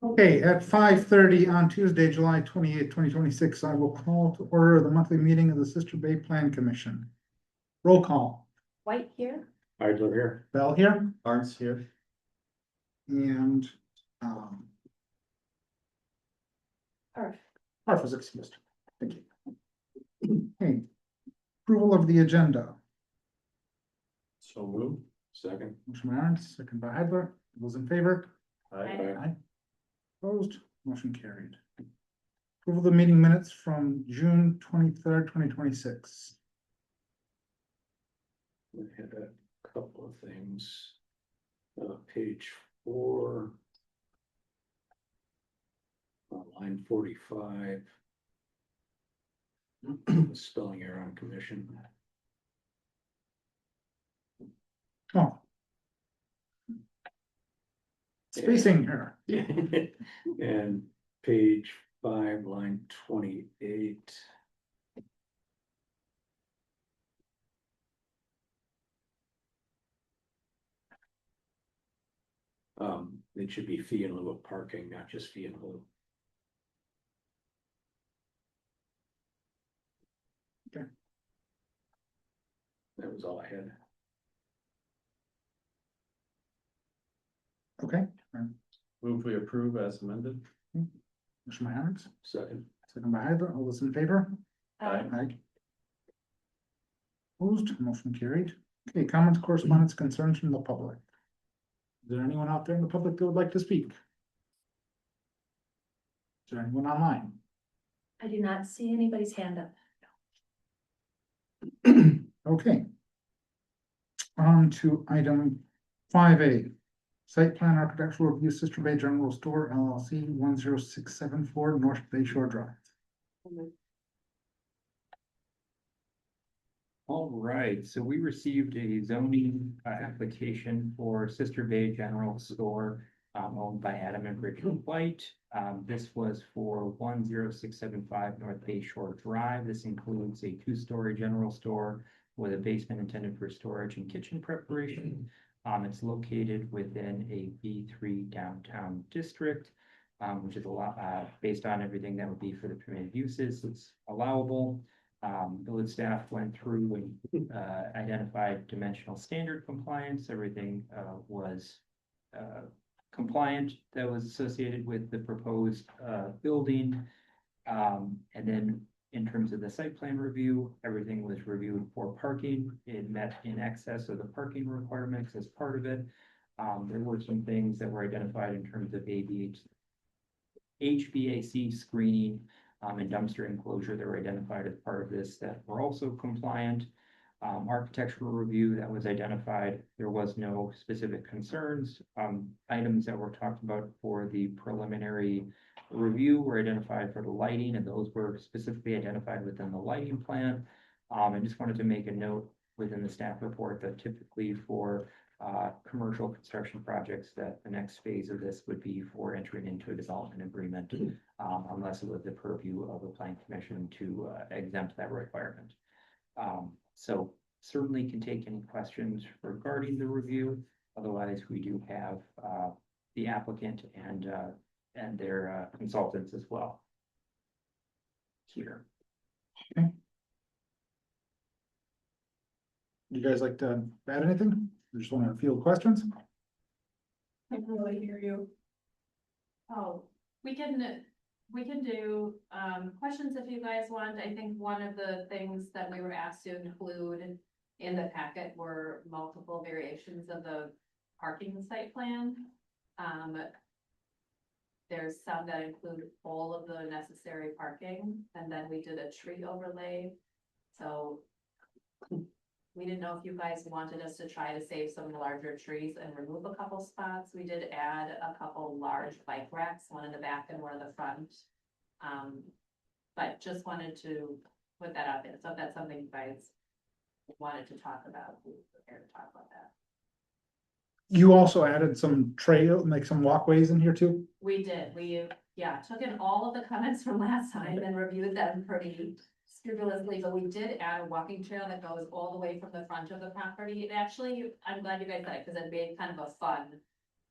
Okay, at 5:30 on Tuesday, July 28th, 2026, I will call to order the monthly meeting of the Sister Bay Plan Commission. Roll call. White here. Idler here. Bell here, Arns here. and Perfect. Harf is excused. Thank you. Okay. Approval of the agenda. So moved. Second. Motion by Aaron's, second by Heidler. Those in favor? Aye. Aye. Opposed, motion carried. Approval of the meeting minutes from June 23rd, 2026. We had a couple of things. Page 4. Line 45. Spelling error on commission. Oh. Spacing here. And page 5, line 28. It should be fee in lieu of parking, not just fee in lieu. Okay. That was all I had. Okay. Move we approve as amended. Motion by Aaron's, Second. second by Heidler. All those in favor? Aye. Aye. Opposed, motion carried. Okay, comments, correspondence, concerns from the public. Is there anyone out there in the public that would like to speak? Is there anyone online? I do not see anybody's hand up. Okay. On to item 5A. Site plan architectural review, Sister Bay General Store LLC, 10674 North Bay Shore Drive. All right, so we received a zoning application for Sister Bay General Store owned by Adam and Bridget White. This was for 10675 North Bay Shore Drive. This includes a 2-story general store with a basement intended for storage and kitchen preparation. It's located within a B3 downtown district, which is a lot based on everything that would be for the permitted uses. It's allowable. Village staff went through and identified dimensional standard compliance. Everything was compliant that was associated with the proposed building. And then in terms of the site plan review, everything was reviewed for parking. It met in excess of the parking requirements as part of it. There were some things that were identified in terms of HVAC screening and dumpster enclosure that were identified as part of this that were also compliant. Architectural review that was identified, there was no specific concerns. Items that were talked about for the preliminary review were identified for the lighting, and those were specifically identified within the lighting plan. I just wanted to make a note within the staff report that typically for commercial construction projects that the next phase of this would be for entering into a development agreement, unless it was the purview of the planning commission to exempt that requirement. So certainly can take any questions regarding the review. Otherwise, we do have the applicant and their consultants as well here. You guys like to add anything? You just want to field questions? I can really hear you. Oh, we can do questions if you guys want. I think one of the things that we were asked to include in the packet were multiple variations of the parking site plan. There's some that include all of the necessary parking, and then we did a tree overlay. So we didn't know if you guys wanted us to try to save some larger trees and remove a couple spots. We did add a couple large bike racks, one in the back and one in the front. But just wanted to put that out there. So if that's something you guys wanted to talk about, we're prepared to talk about that. You also added some trail, like some walkways in here too? We did. We, took in all of the comments from last time and reviewed them pretty scrupulously, but we did add a walking trail that goes all the way from the front of the property. It actually, I'm glad you guys said it because it made kind of a fun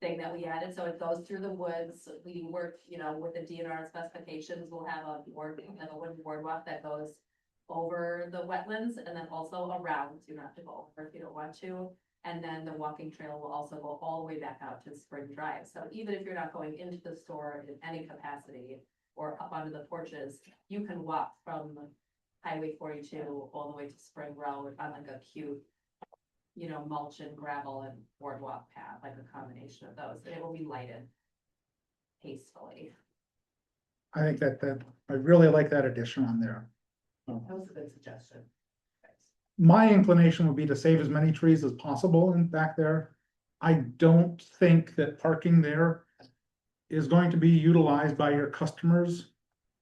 thing that we added, so it goes through the woods. We work, you know, with the DNR specifications, we'll have a like a wooden boardwalk that goes over the wetlands and then also around, so you don't have to go over if you don't want to. And then the walking trail will also go all the way back out to Spring Drive, so even if you're not going into the store in any capacity or up onto the porches, you can walk from Highway 42 all the way to Spring Road on like a cute, you know, mulch and gravel and boardwalk path, like a combination of those, and it will be lighted tastefully. I think I really like that addition on there. That was a good suggestion. My inclination would be to save as many trees as possible in back there. I don't think that parking there is going to be utilized by your customers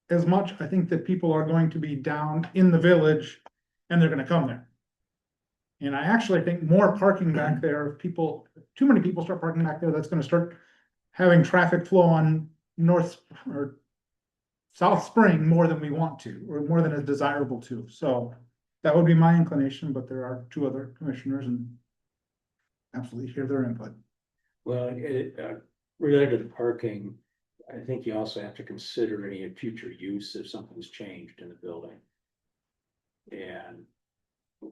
as much. I think that people are going to be down in the village and they're gonna come there. And I actually think more parking back there, if people, too many people start parking back there, that's gonna start having traffic flow on North or South Spring more than we want to, or more than is desirable to. So that would be my inclination, but there are two other commissioners and absolutely hear their input. Well, related to parking, I think you also have to consider any future use if something's changed in the building. And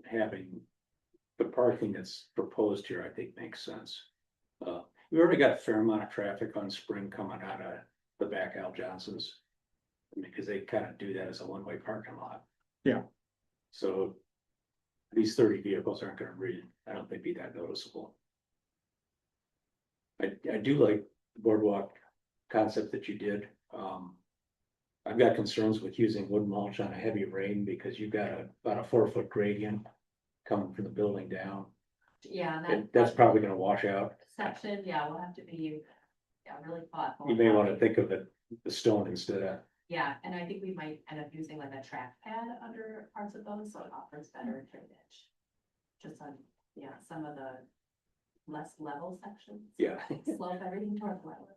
having the parking that's proposed here, I think makes sense. We already got a fair amount of traffic on Spring coming out of the back Al Johnson's. Because they kind of do that as a one-way parking lot. Yeah. So these 30 vehicles aren't gonna really, I don't think, be that noticeable. I do like the boardwalk concept that you did. I've got concerns with using wood mulch on a heavy rain because you've got about a 4-foot gradient coming from the building down. Yeah, and That's probably gonna wash out. section, yeah, we'll have to be, yeah, really thoughtful. You may about wanna it. think of it, the stone instead of, Yeah, and I think we might end up using like a track pad under parts of those, so it offers better drainage. Just on, yeah, some of the less level sections. yeah. Slope everything towards level.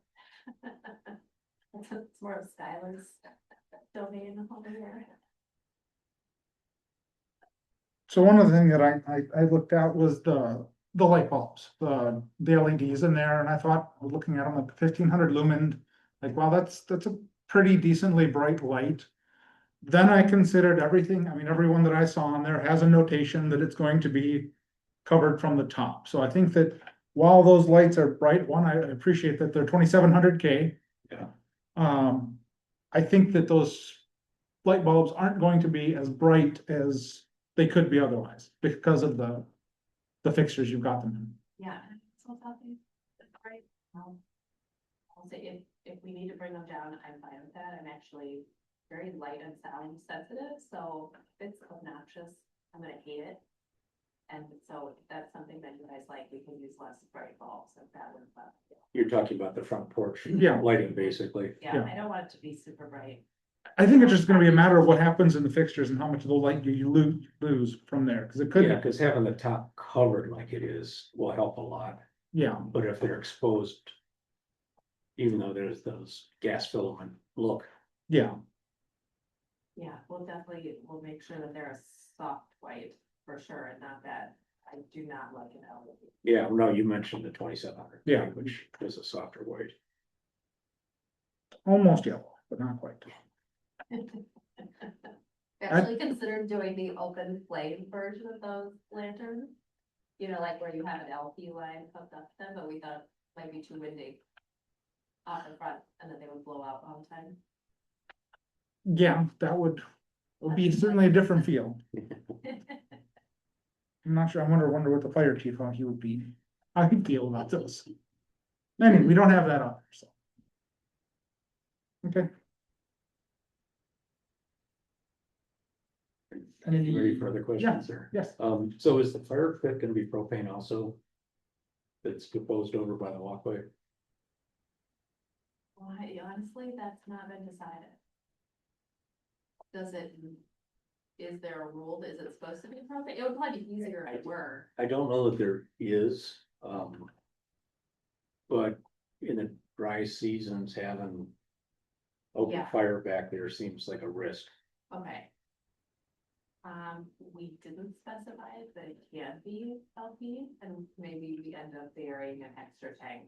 It's more of Skylar's domain over here. So one of the things that I looked at was the light bulbs, the LEDs in there, and I thought, looking at them like 1500 lumen, like, wow, that's a pretty decently bright light. Then I considered everything, I mean, everyone that I saw on there has a notation that it's going to be covered from the top. So I think that while those lights are bright, one, I appreciate that they're 2700K. Yeah. I think that those light bulbs aren't going to be as bright as they could be otherwise because of the fixtures you've got them in. Yeah, so something, right, I'll say if we need to bring them down, I'm fine with that. I'm actually very light and sound sensitive, so if it's obnoxious, I'm gonna hate it. And so if that's something that you guys like, we can use less bright bulbs if that would, You're talking about the front porch. Yeah. Lighting, basically. yeah, I don't want it to be super bright. I think it's just gonna be a matter of what happens in the fixtures and how much of the light you lose from there, because it could, Yeah, because having the top covered like it is will help a lot, yeah, but if they're exposed. Even though there's those gas filament look, yeah. Yeah, we'll make sure that they're a soft white for sure, and not that, I do not like an LED. yeah, no, you mentioned the 2700. Yeah. Which is a softer white. Almost yellow, but not quite. Actually considered doing the open flame version of those lanterns. You know, like where you have an LP line hooked up to them, but we thought it might be too windy. Off the front, and then they would blow out all the time. Yeah, that would be certainly a different feel. I'm not sure, I wonder what the fire chief, how he would be, how he'd feel about those. Anyway, we don't have that on there, so. Okay. Any further questions there? Yes, So is the fire pit gonna be propane also? That's proposed over by the walkway? Why, honestly, that's not been decided. Is there a rule, is it supposed to be propane? It would probably be easier if it were. I don't know that there is, but in the dry seasons, having open Yeah. fire back there seems like a risk. Okay. We didn't specify it, but it can be LP, and maybe we end up burying an extra tank.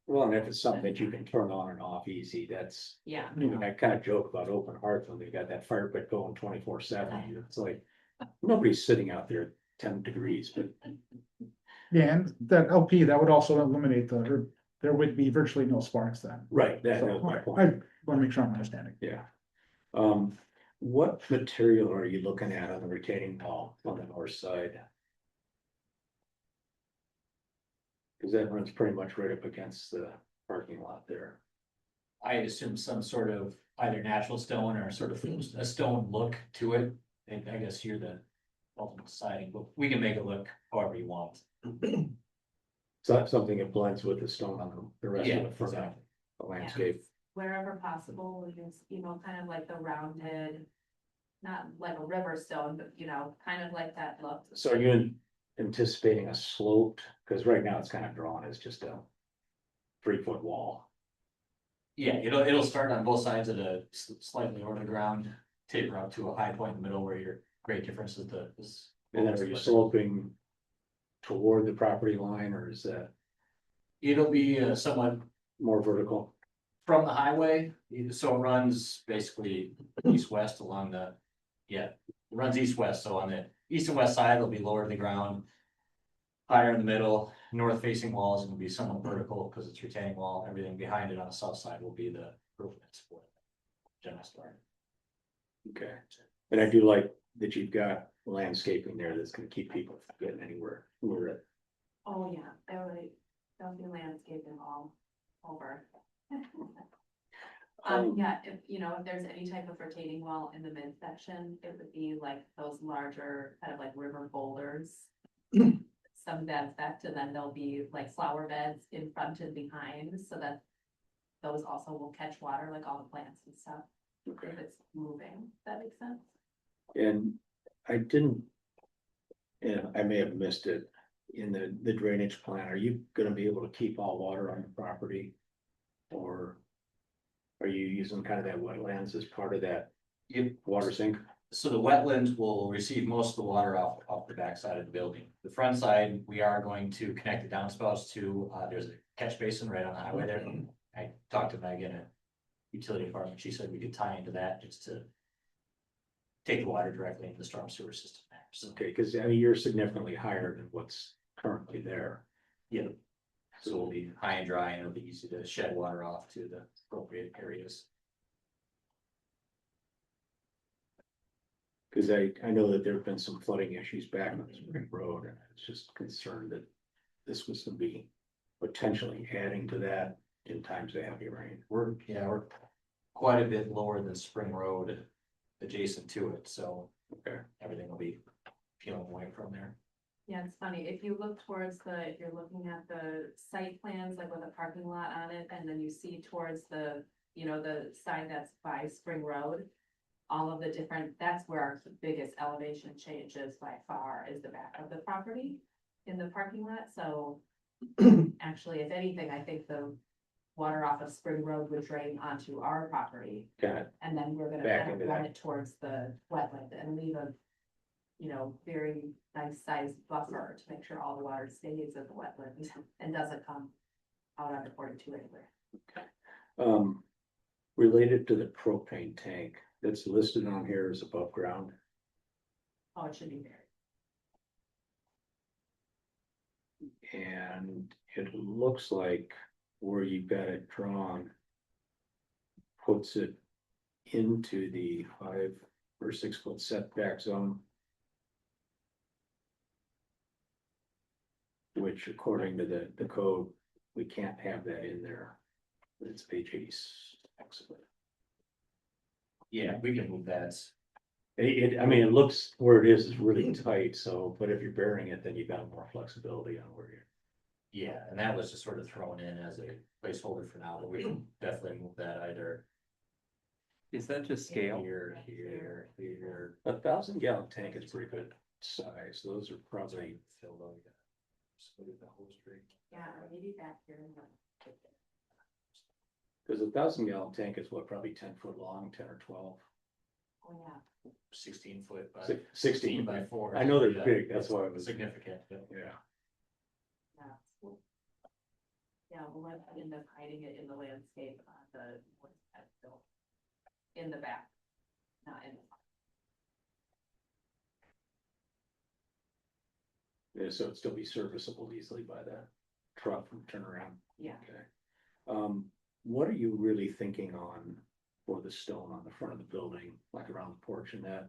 Well, and if it's something that you can turn on and off easy, that's, Yeah, I mean, I kind of joke about open hearts when they got that fire pit going 24/7. It's like, nobody's sitting out there 10 degrees, but Yeah, and that LP, that would also eliminate or there would be virtually no sparks then. right, that So, was my I point, want to make sure I'm understanding. yeah. What material are you looking at on the retaining wall on the north side? Cause that runs pretty much right up against the parking lot there. I assume some sort of either natural stone or sort of a stone look to it. And I guess you're the ultimate deciding, but we can make it look however you want. So that's something that blends with the stone on the rest Yeah, of the front of exactly. the landscape. wherever possible, we use, kind of like the rounded, not like a river stone, but kind of like that look. So are you anticipating a sloped, cause right now it's kind of drawn as just a 3 foot wall. Yeah, it'll start on both sides at a slightly over the ground, taper up to a high point in the middle where your grade difference is And then are you sloping toward the property line or is that It'll be somewhat more vertical? from the highway, so it runs basically east-west along it runs east-west, so on the east and west side, it'll be lower to the ground. Higher in the middle, north-facing walls will be somewhat vertical because it's retaining wall, everything behind it on the south side will be the roof and support. General store. Okay, and I do like that you've got landscaping there that's gonna keep people from getting anywhere near it. Oh, yeah, there'll be landscaping all over. Yeah, if there's any type of retaining wall in the midsection, it would be like those larger, kind of like river boulders. Some bed effect, and then there'll be like flower beds in front and behind, so that those also will catch water, like all the plants and stuff, Okay. if it's moving, if that makes sense. And I didn't, and I may have missed it, in the drainage plan, are you gonna be able to keep all water on the property? Or are you using kind of that wetlands as part of that Yep. water sink? So the wetlands will receive most of the water off the backside of the building. The front side, we are going to connect the downspouts to, there's a catch basin right on the highway there. I talked to Megan at utility department, she said we could tie into that just to take the water directly into the storm sewer system there, so. Okay, cause I mean, you're significantly higher than what's currently there. Yeah. So we'll be high and dry and it'll be easy to shed water off to the appropriate areas. Cause I know that there have been some flooding issues back on Spring Road, and I was just concerned that this was gonna be potentially adding to that in times of heavy rain. We're quite a bit lower than Spring Road adjacent to it, so Okay. everything will be peeling away from there. Yeah, it's funny, if you look towards if you're looking at the site plans, like with a parking lot on it, and then you see towards the side that's by Spring Road. All of the different, that's where our biggest elevation changes by far is the back of the property in the parking lot, so. Actually, if anything, I think the water off of Spring Road would drain onto our property. Got it. And then we're gonna Back kind of into run that. it towards the wetland and leave a. Very nice sized buffer to make sure all the water stays in the wetland and doesn't come out on the 42 anywhere. Related to the propane tank that's listed on here as above ground. Oh, it should be there. And it looks like where you've got it drawn. Puts it into the 5 or 6 foot setback zone. Which according to the code, we can't have that in there. It's page 86. Yeah, we can move that. I mean, it looks where it is really tight, so, but if you're burying it, then you've got more flexibility on where you're. Yeah, and that was just sort of thrown in as a placeholder for now, but we can definitely move that either Is that just scale? here. 1,000 gallon tank is pretty good size. Those are probably, Filled out, yeah. Just look at the whole street. Yeah, maybe back here. because 1,000 gallon tank is what, probably 10 foot long, 10 or 12. Oh, yeah. 16 foot by 16 16 by 4. I know they're Yeah, big, that's why I it's was. significant. Yeah. Yeah. Yeah, we'll end up hiding it in the landscape on the, what's that built? In the back, not in the. Yeah, so it'd still be serviceable easily by the truck from turnaround. Yeah. Okay. What are you really thinking on for the stone on the front of the building, like around the porch and that?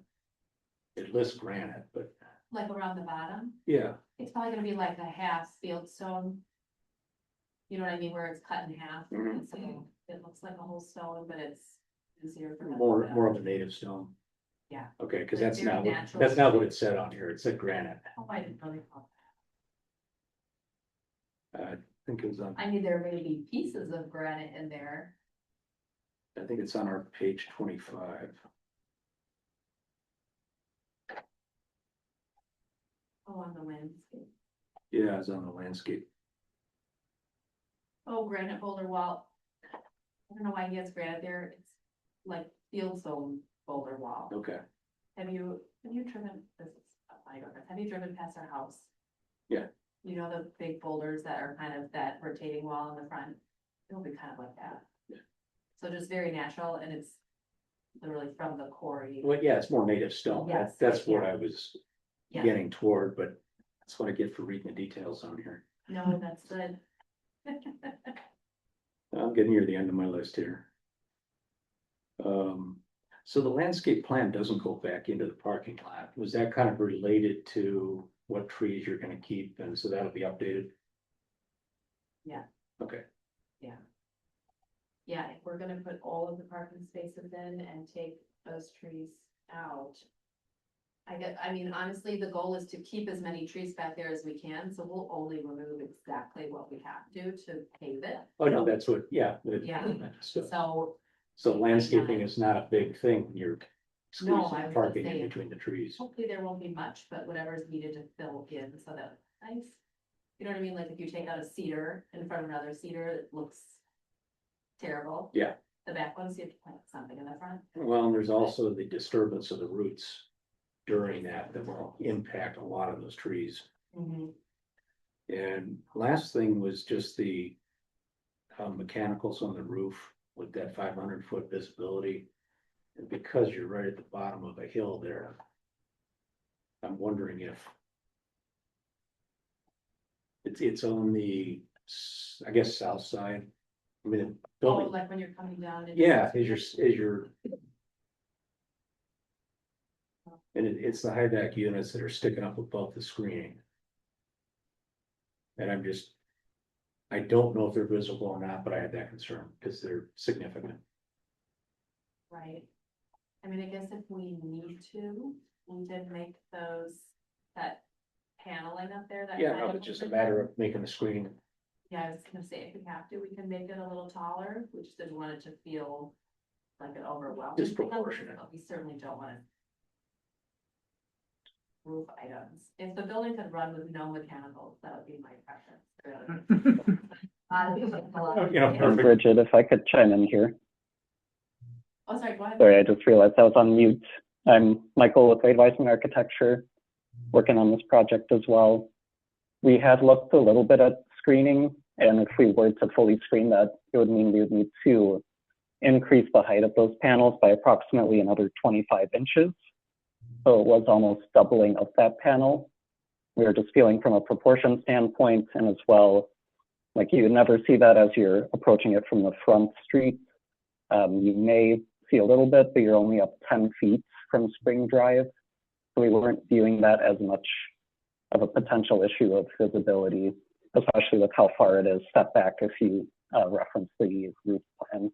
It lists granite, but Like around the bottom, yeah, it's probably gonna be like a half fieldstone. You know what I mean, where it's cut in half, Mhm. and so it looks like a whole stone, but it's easier for them. to more, put up. more of a native stone. Yeah. Okay, cause Like that's very not, what natural that's not what stone. it said on here. It said granite. Oh, I didn't really know I think it was on, that. I mean, there may be pieces of granite in there. I think it's on our page 25. Oh, on the landscape. Yeah, it's on the landscape. Oh, granite boulder wall. I don't know why he has granite there. It's like fieldstone boulder wall. Okay, Have you driven, this is, I don't know, have you driven past our house? Yeah. You know the big boulders that are kind of that rotating wall in the front? It'll be kind of like that. Yeah. So just very natural and it's literally from the quarry. well, yeah, it's more native stone. Yes, That's what yeah. I was Yeah, getting toward, but that's what I get for reading the details on here. no, that's good. I'm getting near the end of my list here. So the landscape plan doesn't go back into the parking lot. Was that kind of related to what trees you're gonna keep? And so that'll be updated? Yeah. Okay, Yeah, if we're gonna put all of the parking spaces in and take those trees out. I mean, honestly, the goal is to keep as many trees back there as we can, so we'll only remove exactly what we have to pave it. oh no, that's what, yeah. Yeah. So So landscaping is not a big thing when you're No, I squeezing was parking gonna in say- between the trees. hopefully there won't be much, but whatever is needed to fill in so that, nice. You know what I mean? Like if you take out a cedar in front of another cedar, it looks terrible. Yeah. The back ones, you have to plant something in the front. Well, and there's also the disturbance of the roots during that will impact a lot of those trees. And last thing was just the mechanicals on the roof with that 500-foot visibility. And because you're right at the bottom of a hill there, I'm wondering if it's on the, I guess, south side. I mean, the Oh, building, like when you're coming down. and- yeah, as you're. And it's the high vac units that are sticking up above the screening. And I'm just, I don't know if they're visible or not, but I have that concern because they're significant. Right. I mean, I guess if we need to, we did make those, that paneling up there. That Yeah, kind no, of it's just a over matter there. of making the screening. Yeah, I was gonna say, if we have to, we can make it a little taller, we just didn't want it to feel like an overwhelm. Disproportionate. But we certainly don't want to. Roof items, if the building could run with no mechanicals, that would be my preference. You know, And perfect. Bridget, if I could chime in here. Oh, sorry, go ahead. Sorry, I just realized I was on mute. I'm Michael with Wade Weissman Architecture, working on this project as well. We had looked a little bit at screening, and if we were to fully screen that, it would mean we would need to increase the height of those panels by approximately another 25 inches. So it was almost doubling of that panel. We were just feeling from a proportion standpoint, and as well, like you would never see that as you're approaching it from the front street. You may see a little bit, but you're only up 10 feet from Spring Drive. So we weren't viewing that as much of a potential issue of visibility, especially with how far it is set back if you reference the roof plan.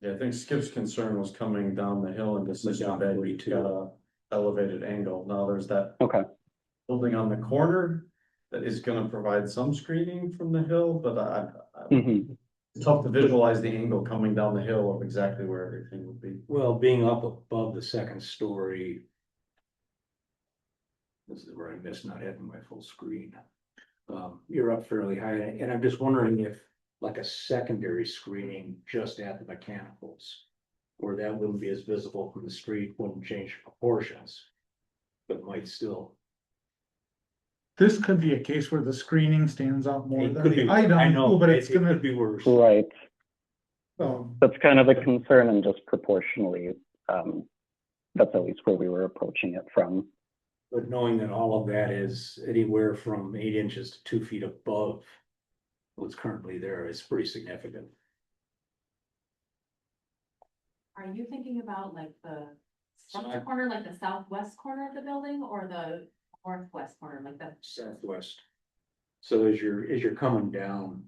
Yeah, I think Skip's concern was coming down the hill and this is Down bad, 42. got a elevated angle. Now there's that Okay. building on the corner that is gonna provide some screening from the hill, but Mhm. it's tough to visualize the angle coming down the hill of exactly where everything would be. Well, being up above the second story. This is where I miss not having my full screen. You're up fairly high, and I'm just wondering if like a secondary screening just at the mechanicals where that wouldn't be as visible from the street, wouldn't change proportions. But might still. This could be a case where the screening stands out more It than could be, the I item, know, but it it's gonna, could be worse. Right, um, that's kind of a concern and just proportionally, that's at least where we were approaching it from. But knowing that all of that is anywhere from 8 inches to 2 feet above. What's currently there is pretty significant. Are you thinking about like the So I- front corner, like the southwest corner of the building, or the northwest corner, like the? Southwest. So as you're coming down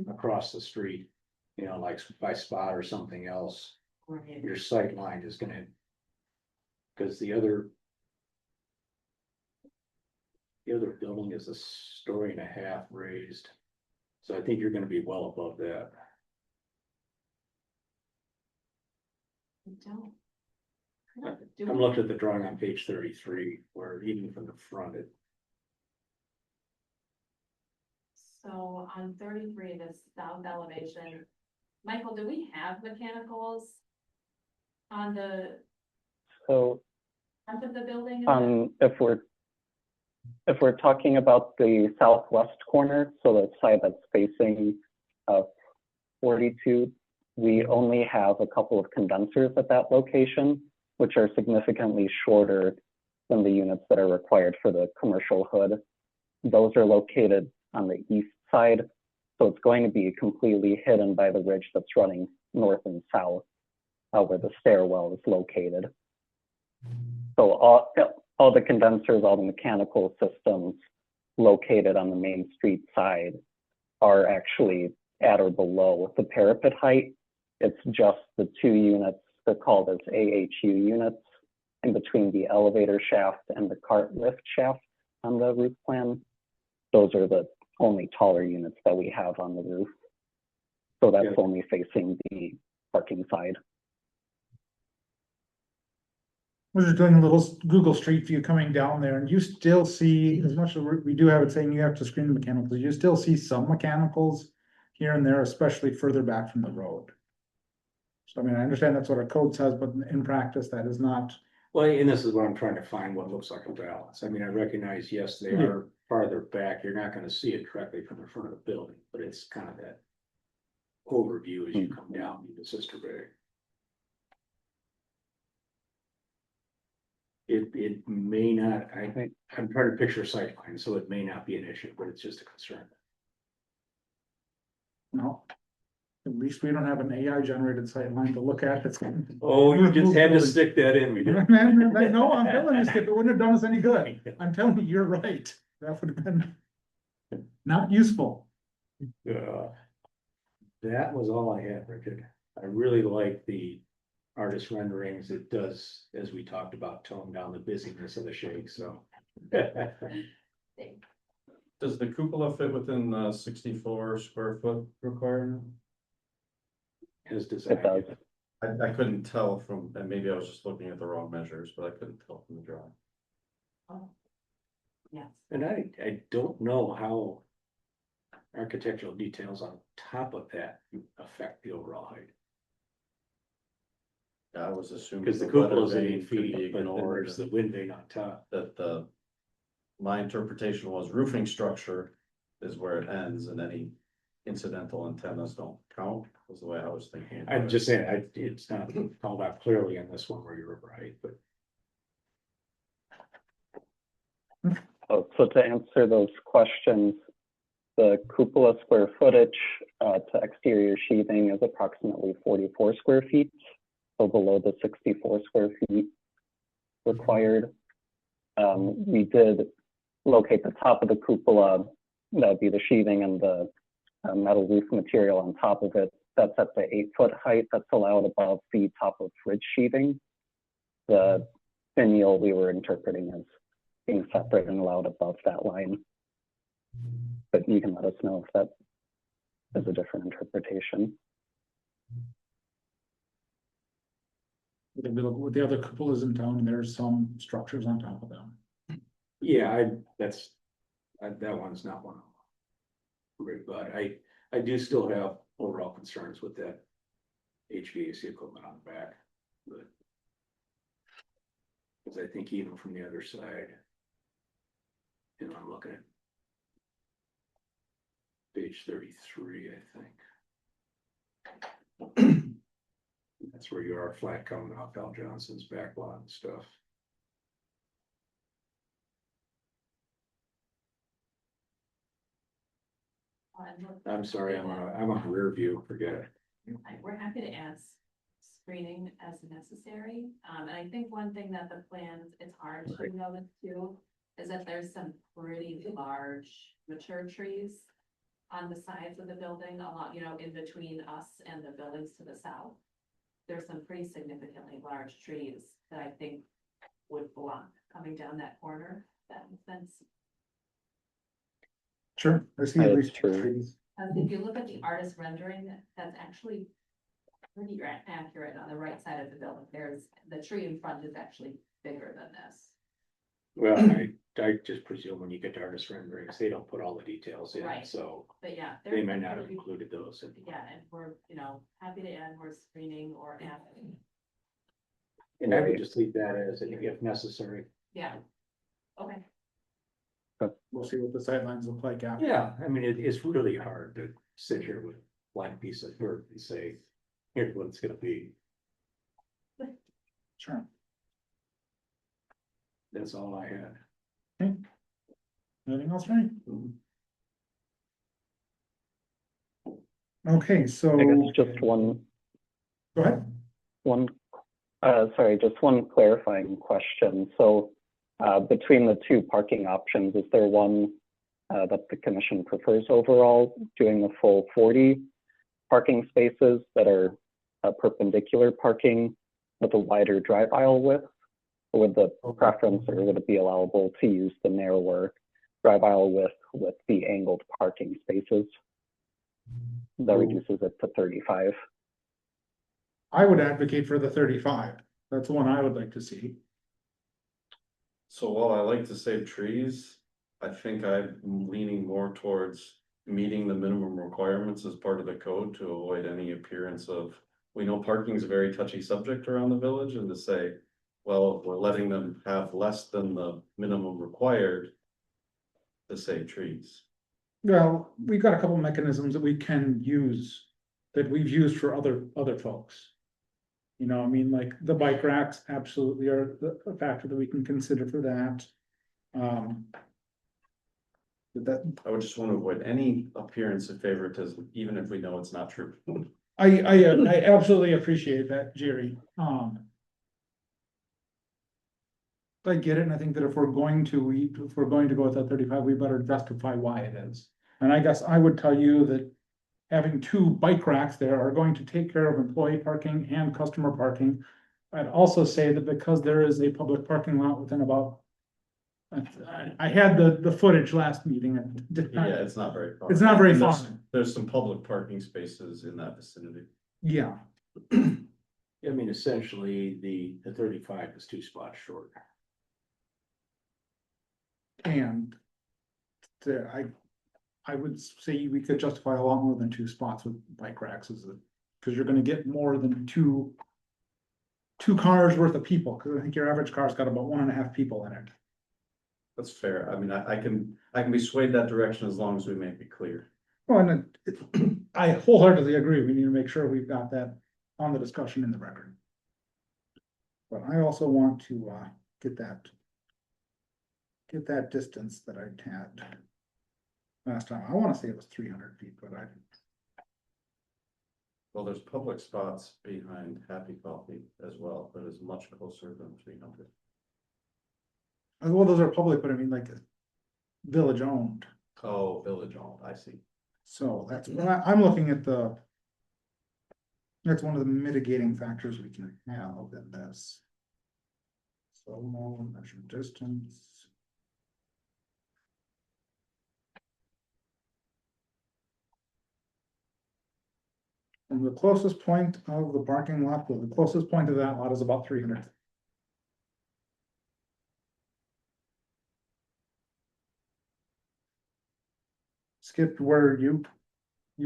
across the street, you know, like by Spot or something else, Right. your sight line is gonna. Cause the other building is 1.5 stories raised. So I think you're gonna be well above that. I don't. I'm looking at the drawing on page 33, where even from the front, it, So on 33, the south elevation, Michael, do we have mechanicals on the So, front of the building? if we're talking about the southwest corner, so the side that's facing, 42, we only have a couple of condensers at that location, which are significantly shorter than the units that are required for the commercial hood. Those are located on the east side, so it's going to be completely hidden by the ridge that's running north and south, where the stairwell is located. So all the condensers, all the mechanical systems located on the main street side are actually at or below the parapet height. It's just the 2 units, they're called as AHU units, in between the elevator shaft and the cart lift shaft on the roof plan. Those are the only taller units that we have on the roof. So that's Yeah. only facing the parking side. we're just doing a little Google Street View coming down there, and you still see, as much as we do have it saying you have to screen the mechanicals, you still see some mechanicals here and there, especially further back from the road. So I mean, I understand that's what our code says, but in practice, that is not. well, and this is what I'm trying to find, what looks like a balance. I mean, I recognize, yes, they are farther back. You're not gonna see it directly from the front of the building, but it's kind of that overview as you come down into Sister Bay. It may not, I'm trying to picture a sight line, so it may not be an issue, but it's just a concern. No. At least we don't have an AI generated sight line to look at. It's. Oh, you just had to stick that in, we did. No, I'm telling you, Skip, it wouldn't have done us any good. I'm telling you, you're right. That would have been not useful. That was all I had, Richard. I really like the artist renderings. It does, as we talked about, tone down the busyness of the shake, so. Does the cupola fit within the 64 square foot requirement? His design. It does. I couldn't tell from, and maybe I was just looking at the wrong measures, but I couldn't tell from the drawing. Oh. Yes. And I don't know how architectural details on top of that affect the overall height. I was assuming. Because the weather cupola is vane 8 could be feet, but then ignored, there's the wind vane on top. that my interpretation was roofing structure is where it ends and any incidental antennas don't count, was the way I was thinking. about I'm it. just saying, it's not called out clearly in this one where you're right, but. Oh, so to answer those questions, the cupola square footage to exterior sheathing is approximately 44 square feet, so below the 64 square feet required. We did locate the top of the cupola, that would be the sheathing and the metal roof material on top of it. That's at the 8-foot height that's allowed above the top of ridge sheathing. The finial we were interpreting as being separate and allowed above that line. But you can let us know if that is a different interpretation. If we look with the other cupolas in town, there's some structures on top of them. Yeah, that one's not one of them. Great, but I do still have overall concerns with that HVAC equipment on the back. But. Cause I think even from the other side. You know, I'm looking at. Page 33, I think. That's where you are flat coming off Al Johnson's back lot and stuff. I'm sorry, I'm on rear view, forget it. We're happy to add screening as necessary. And I think one thing that the plans, it's hard to notice too, is that there's some pretty large mature trees on the sides of the building, along, you know, in between us and the buildings to the south. There's some pretty significantly large trees that I think would block coming down that corner, that fence. Sure, I see at That's least two true. trees. If you look at the artist rendering, that's actually pretty accurate on the right side of the building. There's, the tree in front is actually bigger than this. Well, I just presume when you get to artist renderings, they don't put all the details in, Right. so But yeah. they there's may some not have pretty- included those. Yeah, and we're, you know, happy to add more screening or add, And I would just leave that as if necessary. yeah. Okay. We'll see what the sightlines look like after. Yeah, I mean, it's really hard to sit here with a blank piece of dirt and say, here's what it's gonna be. Sure. That's all I had. Anything else, Ray? Okay, so. I guess just one, Go ahead. just one clarifying question. So, between the two parking options, is there one that the commission prefers overall, doing the full 40 parking spaces that are perpendicular parking with a wider drive aisle width? Or would the preference, or would it be allowable to use the narrower drive aisle width with the angled parking spaces? That reduces it to 35. I would advocate for the 35. That's the one I would like to see. So while I like to save trees, I think I'm leaning more towards meeting the minimum requirements as part of the code to avoid any appearance of. We know parking is a very touchy subject around the village, and to say, well, we're letting them have less than the minimum required to save trees. Well, we've got a couple mechanisms that we can use, that we've used for other folks. You know, I mean, like the bike racks absolutely are a factor that we can consider for that. That, I would just want to avoid any appearance of favoritism, even if we know it's not true. I absolutely appreciate that, Jerry. I get it, and I think that if we're going to go with that 35, we better justify why it is. And I guess I would tell you that having two bike racks there are going to take care of employee parking and customer parking. I'd also say that because there is a public parking lot within about. I had the footage last meeting and did Yeah, not, it's not very far. it's not very And far. There's some public parking spaces in that vicinity. Yeah, I mean, essentially, the 35 is 2 spots short. and I would say we could justify a lot more than 2 spots with bike racks because you're gonna get more than two cars worth of people, because I think your average car's got about 1.5 people in it. That's fair. I mean, I can be swayed that direction as long as we make it clear. Well, and I wholeheartedly agree, we need to make sure we've got that on the discussion in the record. But I also want to get that distance that I had last time. I want to say it was 300 feet, but Well, there's public spots behind Happy Coffee as well, that is much closer than 300. well, those are public, but I mean like village owned. Oh, village owned, I see. So that's, I'm looking at that's one of the mitigating factors we can have in this. So measure distance. From the closest point of the parking lot, the closest point of that lot is about 300. Skip, where are you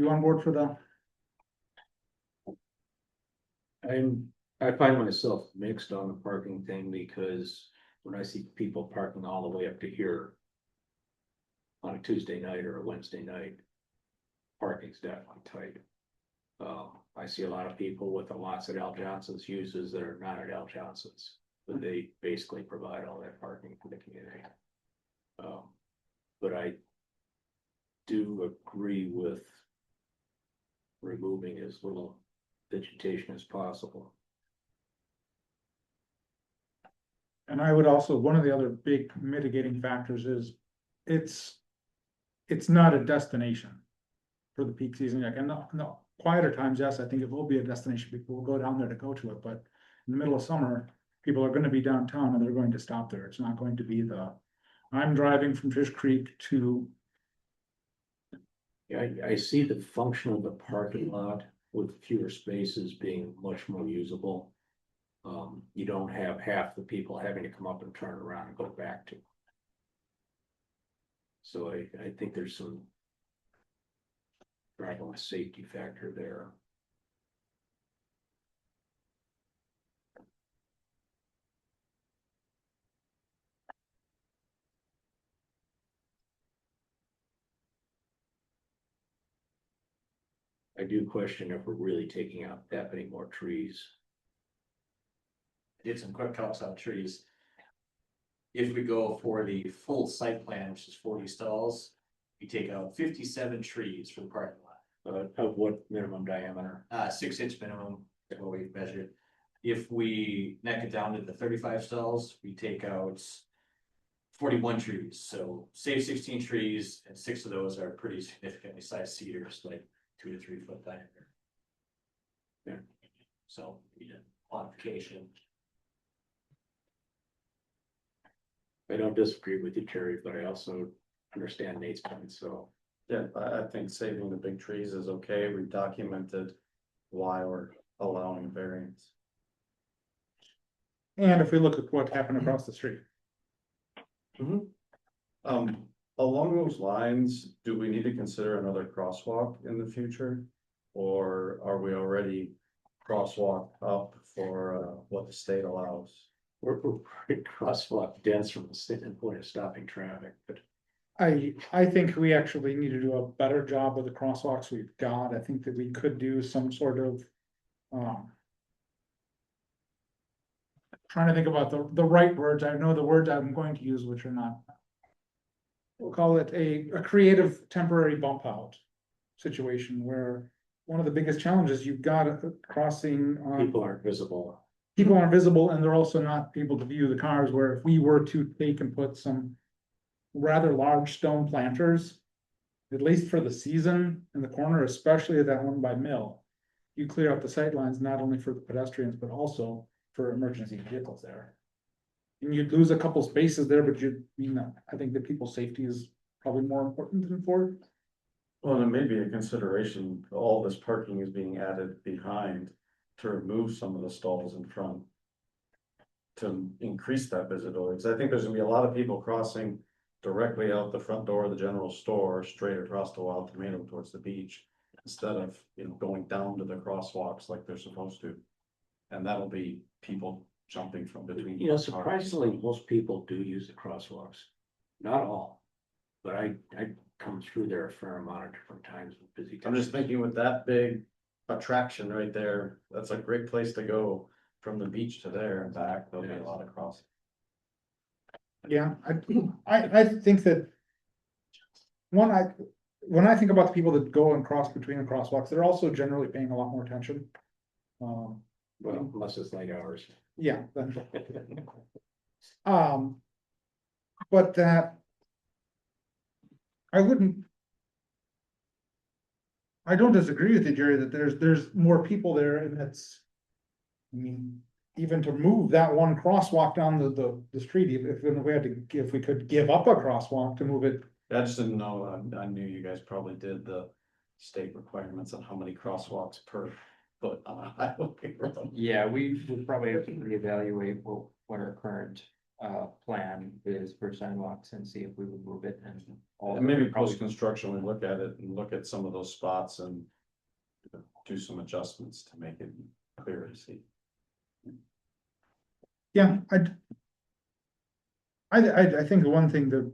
on board for the? I find myself mixed on the parking thing because when I see people parking all the way up to here on a Tuesday night or a Wednesday night, parking's definitely tight. I see a lot of people with the lots at Al Johnson's uses that are not at Al Johnson's, but they basically provide all that parking for the community. But I do agree with removing as little vegetation as possible. And I would also, one of the other big mitigating factors is it's not a destination for the peak season. Like, and no, quieter times, yes, I think it will be a destination. People will go down there to go to it, but in the middle of summer, people are gonna be downtown and they're going to stop there. It's not going to be I'm driving from Fish Creek to, Yeah, I see the function of the parking lot with fewer spaces being much more usable. You don't have half the people having to come up and turn around and go back to. So I think there's some driving a safety factor there. I do question if we're really taking out that many more trees. Did some quick counts on trees. If we go for the full site plan, which is 40 stalls, we take out 57 trees for the parking lot. Of what minimum diameter? 6-inch minimum, is what we've measured. If we neck it down to the 35 stalls, we take out 41 trees, so save 16 trees, and 6 of those are pretty significantly sized cedars, like 2 to 3 foot diameter. Yeah. So, yeah, quantification. I don't disagree with you, Terry, but I also understand Nate's point, so. Yeah, I think saving the big trees is okay. We documented why we're allowing variance. and if we look at what happened across the street. Along those lines, do we need to consider another crosswalk in the future? Or are we already crosswalk up for what the state allows? We're pretty crosswalk dense from the standpoint of stopping traffic, but I think we actually need to do a better job with the crosswalks we've got. I think that we could do some sort of, trying to think about the right words. I know the words I'm going to use, which are not. We'll call it a creative temporary bump out situation where one of the biggest challenges you've got a crossing on. people aren't visible. People aren't visible and they're also not able to view the cars, where if we were to take and put some rather large stone planters, at least for the season in the corner, especially that one by Mill, you clear out the sight lines not only for the pedestrians, but also for emergency vehicles there. And you'd lose a couple spaces there, but I think that people's safety is probably more important than for. Well, and it may be a consideration, all this parking is being added behind to remove some of the stalls in front. To increase that visibility, because I think there's gonna be a lot of people crossing directly out the front door of the general store, straight across the Wild Tomato towards the beach. Instead of, going down to the crosswalks like they're supposed to. And that'll be people jumping from between. cars. Surprisingly, most people do use the crosswalks. Not all, but I come through there a fair amount of different times with busy. I'm just times. thinking with that big attraction right there, that's a great place to go from the beach to there and back. There'll be a lot of crossing. Yeah, I think that. When I think about the people that go and cross between the crosswalks, they're also generally paying a lot more attention. Well, unless it's late hours. Yeah. But that. I don't disagree with you, Jerry, that there's more people there and that's. I mean, even to move that one crosswalk down the street, if we could give up a crosswalk to move it. I just didn't know, I knew you guys probably did the state requirements on how many crosswalks per foot on a highway road. Yeah, we would probably have to reevaluate what our current plan is for sidewalks and see if we would move it and all. And maybe post-construction, we look at it and look at some of those spots and do some adjustments to make it clearer to see. Yeah, I think the one thing that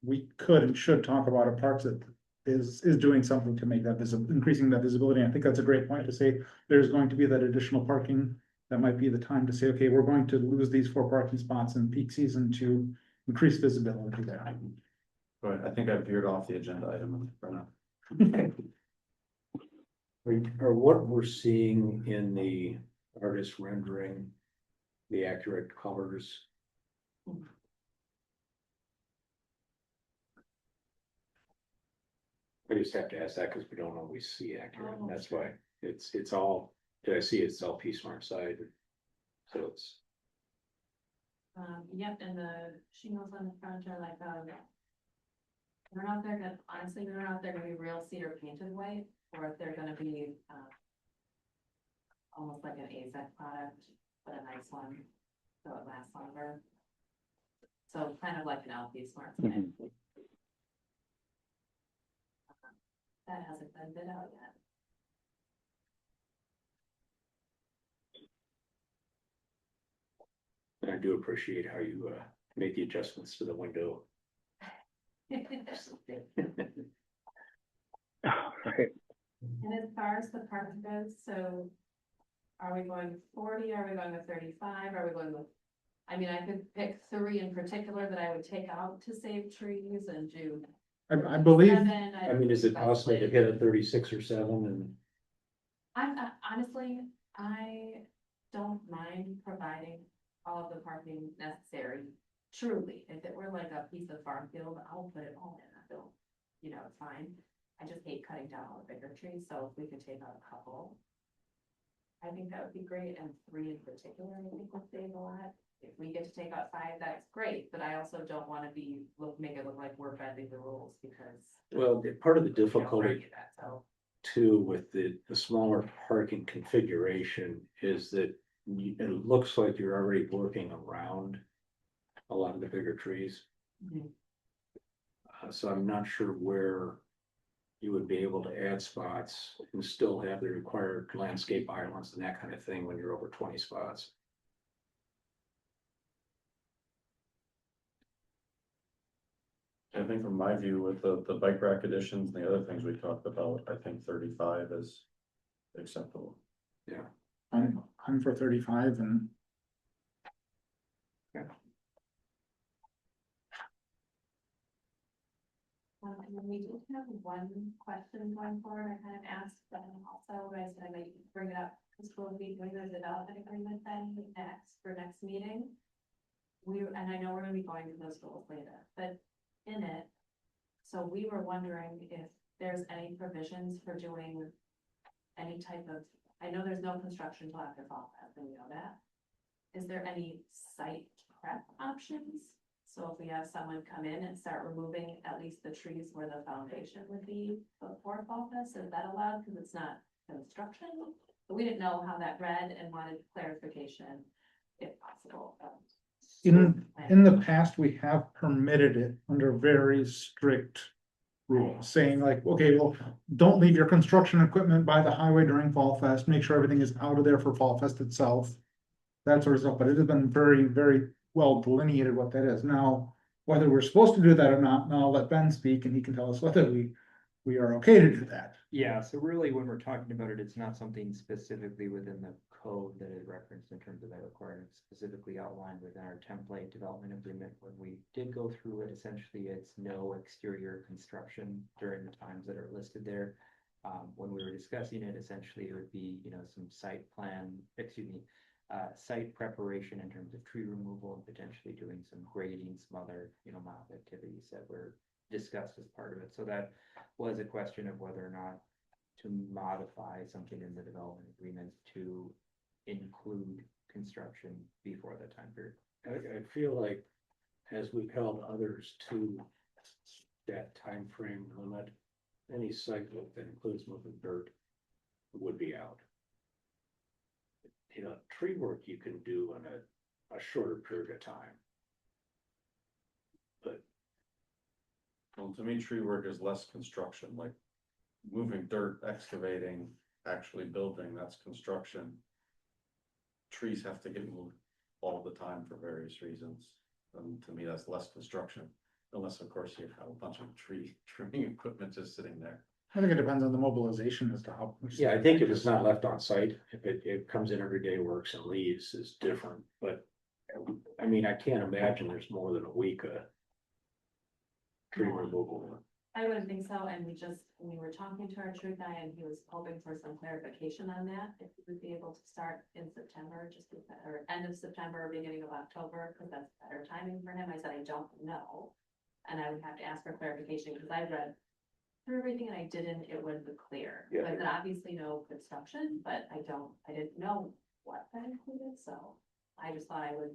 we could and should talk about at Parks that is doing something to make that visible, increasing that visibility. I think that's a great point to say, there's going to be that additional parking. That might be the time to say, okay, we're going to lose these 4 parking spots in peak season to increase visibility there. But I think I veered off the agenda item for now. Or what we're seeing in the artist rendering, the accurate colors. I just have to ask that because we don't always see accurate, and that's why it's all, did I see it's all P Smart side? So it's, Yep, and the shingles on the front are like, they're not, they're gonna, honestly, they're not, they're gonna be real cedar painted white, or if they're gonna be, almost like an AZEK product, but a nice one, so it lasts longer. So kind of like an LP Smart skin. That hasn't been bid out yet. and I do appreciate how you made the adjustments to the window. Right. And as far as the park goes, so are we going 40, are we going with 35, are we going with? I mean, I could pick 3 in particular that I would take out to save trees and do. I believe, 7, I mean, is it possible to hit a 36 or 7 and? I'm, honestly, I don't mind providing all of the parking necessary, truly, if it were like a piece of farm field, I'll put it all in that field. You know, it's fine, I just hate cutting down all the bigger trees, so if we could take out a couple. I think that would be great, and 3 in particular, I think would save a lot. If we get to take out 5, that's great, but I also don't wanna make it look like we're bending the rules, because. Well, part of the we don't difficulty argue that, so. too with the smaller parking configuration is that it looks like you're already working around a lot of the bigger trees. Mhm. So I'm not sure where you would be able to add spots and still have the required landscape islands and that kind of thing when you're over 20 spots. I think from my view with the bike rack additions and the other things we talked about, I think 35 is acceptable. Yeah. I'm for 35 and. And then we did have one question going forward, I kind of asked, but also I said I might bring it up, because we'll be doing the development agreement then for next meeting. And I know we're gonna be going to those goals later, but in it, so we were wondering if there's any provisions for doing any type of, I know there's no construction till after fall, and we know that. Is there any site prep options? So if we have someone come in and start removing at least the trees where the foundation would be before fall fest, is that allowed? Because it's not construction. But we didn't know how that read and wanted clarification if possible. In the past, we have permitted it under very strict rules, saying like, okay, well, don't leave your construction equipment by the highway during Fall Fest, make sure everything is out of there for Fall Fest itself. That sort of stuff, but it has been very, very well delineated what that is. Now, whether we're supposed to do that or not, now I'll let Ben speak and he can tell us whether we are okay to do that. Yeah, so really when we're talking about it, it's not something specifically within the code that is referenced in terms of that requirement, specifically outlined within our template development agreement. When we did go through it, essentially it's no exterior construction during the times that are listed there. When we were discussing it, essentially it would be, some site preparation in terms of tree removal and potentially doing some grading, some other, mild activities that were discussed as part of it. So that was a question of whether or not to modify something in the development agreement to include construction before that time period. I feel like as we've held others to that time frame limit, any site work that includes moving dirt would be out. Tree work you can do in a shorter period of time. But Well, to me, tree work is less construction, like moving dirt, excavating, actually building, that's construction. Trees have to get moved all the time for various reasons. And to me, that's less construction, unless of course you have a bunch of trimming equipment just sitting there. I think it depends on the mobilization as to how. much- Yeah, I think if it's not left on site, if it comes in every day, works and leaves is different, but. I mean, I can't imagine there's more than a week of. Tree removal. I wouldn't think so, and we were talking to our tree guy and he was hoping for some clarification on that. If we would be able to start in September, or end of September, beginning of October, because that's better timing for him. I said, I don't know. And I would have to ask for clarification, because I read through everything and it wasn't clear. Yeah. But obviously no construction, but I didn't know what that included, so I just thought I would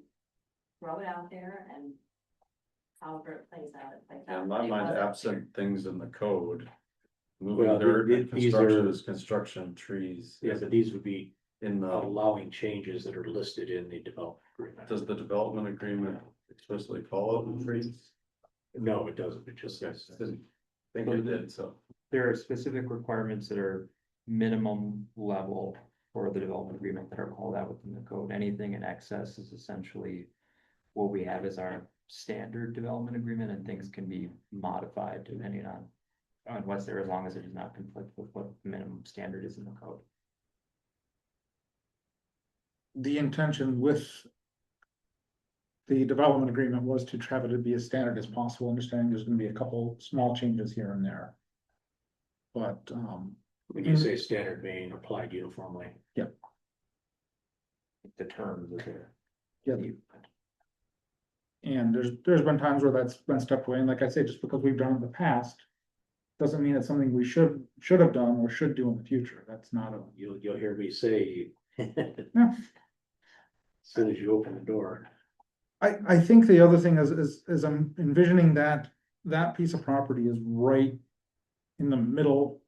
throw it out there and however it plays out. If I In found my it mind, wasn't absent things in the code. Well, Moving dirt and these construction are- is construction, trees. Yeah, but these would be In the, allowing changes that are listed in the development agreement. does the development agreement explicitly call out the trees? No, it doesn't, it just Yes, says. didn't think it did, so. There are specific requirements that are minimum level for the development agreement that are called out within the code. Anything in excess is essentially what we have as our standard development agreement, and things can be modified depending on what's there, as long as it does not conflict with what the minimum standard is in the code. The intention with the development agreement was to try to be as standard as possible, understanding there's gonna be a couple small changes here and there. But, When you say standard being applied uniformly. The terms of the. yeah, and there's been times where that's been stepped away, and like I say, just because we've done it in the past. Doesn't mean it's something we should have done or should do in the future, that's not a. You'll hear me say. Yeah. As soon as you open the door. I think the other thing is I'm envisioning that piece of property is right in the middle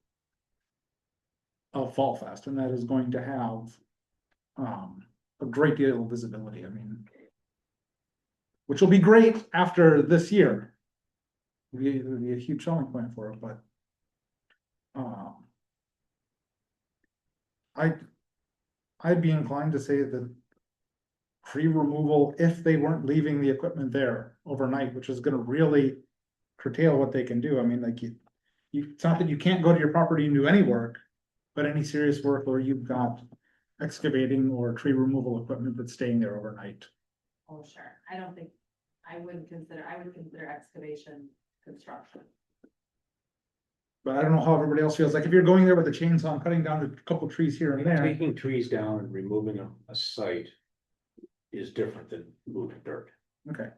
of Fall Fest, and that is going to have a great deal of visibility, I mean, which will be great after this year. It'll be a huge selling point for it, but I'd be inclined to say that tree removal, if they weren't leaving the equipment there overnight, which is gonna really curtail what they can do. I mean, like it's not that you can't go to your property and do any work, but any serious work where you've got excavating or tree removal equipment that's staying there overnight. Oh, sure, I would consider excavation construction. But I don't know how everybody else feels. Like if you're going there with a chainsaw and cutting down a couple trees here and there, Taking trees down and removing a site. Is different than moving dirt. okay.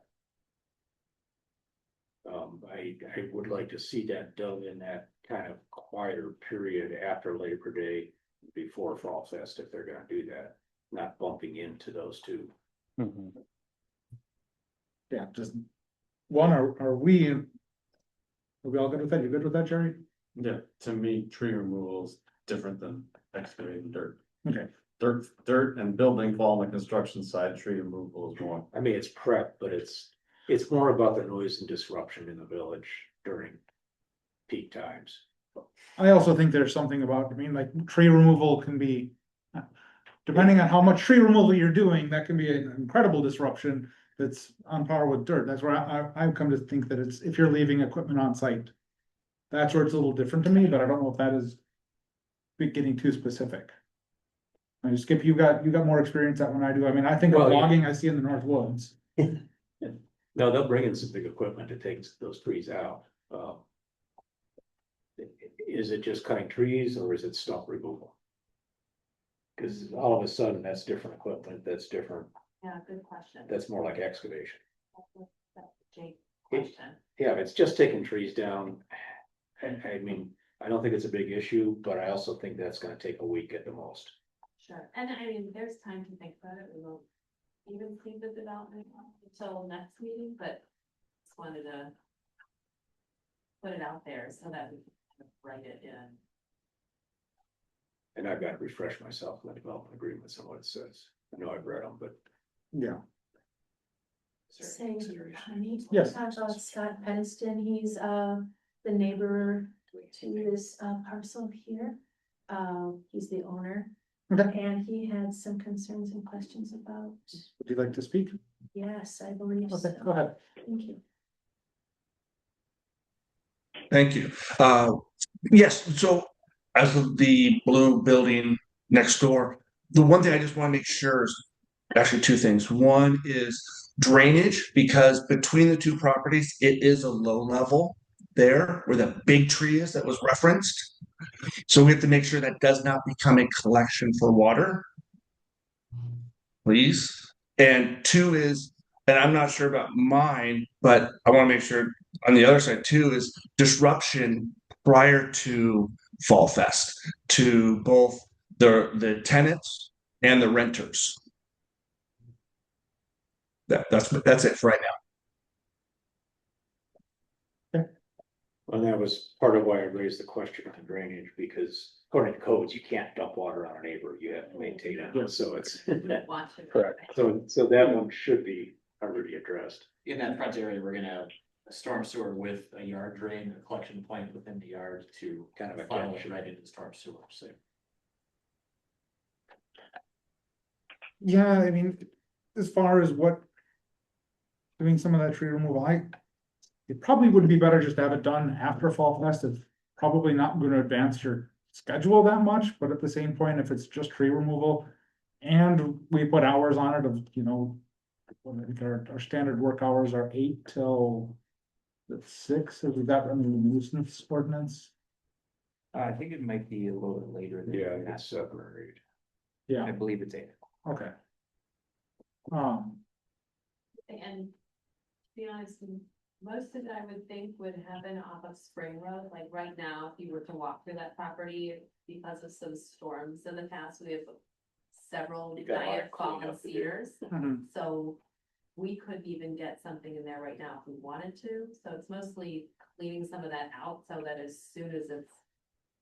I would like to see that done in that kind of quieter period after Labor Day, before Fall Fest, if they're gonna do that, not bumping into those two. Mhm. Yeah, just one, are we all good with that? You good with that, Jerry? Yeah, to me, tree removal is different than excavating dirt. Okay. Dirt and building fall on the construction side, tree removal is more. I mean, it's prep, but it's more about the noise and disruption in the village during peak times. I also think there's something about, I mean, like tree removal can be. Depending on how much tree removal you're doing, that can be an incredible disruption that's on par with dirt. That's where I've come to think that it's, if you're leaving equipment on site. That's where it's a little different to me, but I don't know if that is. Getting too specific. I mean, Skip, you got more experience at than I do. I mean, I think of Well, yeah. logging I see in the North Woods. No, they'll bring in some big equipment to take those trees out. Is it just cutting trees or is it stump removal? Cause all of a sudden, that's different equipment, that's different, Yeah, good question. that's more like excavation. That's a Jake question. Yeah, if it's just taking trees down, I mean, I don't think it's a big issue, but I also think that's gonna take a week at the most. Sure, and I mean, there's time to think about it, we won't even see the development until next meeting, but just wanted to put it out there so that we can write it in. And I've got to refresh myself on the development agreements and what it says. I know I've read them, but. Yeah. Say, honey. Yes. Talk about Scott Peniston, he's the neighbor to this parcel here. He's the owner. Okay, And he had some concerns and questions about, would you like to speak? yes, I believe Okay, so. go ahead. Thank you. Thank you. Yes, so as of the blue building next door, the one thing I just want to make sure is actually two things. One is drainage, because between the two properties, it is a low level there where that big tree is that was referenced. So we have to make sure that does not become a collection for water. Please. And two is, and I'm not sure about mine, but I want to make sure on the other side too is disruption prior to Fall Fest to both the tenants and the renters. That's it for right now. Well, that was part of why I raised the question on drainage, because according to codes, you can't dump water on a neighbor, you have to maintain it, so it's. Want to. Correct. So that one should be already addressed. In that front area, we're gonna have a storm sewer with a yard drain, a collection point within the yard to Kind of a funnel catch. it right into the storm sewer, so. Yeah, I mean, as far as what. Doing some of that tree removal, it probably would be better just to have it done after Fall Fest. It's probably not gonna advance your schedule that much, but at the same point, if it's just tree removal. And we put hours on it of, you know, I think our standard work hours are 8 till. 6, have we got under the nuisance ordinance? I think it might be a little bit later than Yeah, that. it's 7 or 8. Yeah, I believe it's 8. okay. And to be honest, most of it I would think would happen off of Spring Road, like right now, if you were to walk through that property, because of some storms in the past, we have several You got a lot of giant fallen cleanup to do. cedars. Mhm. So we could even get something in there right now if we wanted to, so it's mostly cleaning some of that out so that as soon as it's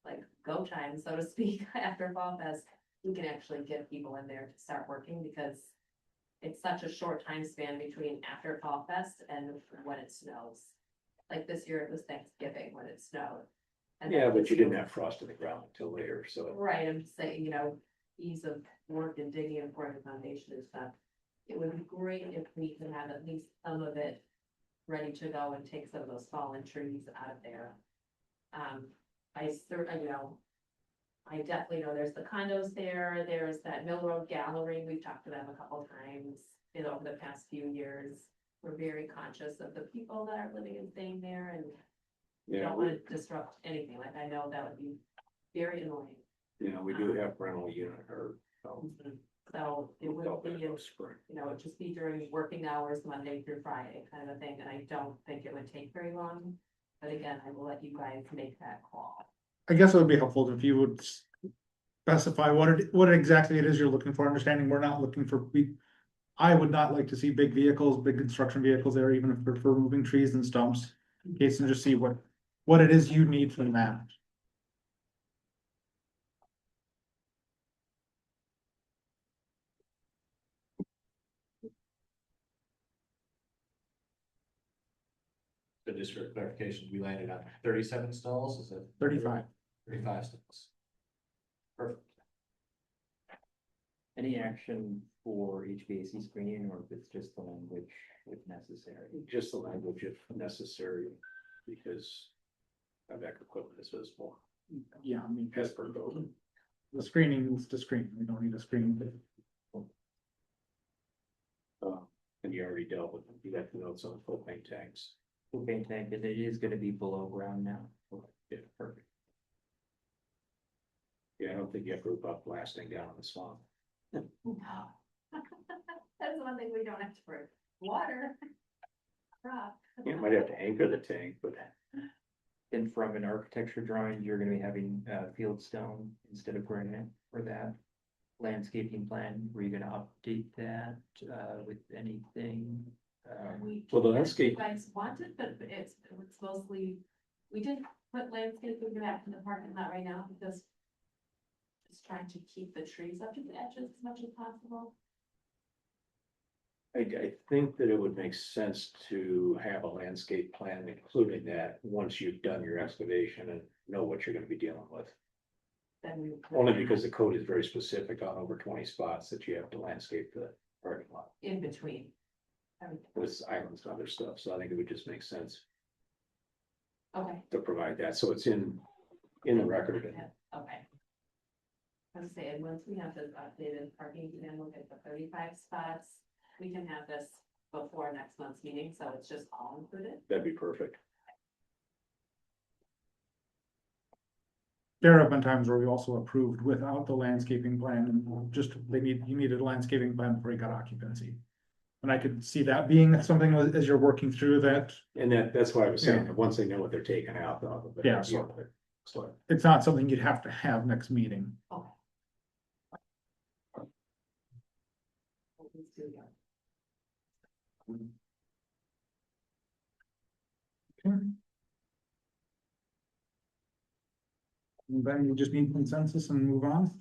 like go time, so to speak, after Fall Fest, we can actually get people in there to start working because it's such a short time span between after Fall Fest and when it snows. Like this year, it was Thanksgiving when it snowed. And Yeah, then but you didn't have frost in the ground until later, so. Right, I'm just saying, you know, ease of work and digging and pouring the foundation and stuff. It would be great if we could have at least some of it ready to go and take some of those fallen trees out of there. You know, I definitely know there's the condos there's that Mill Road Gallery, we've talked to them a couple times, over the past few years. We're very conscious of the people that are living and staying there and we Yeah, don't wanna disrupt anything, like I know that would be very annoying. we do have rental unit or. So it would be, Spring. you know, it'd just be during working hours, Monday through Friday kind of a thing, and I don't think it would take very long. But again, I will let you guys make that call. I guess it would be helpful if you would specify what exactly it is you're looking for, understanding we're not looking for I would not like to see big vehicles, big construction vehicles there, even if they're for removing trees and stumps. In case and just see what it is you need from that. So just for clarification, we landed on 37 stalls, is it? 35. 35 stalls. Perfect. Any action for HVAC screening, or if it's just the language if necessary? Just the language if necessary, because HVAC equipment is visible Yeah, I mean, as per code. the screening is to screen, we don't need a screening. And you already dealt with, you got the notes on the propane tanks. Propane tank, and it is gonna be below ground now. Yeah, perfect. Yeah, I don't think you have to worry about blasting down in the swamp. That's one thing we don't have to for water. Rock. You might have to anchor the tank, but And from an architecture drawing, you're gonna be having field stone instead of granite for that landscaping plan. Were you gonna update that with anything? Well, the landscape- You guys wanted, but it's mostly, we did put landscaping back in the parking lot right now because just trying to keep the trees up to the edges as much as possible. I think that it would make sense to have a landscape plan including that, once you've done your excavation and know what you're gonna be dealing with. then we. Only because the code is very specific on over 20 spots that you have to landscape the parking lot In between. with islands and other stuff, so I think it would just make sense Okay. to provide that, so it's in the record. Yeah, okay. I was saying, once we have this updated parking plan, we'll get the 35 spots, we can have this before next month's meeting, so it's just all included. That'd be perfect. There have been times where we also approved without the landscaping plan and just, you needed a landscaping plan before you got occupancy. And I could see that being something as you're working through that, And that's why I was saying, that once they know what they're taking out, they'll have a better Yeah, idea of it. So, it's not something you'd have to have next meeting. Okay. Let's do that. And then we just need consensus and move on.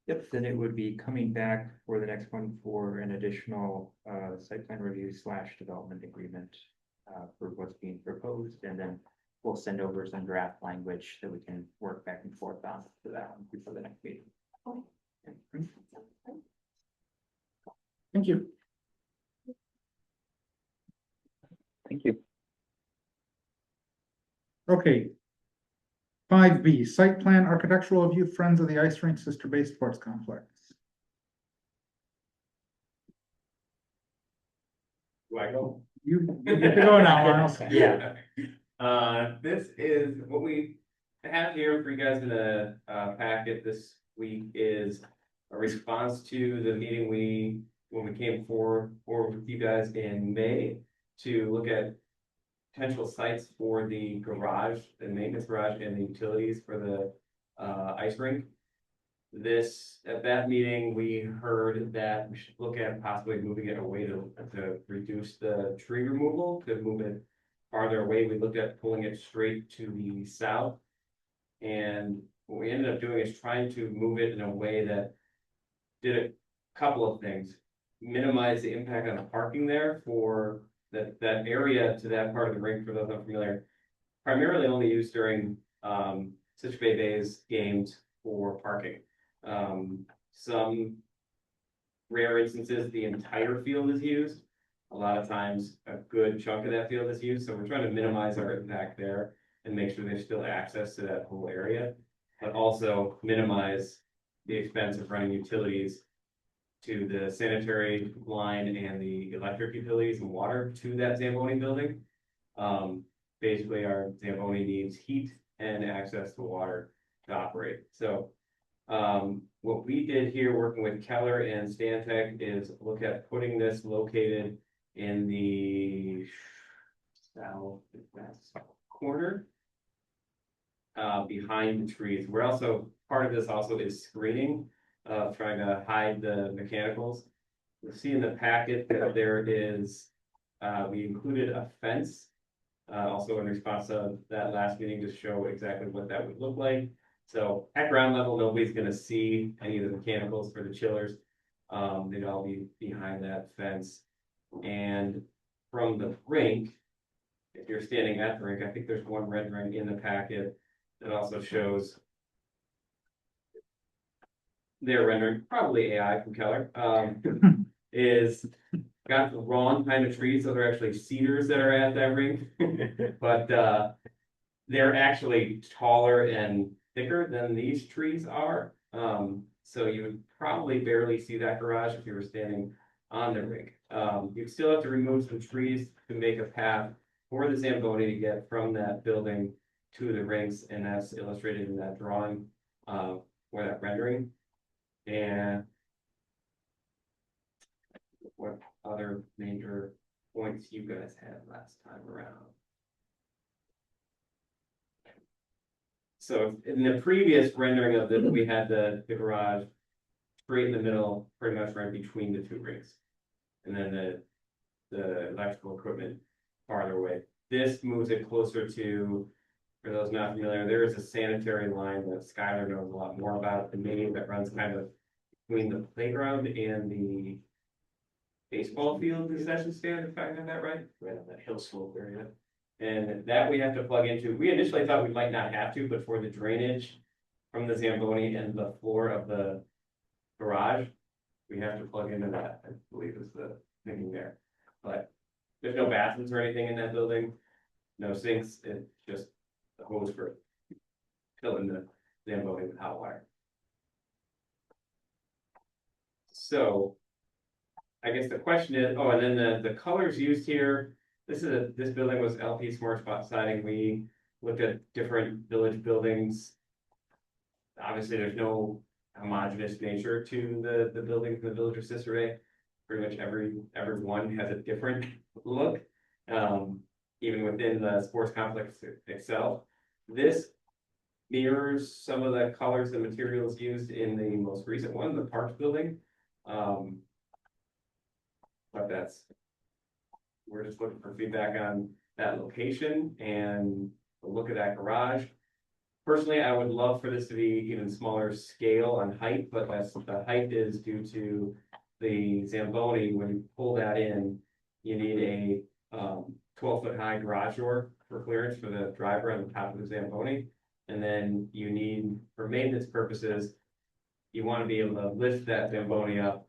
Yep, then it would be coming back for the next one for an additional site plan review / development agreement. For what's being proposed, and then we'll send over some draft language that we can work back and forth on for that one before the next meeting. Thank you. Thank you. Okay. 5B, site plan architectural review, Friends of the Ice Rink Sister Bay Sports Complex. Do I go? You get to go now, Miles. Yeah. This is what we have here for you guys in the packet this week is a response to the meeting when we came forward with you guys in May to look at potential sites for the garage, the maintenance garage and the utilities for the ice rink. At that meeting, we heard that we should look at possibly moving it away to reduce the tree removal, to move it farther away. We looked at pulling it straight to the south. And what we ended up doing is trying to move it in a way that did a couple of things. Minimize the impact on the parking there for that area to that part of the rink, for those unfamiliar. Primarily only used during Citrus Bay Bay's games for parking. Some rare instances, the entire field is used. A lot of times, a good chunk of that field is used, so we're trying to minimize our impact there and make sure there's still access to that whole area, but also minimize the expense of running utilities to the sanitary line and the electric utilities and water to that Zamboni building. Basically, our Zamboni needs heat and access to water to operate. So what we did here working with Keller and Stantec is look at putting this located in the southwest corner behind the trees. We're also, part of this also is screening, trying to hide the mechanicals. You'll see in the packet that there is, we included a fence, also in response to that last meeting to show exactly what that would look like. So at ground level, nobody's gonna see any of the mechanicals for the chillers. They'd all be behind that fence. And from the rink, if you're standing at the rink, I think there's one rendering in the packet that also shows their rendering, probably AI from Keller, is got the wrong kind of trees. Those are actually cedars that are at that rink. But they're actually taller and thicker than these trees are. So you would probably barely see that garage if you were standing on the rink. You'd still have to remove some trees to make a path for the Zamboni to get from that building to the rinks, and that's illustrated in that drawing, or that rendering. And what other major points you guys had last time around? So in the previous rendering of this, we had the garage straight in the middle, pretty much right between the two rinks. And then the electrical equipment farther away. This moves it closer to, for those not familiar, there is a sanitary line that Skylar knows a lot more about than me, that runs kind of between the playground and the baseball field concession stand, if I have that right? Right on that hill slope area. And that we have to plug into. We initially thought we might not have to, but for the drainage from the Zamboni and the floor of the garage. We have to plug into that, I believe is the thinking there, but there's no bathrooms or anything in that building. No sinks, it's just a hose for filling the Zamboni with hot water. So. I guess the question is, oh, and then the colors used here, this building was LP Smart Spot siding, we looked at different village buildings. Obviously, there's no homogeneous nature to the buildings in the village of Cicerre. Pretty much every one has a different look, even within the sports complex itself. This mirrors some of the colors and materials used in the most recent one, the Parks building. But we're just looking for feedback on that location and the look of that garage. Personally, I would love for this to be even smaller scale on height, but the height is due to the Zamboni. When you pull that in, you need a 12-foot high garage door for clearance for the driver on the top of the Zamboni. And then you need, for maintenance purposes, you want to be able to lift that Zamboni up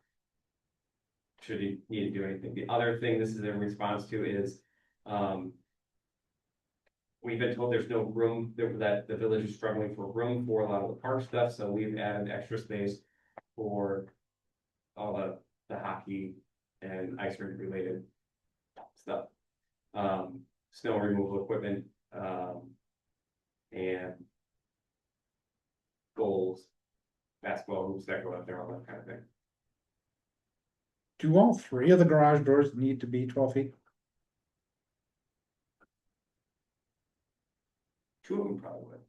should you need to do anything. The other thing this is in response to is, we've been told there's no room, that the village is struggling for room for a lot of the park stuff, so we've added extra space for all the hockey and ice rink related stuff. Snow removal equipment, and goals, basketball hoops that go up there, all that kind of thing. Do all three of the garage doors need to be 12 feet? Two of them probably would.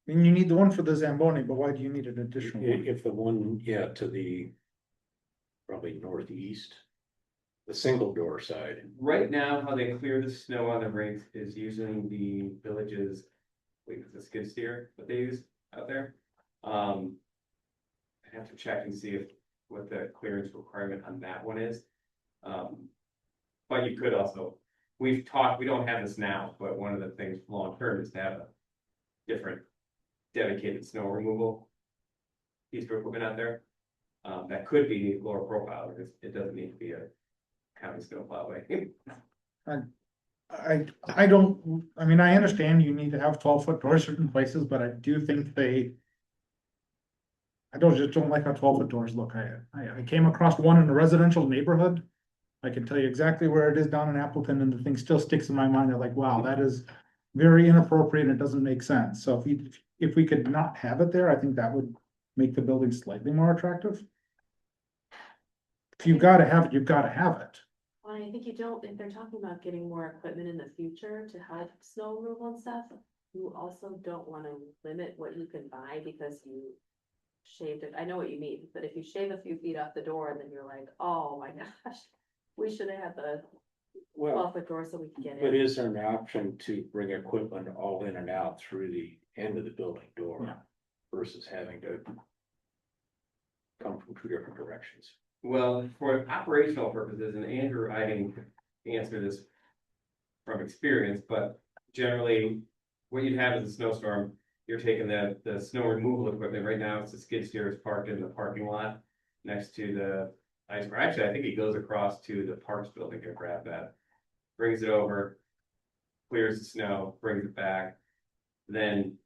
I mean, you need the one for the Zamboni, but why do you need an additional one? If the one, yeah, to the probably northeast, the single door side. Right now, how they clear the snow on the rinks is using the village's, the skid steer that they use out there. I have to check and see what the clearance requirement on that one is. But you could also, we don't have this now, but one of the things long term is to have a different dedicated snow removal piece of equipment out there. That could be lower profile, because it doesn't need to be a county snowplow way. I don't, I mean, I understand you need to have 12-foot doors certain places, but I do think I just don't like how 12-foot doors look. I came across one in a residential neighborhood. I can tell you exactly where it is down in Appleton, and the thing still sticks in my mind. I'm like, wow, that is very inappropriate and it doesn't make sense. So if we could not have it there, I think that would make the building slightly more attractive. If you've got to have it, you've got to have it. Well, I think you don't, if they're talking about getting more equipment in the future to help snow removal and stuff, you also don't wanna limit what you can buy because you shaved it. I know what you mean, but if you shave a few feet off the door and then you're like, oh my gosh, we should have had the Well, 12-foot door so we could get but in. is there an option to bring equipment all in and out through the end of the building door Yeah. versus having to come from two different directions? Well, for operational purposes, and Andrew, I can answer this from experience, but generally, what you'd have is a snowstorm. You're taking the snow removal equipment. Right now, it's the skid steer is parked in the parking lot next to the ice. Actually, I think he goes across to the Parks building to grab that, brings it over, clears the snow, brings it back. Then,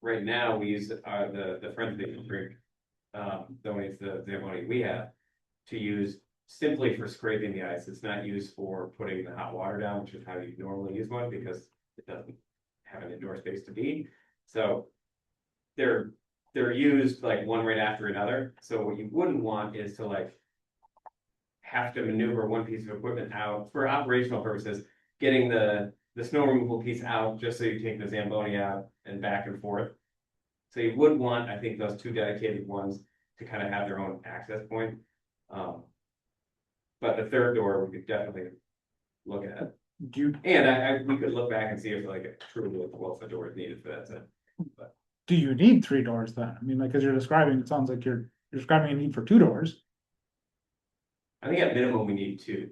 right now, we use the Friends of the Drink donates the money we have to use simply for scraping the ice. It's not used for putting the hot water down, which is how you normally use one, because it doesn't have an indoor space to be. So they're used like one right after another. So what you wouldn't want is to like have to maneuver one piece of equipment out for operational purposes, getting the snow removal piece out just so you take the Zamboni out and back and forth. So you would want, I think, those two dedicated ones to kind of have their own access point. But the third door, we could definitely look at. Do you, And we could look back and see if like a truly a 12-foot door is needed for that. do you need 3 doors then? I mean, like, as you're describing, it sounds like you're describing a need for 2 doors. I think at minimum, we need 2.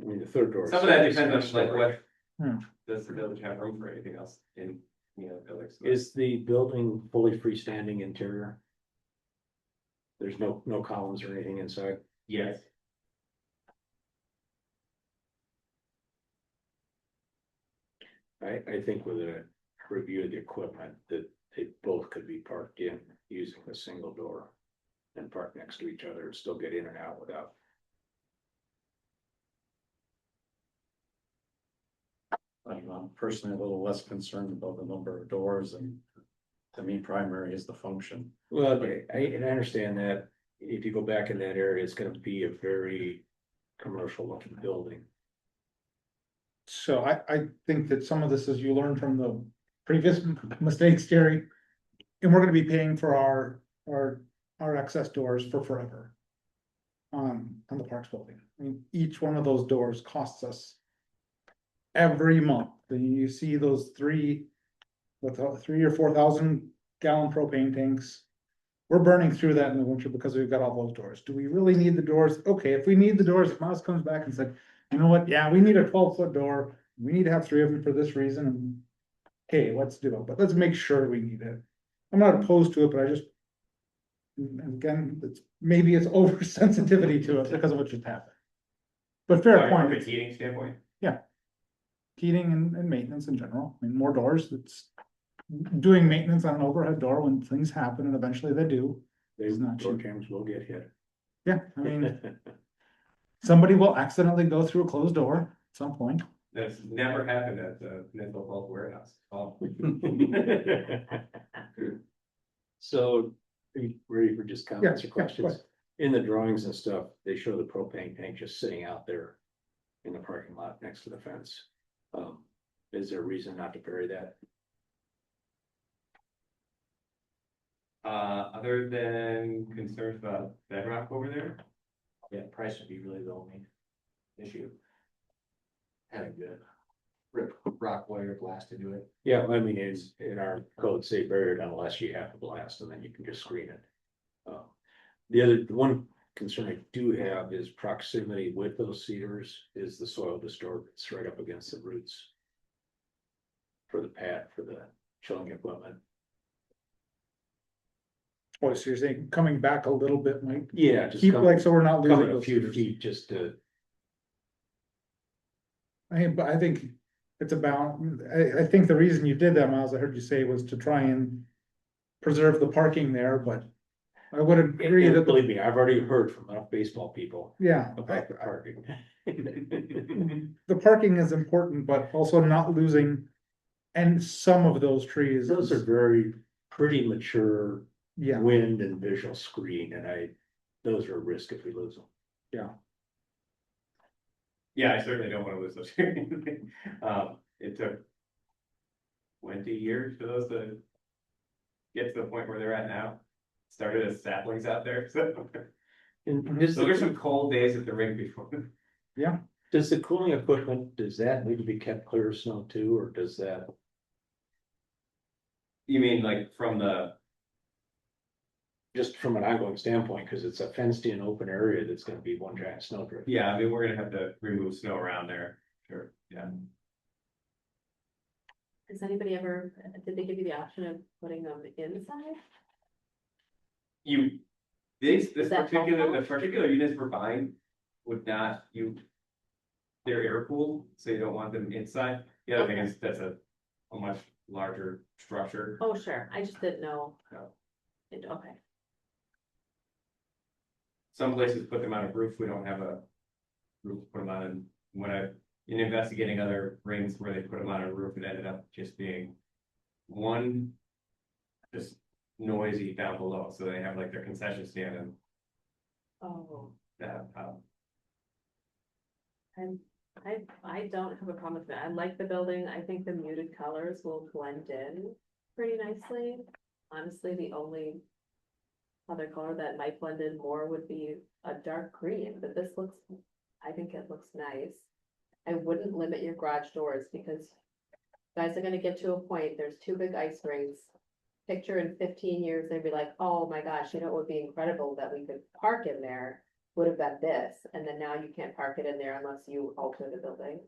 I mean, the third door. Some of that depends on like what, Hmm. does the village have room for anything else in You know, buildings. Is the building fully freestanding interior? There's no columns or anything inside? Yes. I think with a review of the equipment, that they both could be parked in using a single door. And park next to each other and still get in and out without. I'm personally a little less concerned about the number of doors, and to me, primary is the function. Well, and I understand that if you go back in that area, it's gonna be a very commercial looking building. So I think that some of this is you learn from the previous mistakes, Jerry. And we're gonna be paying for our access doors for forever. On the Parks building. I mean, each one of those doors costs us. Every month, then you see those three. With 3 or 4,000 gallon propane tanks. We're burning through that in the winter because we've got all those doors. Do we really need the doors? Okay, if we need the doors, if Miles comes back and said, you know what, yeah, we need a 12-foot door. We need to have 3 of them for this reason and. Okay, let's do it, but let's make sure we need it. I'm not opposed to it, but I just. And again, maybe it's oversensitivity to it because of what just happened. But fair From point, a heating standpoint, heating and maintenance in general, I mean, more doors, it's. Doing maintenance on an overhead door when things happen and eventually they do, Those not door cheap. cams will get hit. yeah, I mean, somebody will accidentally go through a closed door at some point. that's never happened at the municipal bulk warehouse. Oh. So, are you ready for just comments or Yeah, go questions? ahead. In the drawings and stuff, they show the propane tank just sitting out there. In the parking lot next to the fence. Is there a reason not to bury that? Other than concerns about bedrock over there, Yeah, price would be really the only issue. Having to rip rock wire glass to do it. Yeah, I mean, it's in our code, say buried unless you have to blast, and then you can just screen it. The one concern I do have is proximity with those cedars is the soil disturbance right up against the roots. For the pad, for the chilling equipment. Oh, so you're saying coming back a little bit, Mike? Yeah, just Keep come- like, so we're not losing coming a those few cedars. feet just to, But I think it's about, I think the reason you did that, Miles, I heard you say was to try and. Preserve the parking there, but I would agree and that, believe me, I've already heard from enough baseball people yeah. about the parking. The parking is important, but also not losing. And some of those trees. Those are very pretty mature Yeah, wind and visual screen, and those are a risk if we lose them. yeah, I certainly don't wanna lose those. It took 20 years for those to get to the point where they're at now. Started as saplings out there, so And those are some cold days at the rink before. does the cooling equipment, does that need to be kept clear of snow too, or does that? You mean like from the, Just from an ongoing standpoint, because it's a fenced in open area that's gonna be one giant snowdrift. yeah, I mean, we're gonna have to remove snow around there, sure, yeah. Has anybody ever, did they give you the option of putting them inside? This Is that helpful? the particular units we're buying would not, they're air cooled, so you don't want them inside. The other thing is, that's a much larger structure. Oh, sure, I just didn't know. No. Okay, Some places put them on a roof, we don't have a roof to put them on, and in investigating other rings where they put them on a roof, it ended up just being one just noisy down below, so they have like their concession stand and oh, that, I don't have a problem with that, I like the building, I think the muted colors will blend in pretty nicely. Honestly, the only other color that might blend in more would be a dark green, but this looks, I think it looks nice. I wouldn't limit your garage doors because guys are gonna get to a point, there's 2 big ice rinks. Picture in 15 years, they'd be like, oh my gosh, you know, it would be incredible that we could park in there, would have been this, and then now you can't park it in there unless you alter the building.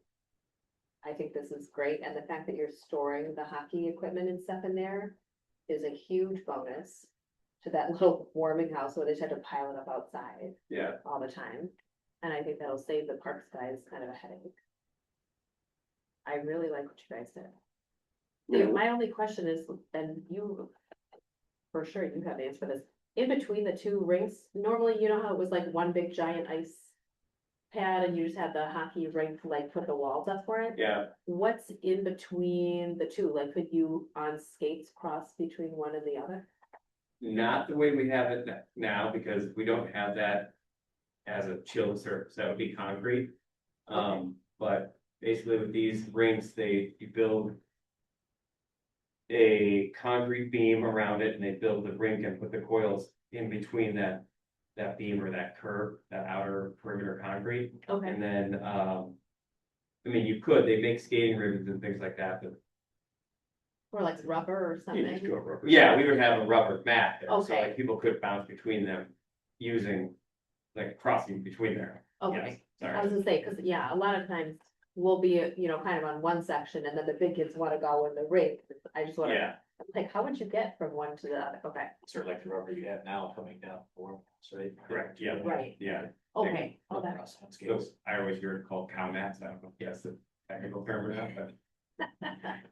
I think this is great, and the fact that you're storing the hockey equipment and stuff in there is a huge bonus to that little warming house where they just have to pile it up outside Yeah, all the time. And I think that'll save the parks guys kind of a headache. I really like what you guys did. Yeah, my only question is, and you, for sure, you have the answer for this. In between the two rinks, normally, you know how it was like one big giant ice pad and you just had the hockey rink, like put the walls up for it? yeah. What's in between the two? Like, could you on skates cross between one and the other? Not the way we have it now, because we don't have that as a chill surface, that would be concrete. But basically with these rinks, you build a concrete beam around it and they build the rink and put the coils in between that beam or that curve, that outer perimeter concrete. Okay, And then, I mean, they make skating ribbons and things like that, but or like rubber or You just something? go rubber. yeah, we would have a rubber mat there, so Okay. like people could bounce between them using, like crossing between there. Yes, Okay, I sorry. was gonna say, cause yeah, a lot of times we'll be, you know, kind of on one section and then the big kids wanna go in the rink. I just wanna, Yeah, like, how would you get from one to the other? Okay, Sort of like the rubber you have now coming down for, so they. correct, yeah. right, Yeah, okay, oh, that, Cross on so skates. I always hear it called cow mats, I don't know if that's the technical term or not, but.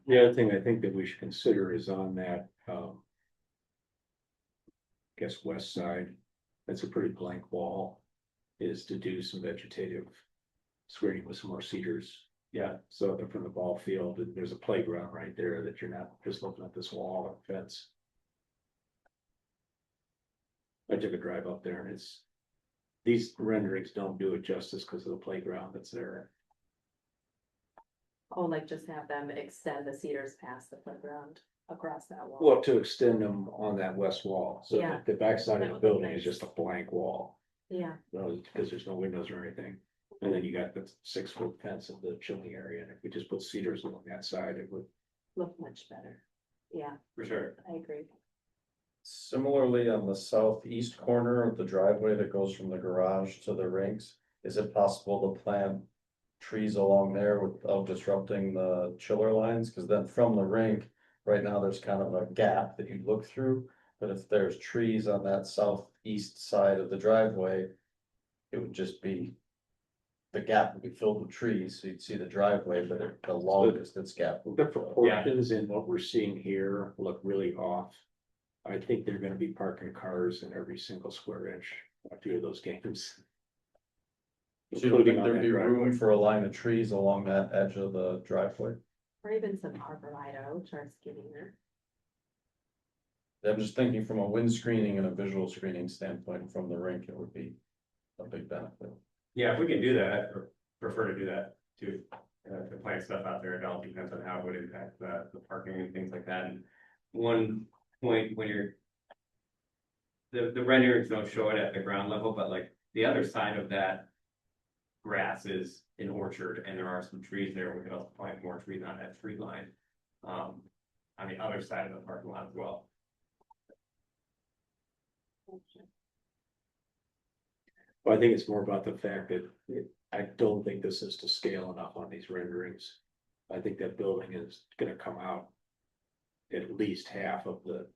The other thing I think that we should consider is on that, guess west side, that's a pretty blank wall, is to do some vegetative screening with some more cedars. Yeah, So that from the ball field, and there's a playground right there that you're not just looking at this wall and fence. I took a drive up there and these renderings don't do it justice because of the playground that's there. oh, like just have them extend the cedars past the playground across that wall. Well, to extend them on that west wall, so Yeah. that the backside That of the would be building is nice. just a blank wall. Yeah, No, because there's no windows or anything. And then you got the 6-foot fence of the chilling area, and if we just put cedars along that side, it would. look much better. Yeah, for sure. I agree. Similarly, on the southeast corner of the driveway that goes from the garage to the rinks, is it possible to plant trees along there without disrupting the chiller lines? Cause then from the rink, right now, there's kind of a gap that you look through. But if there's trees on that southeast side of the driveway, it would just be, the gap would be filled with trees, so you'd see the driveway, but the long distance gap. The proportions in what we're seeing here look really off. I think they're gonna be parking cars in every single square inch of two of those games. So you would Including think on there'd that be room driveway. for a line of trees along that edge of the driveway? Or even some arborvitae, which are skinny there. I'm just thinking from a wind screening and a visual screening standpoint from the rink, it would be a big benefit. Yeah, if we can do that, I'd prefer to do that too. To plant stuff out there, it all depends on how it would impact the parking and things like that. And one point when the renderings don't show it at the ground level, but like the other side of that grass is an orchard and there are some trees there. We could also plant more trees on that tree line. On the other side of the parking lot as well. Well, I think it's more about the fact that I don't think this is to scale enough on these renderings. I think that building is gonna come out at least half of the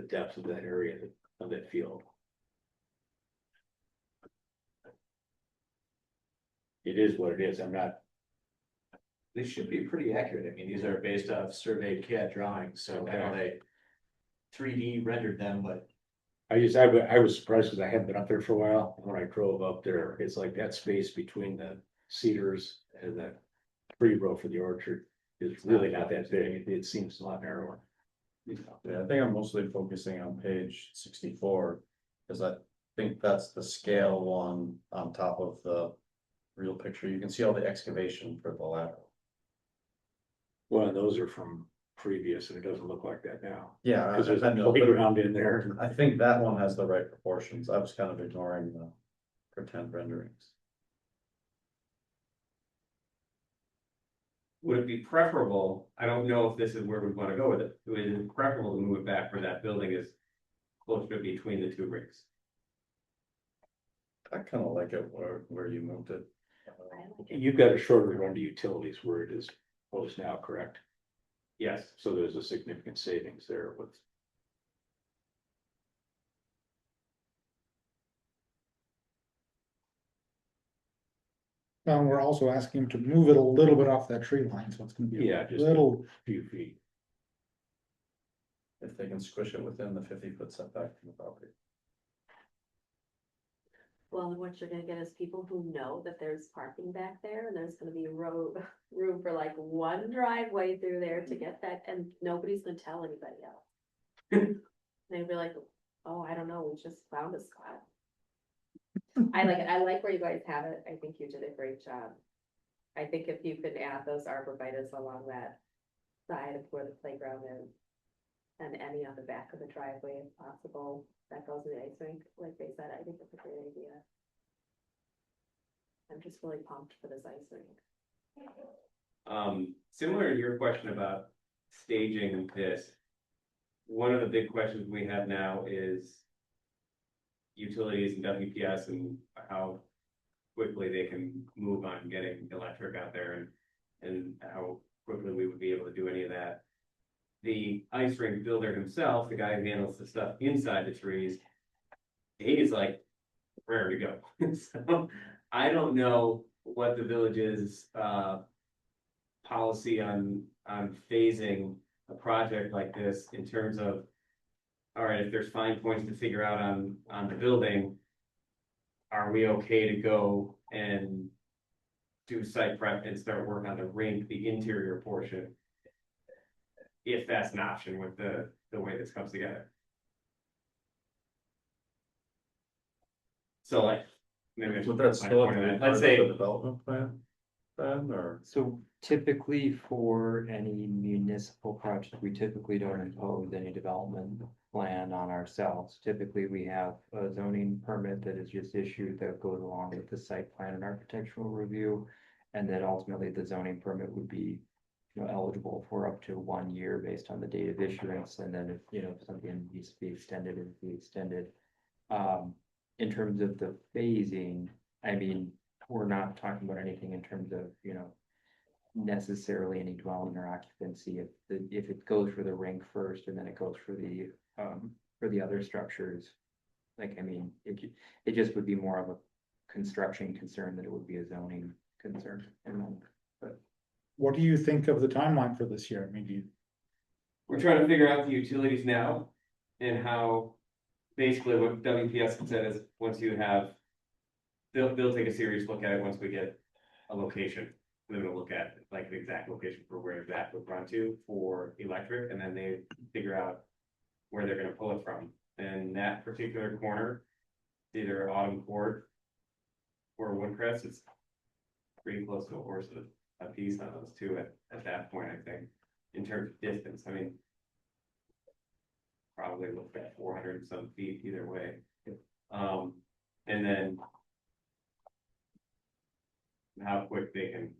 depth of that area of that field. It is what it is. I'm not, They should be pretty accurate. I mean, these are based off surveyed CAD drawings, so I know they 3D rendered them, but I was surprised because I hadn't been up there for a while. When I drove up there, it's like that space between the cedars and that tree row for the orchard is really not that big. It seems a lot narrower. Yeah, I think I'm mostly focusing on page 64, because I think that's the scale one on top of the real picture. You can see all the excavation for the lateral. Well, those are from previous and it doesn't look like that now. Yeah, Because there's I a know, but playground in there. I think that one has the right proportions. I was kind of ignoring the pretend renderings. Would it be preferable, I don't know if this is where we want to go with it, would it be preferable to move it back where that building is closer to between the two rinks? I kind of like it where you moved it. You've got a shorter run to utilities where it is proposed now, correct? Yes, So there's a significant savings there with. And we're also asking him to move it a little bit off that tree line, so it's gonna be Yeah, a just- little, Few feet. If they can squish it within the 50-foot setback from the property. Well, and what you're gonna get is people who know that there's parking back there and there's gonna be room for like one driveway through there to get that, and nobody's gonna tell anybody else. They'd be like, oh, I don't know, we just found a spot. I like where you guys have it. I think you did a great job. I think if you could add those arborvitae along that side of where the playground is. And any on the back of the driveway if possible, that goes in the ice rink, like they said, I think that's a great idea. I'm just really pumped for this ice rink. Similar to your question about staging this. One of the big questions we have now is. Utilities and WPS and how quickly they can move on getting electric out there and how quickly we would be able to do any of that. The ice rink builder himself, the guy who handles the stuff inside the trees, he's like raring to go. So I don't know what the village's policy on phasing a project like this in terms of, all right, if there's fine points to figure out on the building, are we okay to go and do site prep and start work on the rink, the interior portion? If that's an option with the way this comes together. So like, maybe. Would that still have to be part Let's of say, the development plan? Then, or? So typically for any municipal project, we typically don't impose any development plan on ourselves. Typically, we have a zoning permit that is just issued that goes along with the site plan and architectural review. And then ultimately the zoning permit would be, you know, eligible for up to 1 year based on the date of issuance. And then if, you know, if something needs to be extended, it would be extended. In terms of the phasing, I mean, we're not talking about anything in terms of, you know, necessarily any dwelling or occupancy. If it goes for the rink first and then it goes for the other structures. Like, I mean, it just would be more of a construction concern than it would be a zoning concern. And then, but what do you think of the timeline for this year? I mean, do you, we're trying to figure out the utilities now and how, basically what WPS had said is, once you have, they'll take a serious look at it once we get a location. They're gonna look at like the exact location for where that would run to for electric, and then they figure out where they're gonna pull it from. And that particular corner, either Autumn Court or Woodcrest, it's pretty close to a horse a piece on those two at that point, I think, in terms of distance. I mean, probably looked at 400 and some feet either way. And then how quick they can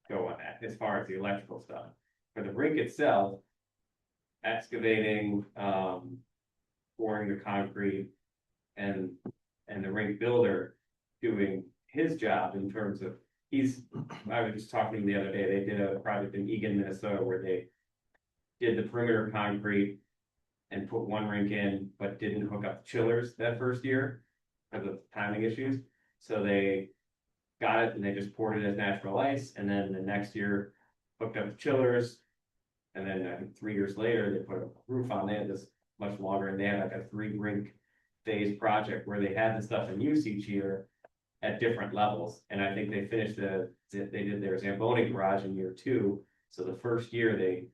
go on that as far as the electrical stuff. For the rink itself, excavating, pouring the concrete, and the rink builder doing his job in terms of, I was just talking to him the other day, they did a project in Eagan, Minnesota, where they did the perimeter concrete and put one rink in, but didn't hook up the chillers that first year because of timing issues. So they got it and they just poured it as natural ice, and then the next year hooked up the chillers. And then I think 3 years later, they put a roof on. They had this much longer, and they had like a 3 rink phase project where they had the stuff in use each year at different levels. And I think they finished they did their Zamboni garage in year 2. So the first year they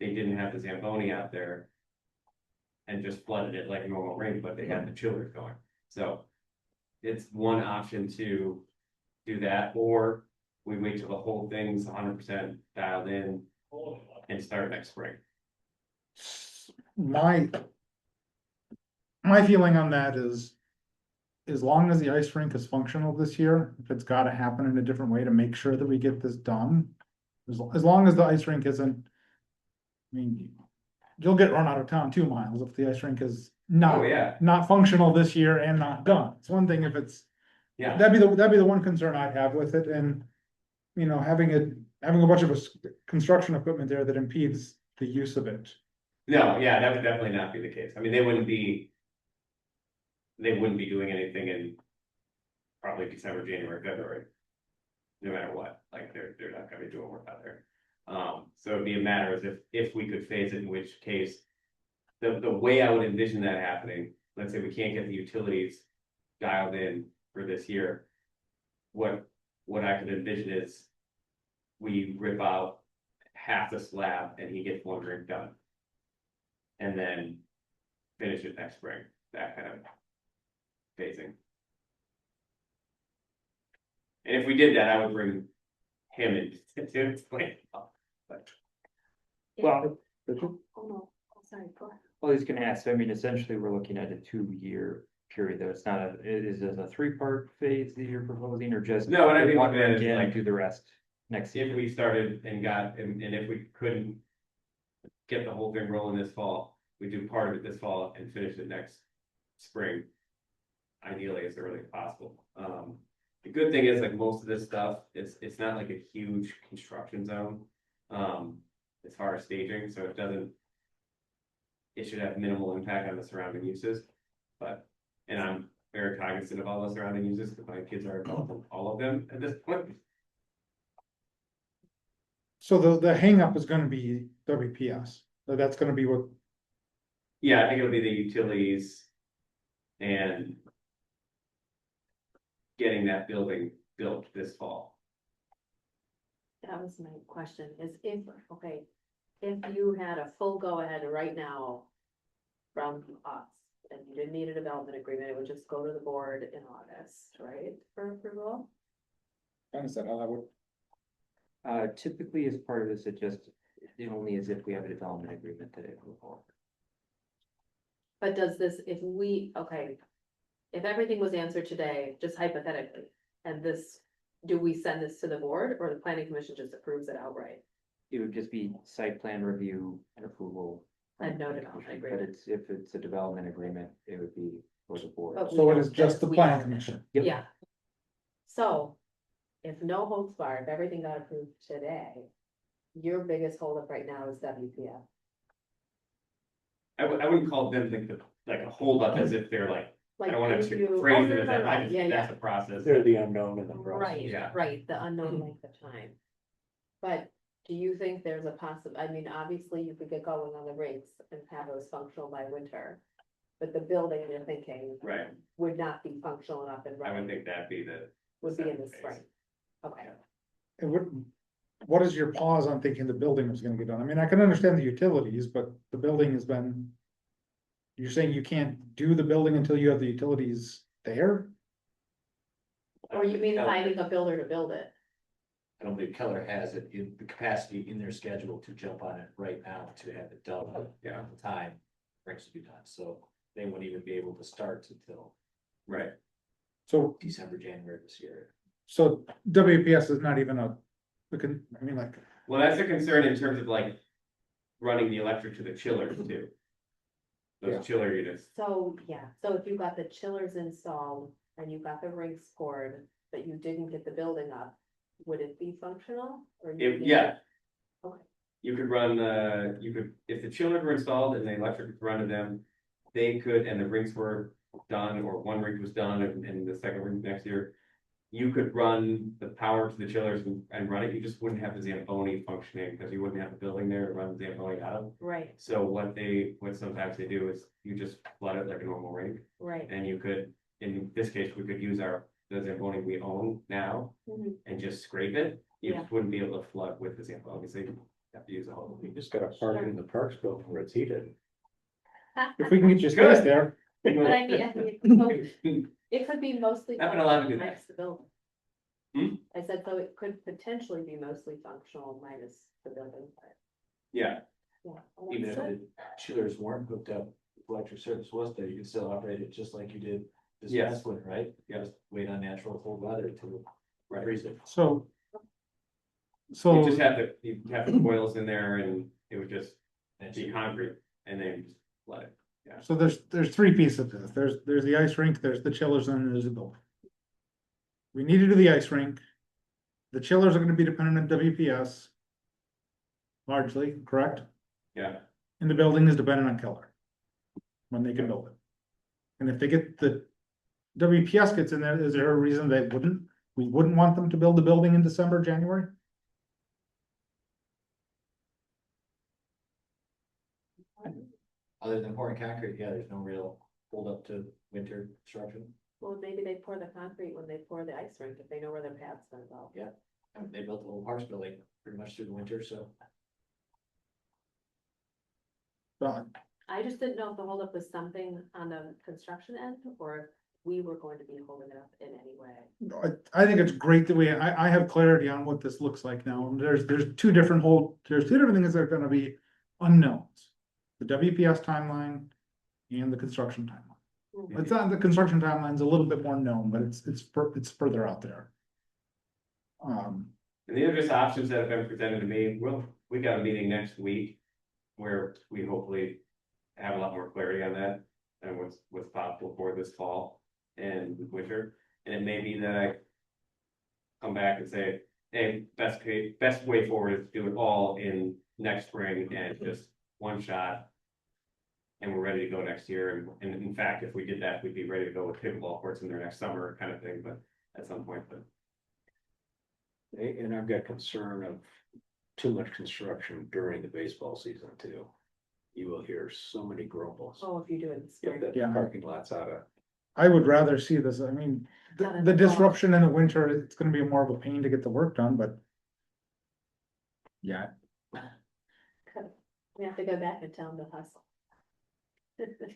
didn't have the Zamboni out there and just flooded it like a normal rink, but they had the chillers going. So it's one option to do that, or we wait till the whole thing's 100% dialed in and start next spring. my feeling on that is, as long as the ice rink is functional this year, if it's gotta happen in a different way to make sure that we get this done. As long as the ice rink isn't, I mean, you'll get run out of town 2 miles if the ice rink is Oh, yeah. not functional this year and not done. It's one thing if it's, Yeah, that'd be the one concern I'd have with it, and, you know, having having a bunch of construction equipment there that impedes the use of it. No, yeah, that would definitely not be the case. I mean, they wouldn't be. They wouldn't be doing anything in probably December, January, February. No matter what, like they're not gonna be doing work out there. So it'd be a matter of if we could phase it, in which case. The way I would envision that happening, let's say we can't get the utilities dialed in for this year. What I could envision is. We rip out half the slab and he gets one drink done. And then finish it next spring, that kind of phasing. And if we did that, I would bring him in to explain. But Well, Oh, no, oh, sorry, go ahead. well, he's gonna ask, I mean, essentially, we're looking at a 2-year period, though, it's not is it a 3-part phase that you're proposing, or just? No, what I think one of it is again, like- do the rest next year? if we started and if we couldn't get the whole thing rolling this fall, we do part of it this fall and finish it next spring. Ideally, as early as possible. The good thing is like most of this stuff, it's not like a huge construction zone. As far as staging, so it should have minimal impact on the surrounding uses. And I'm very cognizant of all the surrounding uses, because my kids are involved in all of them at this point. So the hangup is gonna be WPS, so that's gonna be what, Yeah, I think it'll be the utilities. And. Getting that building built this fall. That was my question, is if you had a full go-ahead right now from us, and you didn't need a development agreement, it would just go to the board in August, right, for approval? is that how that would? Typically, as part of this, it only is if we have a development agreement that it will hold. But does this, if everything was answered today, just hypothetically, and do we send this to the board, or the planning commission just approves it outright? It would just be site plan review and approval. And no development But agreement. if it's a development agreement, it would be for the board. But So it is just the We planning own it. commission. Yep. Yeah. So, if no holds barred, if everything got approved today, your biggest holdup right now is WPF. I wouldn't call them like a holdup as if they're like, I don't want if to you- phrase oh, it no, as no, that, no, I just, yeah, that's yeah. the process. They're the unknown in the process. Right, Yeah. right, the unknown length of time. But do you think there's a I mean, obviously you could get going on the rinks and have those functional by winter. But the building you're thinking Right, would not be functional enough and I would running, think that'd be the. would be in the second spring. phase. Okay, It would, what is your pause on thinking the building was gonna get done? I mean, I can understand the utilities, but the building has been. You're saying you can't do the building until you have the utilities there? or you mean Keller- finding a builder to build it? I don't believe Keller has it in the capacity in their schedule to jump on it right now to have it done. Yeah. At the time, brings to be done, so they wouldn't even be able to start until Right, So, December, January this year. so WPS is not even I mean, like, well, that's a concern in terms of like running the electric to the chillers too. Yeah. Those chiller units, So, yeah, so if you got the chillers installed and you got the rinks poured, but you didn't get the building up, would it be functional? Or you need- yeah. Okay. You could run, if the chillers were installed and the electric was run to them, they could, and the rinks were done, or one rink was done and the second rink next year. You could run the power to the chillers and run it, you just wouldn't have the Zamboni functioning, because you wouldn't have a building there to run the Zamboni out of. Right, So what sometimes they do is you just flood it like a normal rink, right. and you could, in this case, we could use the Zamboni we own now Mhm. and just scrape it. You Yeah. just wouldn't be able to flood with the Zamboni, so you have to use a whole. You just gotta park it in the Parks building where it's heated. if we can get your space Good. there, But I mean, it could be mostly. I've been allowed to do that. minus the building. Hmm? I said, so it could potentially be mostly functional minus the building, but, Yeah, yeah. Even if understood. the chillers weren't hooked up, electric service was there, you could still operate it just like you did this Yes. past winter, right? Yeah. Just wait on natural cold weather to freeze it. so. you So, just have the coils in there and it would just be concrete and then just let it. so there's 3 pieces of this, there's the ice rink, there's the chillers, and there's the building. We need to do the ice rink. the chillers are gonna be dependent on WPS. Largely, correct? Yeah, And the building is dependent on Keller. When they can build it. And if they get the WPS gets in there, is there a reason we wouldn't want them to build the building in December, January? Other than pouring concrete, yeah, there's no real hold up to winter construction. Well, maybe they pour the concrete when they pour the ice rink, if they know where their path's gonna go. Yeah. And they built the whole parks building pretty much through the winter, so. But I just didn't know if the holdup was something on the construction end, or if we were going to be holding it up in any way. I think it's great that I have clarity on what this looks like now. And there's two different things that are gonna be unknowns. The WPS timeline and the construction timeline. It's not, the construction timeline's a little bit more known, but it's further out there. and these are just options that have been presented to me. We got a meeting next week where we hopefully have a lot more clarity on that and what's possible for this fall and winter. And it may be that I come back and say, hey, best way forward is to do it all in next spring and just one shot. And we're ready to go next year. And in fact, if we did that, we'd be ready to go with pickleball courts in there next summer kind of thing, but at some point, but. And I've got concern of too much construction during the baseball season too. You will hear so many grumbles. Oh, if you do it in If spring. the Yeah. parking lot's out of, I would rather see this, I mean, Done in the the fall. disruption in the winter, it's gonna be more of a pain to get the work done, but. Yeah, We have to go back and tell them to hustle.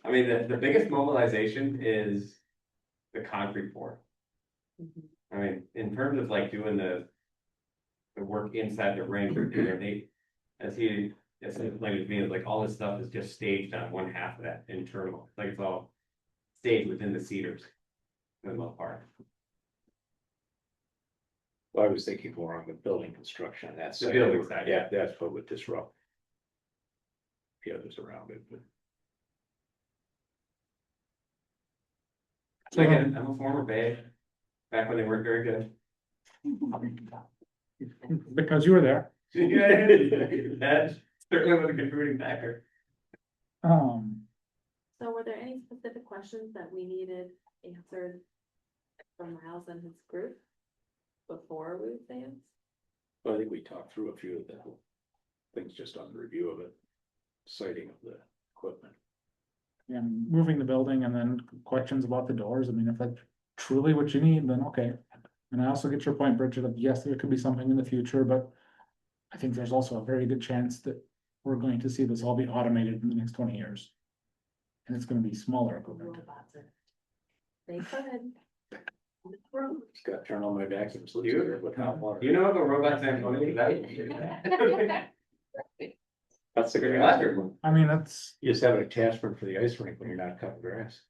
I mean, the biggest mobilization is the concrete pour. Mhm. I mean, in terms of like doing the work inside the ring, as he explained to me, like all this stuff is just staged on one half of that internal, like it's all staged within the cedars. For the most part. well, I was thinking more on the building construction, that's. The building side, Yeah, that's what would disrupt. The others around it, but. So again, I'm a former Bay, back when they weren't very good. because you were there. That certainly was a contributing factor. So were there any specific questions that we needed answered from Miles and his group before we would say it? Well, I think we talked through a few of the things just on the review of it, citing of the equipment. And moving the building and then questions about the doors, I mean, if that's truly what you need, then okay. And I also get your point, Bridget, of yes, there could be something in the future, but. I think there's also a very good chance that we're going to see this all be automated in the next 20 years. And it's gonna be smaller equipment. Robots in it. They could. Just gotta turn on my vacuum so You- with hot water. You know, the robots and That's the great. electric one. I mean, that's, You just have an attachment for the ice rink when you're not cutting grass.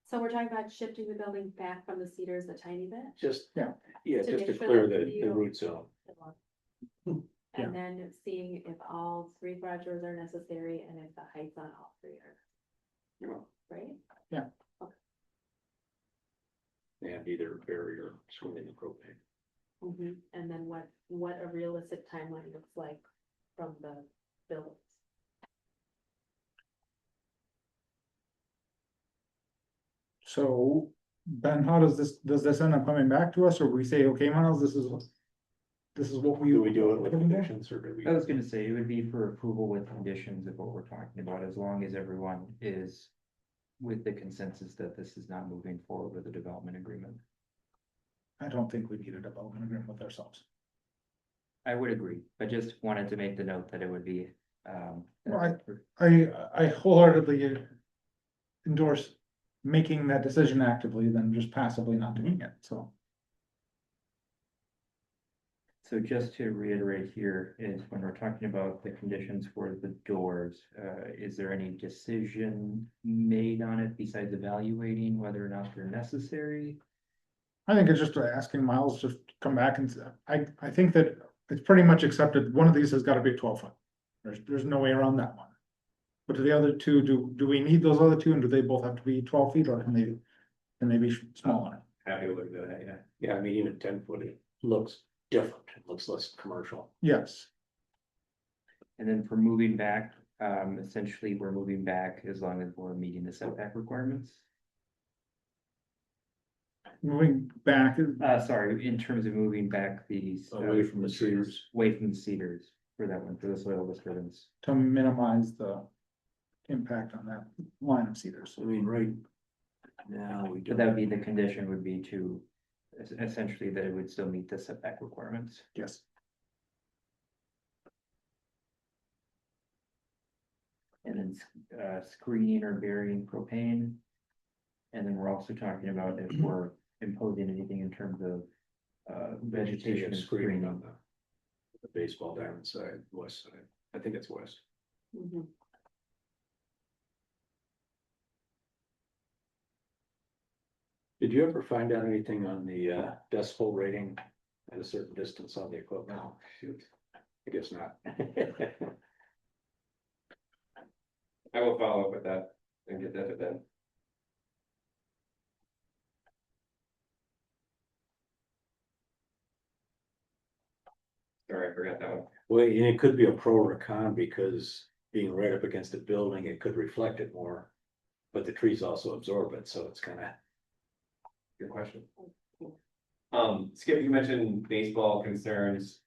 So we're talking about shifting the building back from the cedars a tiny bit? Just, Yeah. yeah, To just to make sure clear that the you- root zone. Yeah. And then seeing if all three garage doors are necessary and if the heights on all three are, right? And either barrier swimming the propane. And then what a realistic timeline looks like from the buildings. so, Ben, how does this end up coming back to us, or we say, okay, Miles, this is what we. Do we do it with conditions or do we? I was gonna say, it would be for approval with conditions of what we're talking about, as long as everyone is with the consensus that this is not moving forward with a development agreement. I don't think we need a development agreement with ourselves. I would agree, I just wanted to make the note that it would be, Right. I wholeheartedly endorse making that decision actively than just passively not doing it, so. So just to reiterate here is when we're talking about the conditions for the doors, is there any decision made on it besides evaluating whether or not they're necessary? I think it's just asking Miles to come back and, I think that it's pretty much accepted, one of these has gotta be 12 foot. There's no way around that one. But to the other two, do we need those other two, and do they both have to be 12 feet, or can they be smaller? happy to look at that, yeah. Yeah, I mean, even 10 foot, it looks different, it looks less commercial. Yes, And then for moving back, essentially, we're moving back as long as we're meeting the setback requirements. moving back, Sorry, in terms of moving back these. Away from the cedars. Away from the cedars for that one, for the soil disturbance. to minimize the impact on that line of cedars. I mean, right now, we But don't. that would be, the condition would be to, essentially, that it would still meet the setback requirements. Yes. And then, screening or burying propane. And then we're also talking about if we're imposing anything in terms of, vegetation and Screening on screening. the baseball diamond side, west side, I think it's west. Mhm. Did you ever find out anything on the decibel rating at a certain distance on the equipment? Oh, shoot. I guess not. I will follow up with that and get that to them. Sorry, I forgot that one. Well, and it could be a pro or a con, because being right up against a building, it could reflect it more. But the trees also absorb it, so it's kind of, Good question. Skip, you mentioned baseball concerns.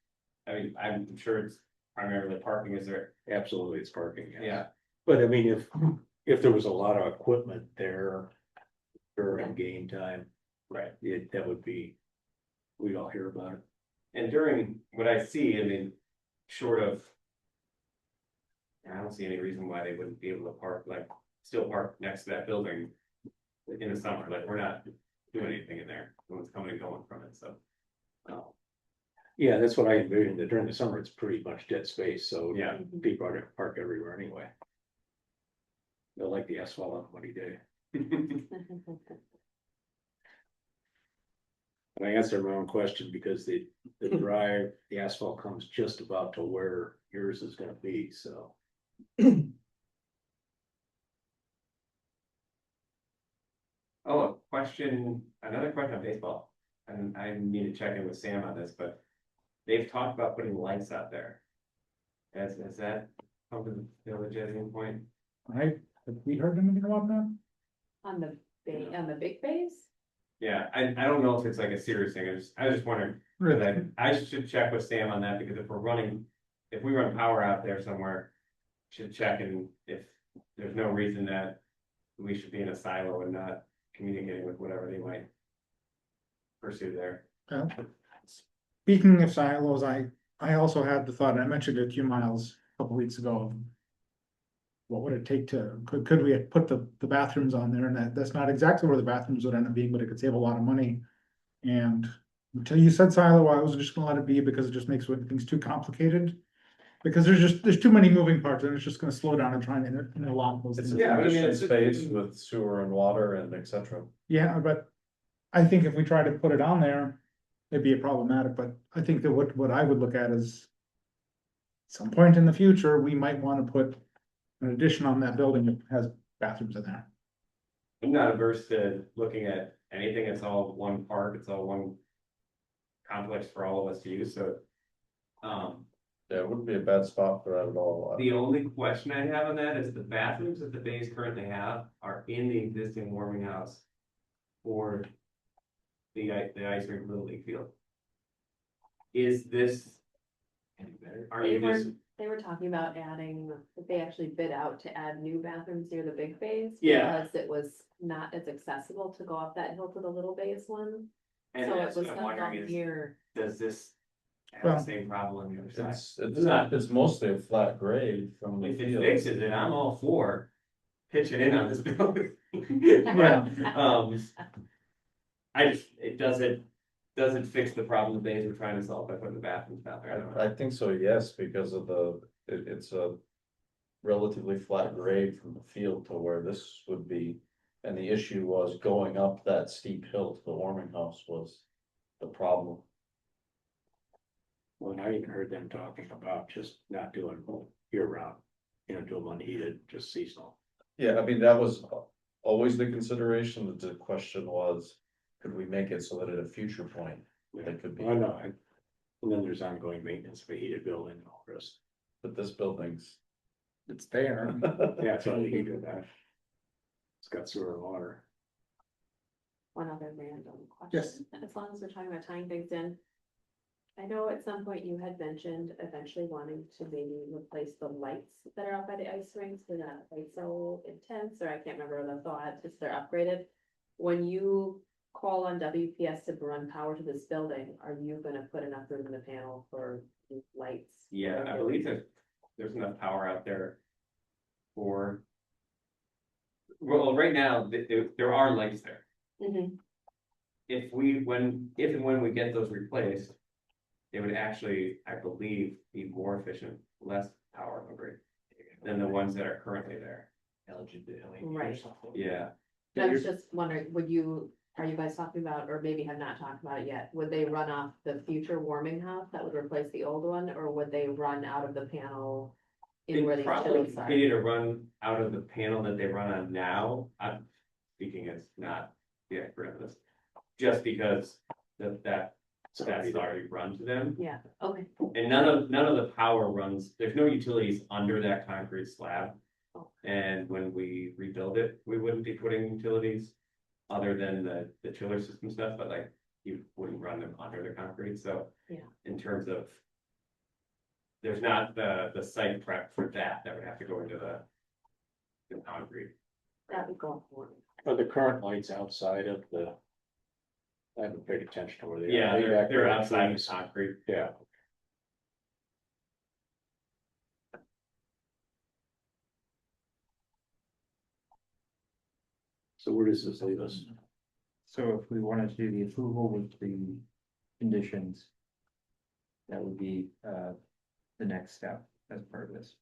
I mean, I'm sure it's primarily parking, is there? absolutely, it's parking. yes. Yeah. But I mean, if there was a lot of equipment there during game time, Right. that would be, we'd all hear about it. And during what I see, I mean, short of. I don't see any reason why they wouldn't be able to park, like, still park next to that building. In the summer, like, we're not doing anything in there, no one's coming and going from it, so. Yeah, that's what I envisioned, that during the summer, it's pretty much dead space, so. Yeah. People are gonna park everywhere anyway. They'll like the asphalt on a muddy day. And I answered my own question, because the drive, the asphalt comes just about to where yours is gonna be, so. Oh, another question on baseball, and I need to check in with Sam on this, but. They've talked about putting lights out there. Has that come to the village at any point? Right, have we heard anything about that? On the big base? Yeah, I don't know if it's like a serious thing, I was just wondering, Really? I should check with Sam on that, because if we run power out there somewhere. Should check, and if there's no reason that we should be in a silo and not communicating with whatever they might. Pursue there. Speaking of silos, I also had the thought, and I mentioned it to you, Miles, a couple weeks ago. What would it take could we put the bathrooms on there, and that's not exactly where the bathrooms would end up being, but it could save a lot of money. And until you said silo, I was just gonna let it be, because it just makes things too complicated. Because there's too many moving parts, and it's just gonna slow down and try and interlock those. It's things. a Yeah, I mean, commission it's- space with sewer and water and et cetera. Yeah, but I think if we try to put it on there, it'd be problematic, but I think that what I would look at is. Some point in the future, we might wanna put an addition on that building that has bathrooms in there. I'm not averse to looking at anything, it's all one park, it's all one. Complex for all of us to use, so. Yeah, it wouldn't be a bad spot for that at all. The only question I have on that is the bathrooms that the bays currently have are in the existing warming house. For the ice rink Little League field. Is this? Any better? Are They you just? they were talking about adding, if they actually bid out to add new bathrooms near the big bays. Yeah. Because it was not as accessible to go up that hill to the little bays one. And So it that's was what I'm not wondering is, near, does this have Well, the same problem on the other side? It's mostly a flat grade from the If it field. fixes it, I'm all for pitching in on this building. Yeah. It doesn't fix the problem the bays were trying to solve by putting the bathrooms out there. I don't know. I think so, yes, because of it's a relatively flat grade from the field to where this would be. And the issue was going up that steep hill to the warming house was the problem. Well, and I even heard them talking about just not doing year round, do them unheated, just seasonal. Yeah, I mean, that was always the consideration, the question was, could we make it so that at a future point, it could be, Oh, no, and then there's ongoing maintenance of a heated building and all the rest. but this building's. It's there. Yeah, it's already heated that. It's got sewer and water. One other random Yes. question, as long as we're talking about tying things in. I know at some point you had mentioned eventually wanting to maybe replace the lights that are out by the ice rinks, they're not quite so intense, or I can't remember the thought, if they're upgraded. When you call on WPS to run power to this building, are you gonna put enough room in the panel for these lights? Yeah, I believe there's enough power out there for. Well, right now, there are lights there. Mhm. If and when we get those replaced, they would actually, I believe, be more efficient, less power hungry than the ones that are currently there. LED Right. or something. Yeah, I was just wondering, are you guys talking about, or maybe have not talked about it yet, would they run off the future warming hub that would replace the old one, or would they run out of the panel? In where they the probably utilities are? continue to run out of the panel that they run on now. I'm speaking as not the expert on this. Just because that's already run to them. Yeah, okay. And none of the power runs, there's no utilities under that concrete slab. Oh. And when we rebuild it, we wouldn't be putting utilities other than the chiller system stuff, but like you wouldn't run them under the concrete, so. Yeah. In terms of. There's not the site prep for that would have to go into the concrete. That would go forward. Are the current lights outside of the? I haven't paid attention to where they are. Yeah, Are they back they're there? outside the concrete. Yeah. So where does this leave us? So if we wanted to do the approval with the conditions. That would be the next step as part of this.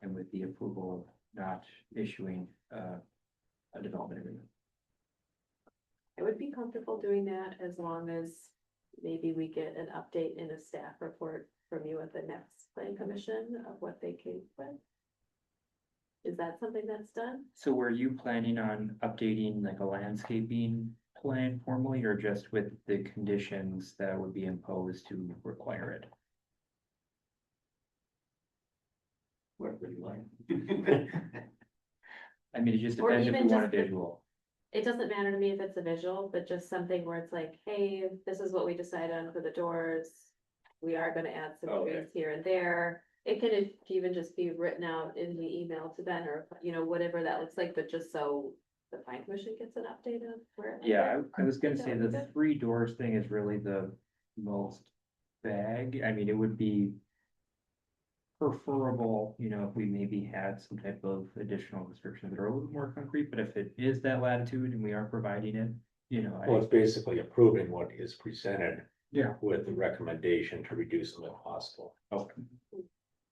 And with the approval of not issuing a development agreement. I would be comfortable doing that as long as maybe we get an update in a staff report from you at the next plan commission of what they came with. Is that something that's done? So were you planning on updating like a landscaping plan formally, or just with the conditions that would be imposed to require it? What would you like? I mean, it just Or depends if we even want a just the- visual. It doesn't matter to me if it's a visual, but just something where it's like, hey, this is what we decided on for the doors. We are gonna add some Okay. trees here and there. It can even just be written out in the email to Ben, or, whatever that looks like, but just so the plan commission gets an update of where. it might Yeah, be. I was gonna That say would be the good. 3 doors thing is really the most vague. I mean, it would be preferable, if we maybe had some type of additional restrictions that are a little more concrete, but if it is that latitude and we are providing it, Well, it's basically approving what is presented. Yeah. With the recommendation to reduce them if possible. Okay.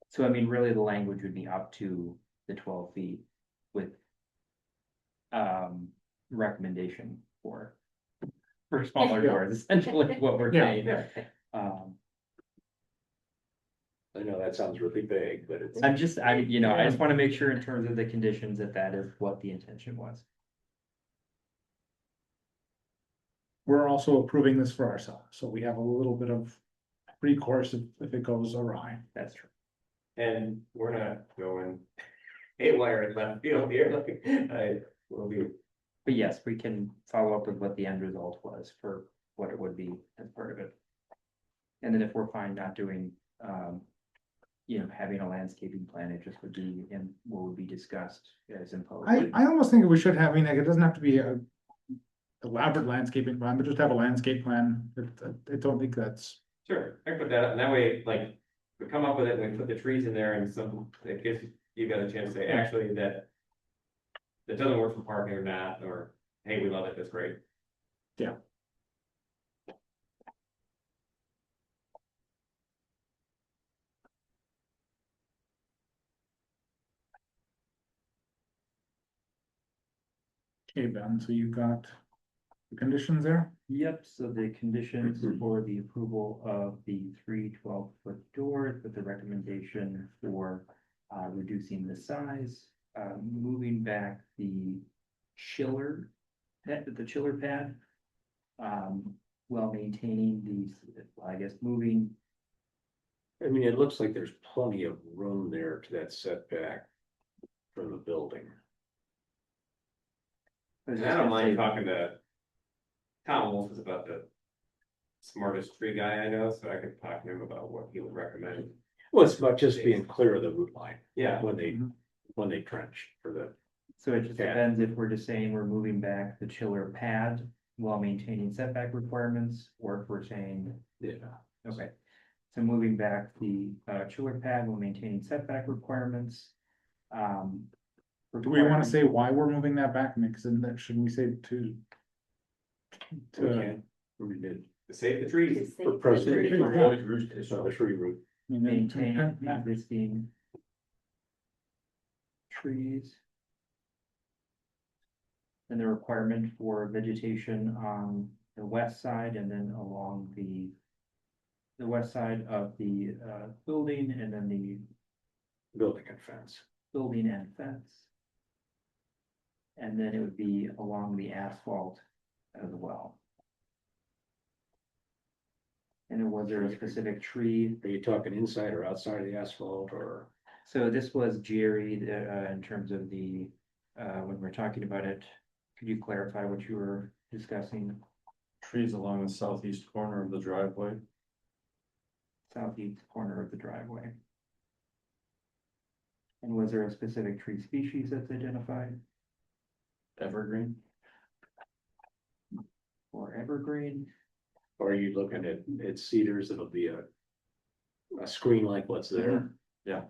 So I mean, really, the language would be up to the 12 feet with recommendation for smaller Yeah. doors, essentially what we're Yeah, saying. yeah. Um, I know that sounds really vague, but it's. I just want to make sure in terms of the conditions that is what the intention was. We're also approving this for ourselves, so we have a little bit of recourse if it goes awry. That's true. And we're not going haywire in left field here, like, I will be. But yes, we can follow up with what the end result was for what it would be as part of it. And then if we're fine not doing, having a landscaping plan, it just would be in what would be discussed as imposed. I almost think we should have, it doesn't have to be a elaborate landscaping plan, but just have a landscape plan. I don't think that's, Sure, I can put that, and that way, like, we come up with it, and we put the trees in there, and it gives you got a chance to say, actually, that doesn't work for parking or not, or, hey, we love it, that's great. yeah. Okay, Ben, so you got the conditions there? Yep, so the conditions for the approval of the 3 12-foot doors with the recommendation for reducing the size, moving back the chiller the chiller pad. While maintaining these, I guess, moving. I mean, it looks like there's plenty of room there to that setback from the building. was And just I don't gonna mind say- talking to Tom Wolf is about the smartest tree guy I know, so I could talk to him about what he would recommend. Well, it's about just being clear of the root line Yeah, when they trench for the, So it just Yeah. depends if we're just saying we're moving back the chiller pad while maintaining setback requirements, or if we're saying, yeah. okay. So moving back the chiller pad while maintaining setback requirements. Do we wanna say why we're moving that back, Nick? And that, should we say to? We To, can't, we did, to save the To trees. save for the preservation. tree line. It's not a tree root. I mean, Maintain Matt, existing trees. And the requirement for vegetation on the west side and then along the west side of the building, and then the Building and fence. building and fence. And then it would be along the asphalt as well. And was there a specific tree? Are you talking inside or outside of the asphalt or? So this was Jerry, in terms of the, when we're talking about it, could you clarify what you were discussing? Trees along the southeast corner of the driveway. Southeast corner of the driveway. And was there a specific tree species that's identified, Evergreen. or evergreen? Or are you looking at cedars that'll be a screen like what's there? Yeah.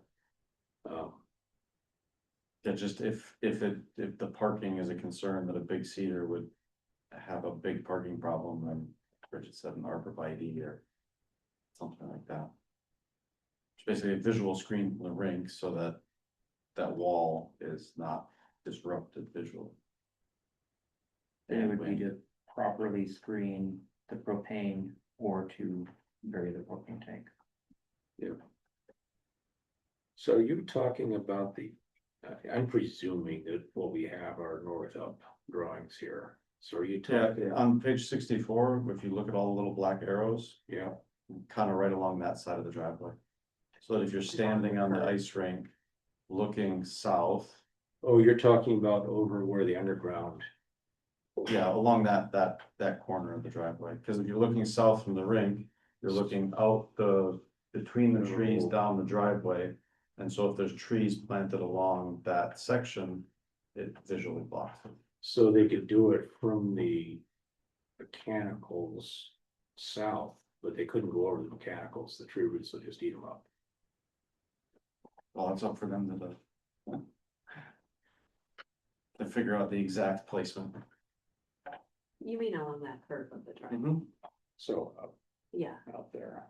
Um, Yeah, just if the parking is a concern that a big cedar would have a big parking problem, then Bridget said an arborvitae or something like that. It's basically a visual screen from the rink so that that wall is not disrupted visually. Then it would be to properly screen the propane or to bury the propane tank. So you're talking about I'm presuming that what we have are north up drawings here. So are you Yeah, talking? on page 64, if you look at all the little black arrows, Yeah, kind of right along that side of the driveway. So that if you're standing on the ice rink, looking south, oh, you're talking about over where the underground. yeah, along that corner of the driveway, because if you're looking south from the rink, you're looking out between the trees down the driveway. And so if there's trees planted along that section, it visually blocks it. So they could do it from the mechanicals south, but they couldn't go over the mechanicals. The tree roots will just eat them up. Well, it's up for them to figure out the exact placement. You mean along that curve of the driveway? So Yeah, out there.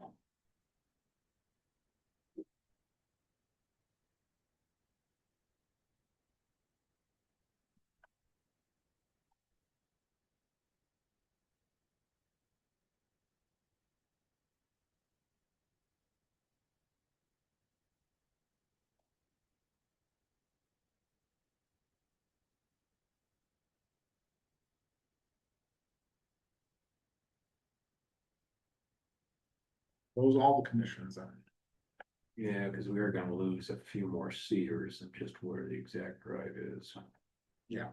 those are all the conditions then. Yeah, because we are gonna lose a few more cedars than just where the exact drive is. Yeah.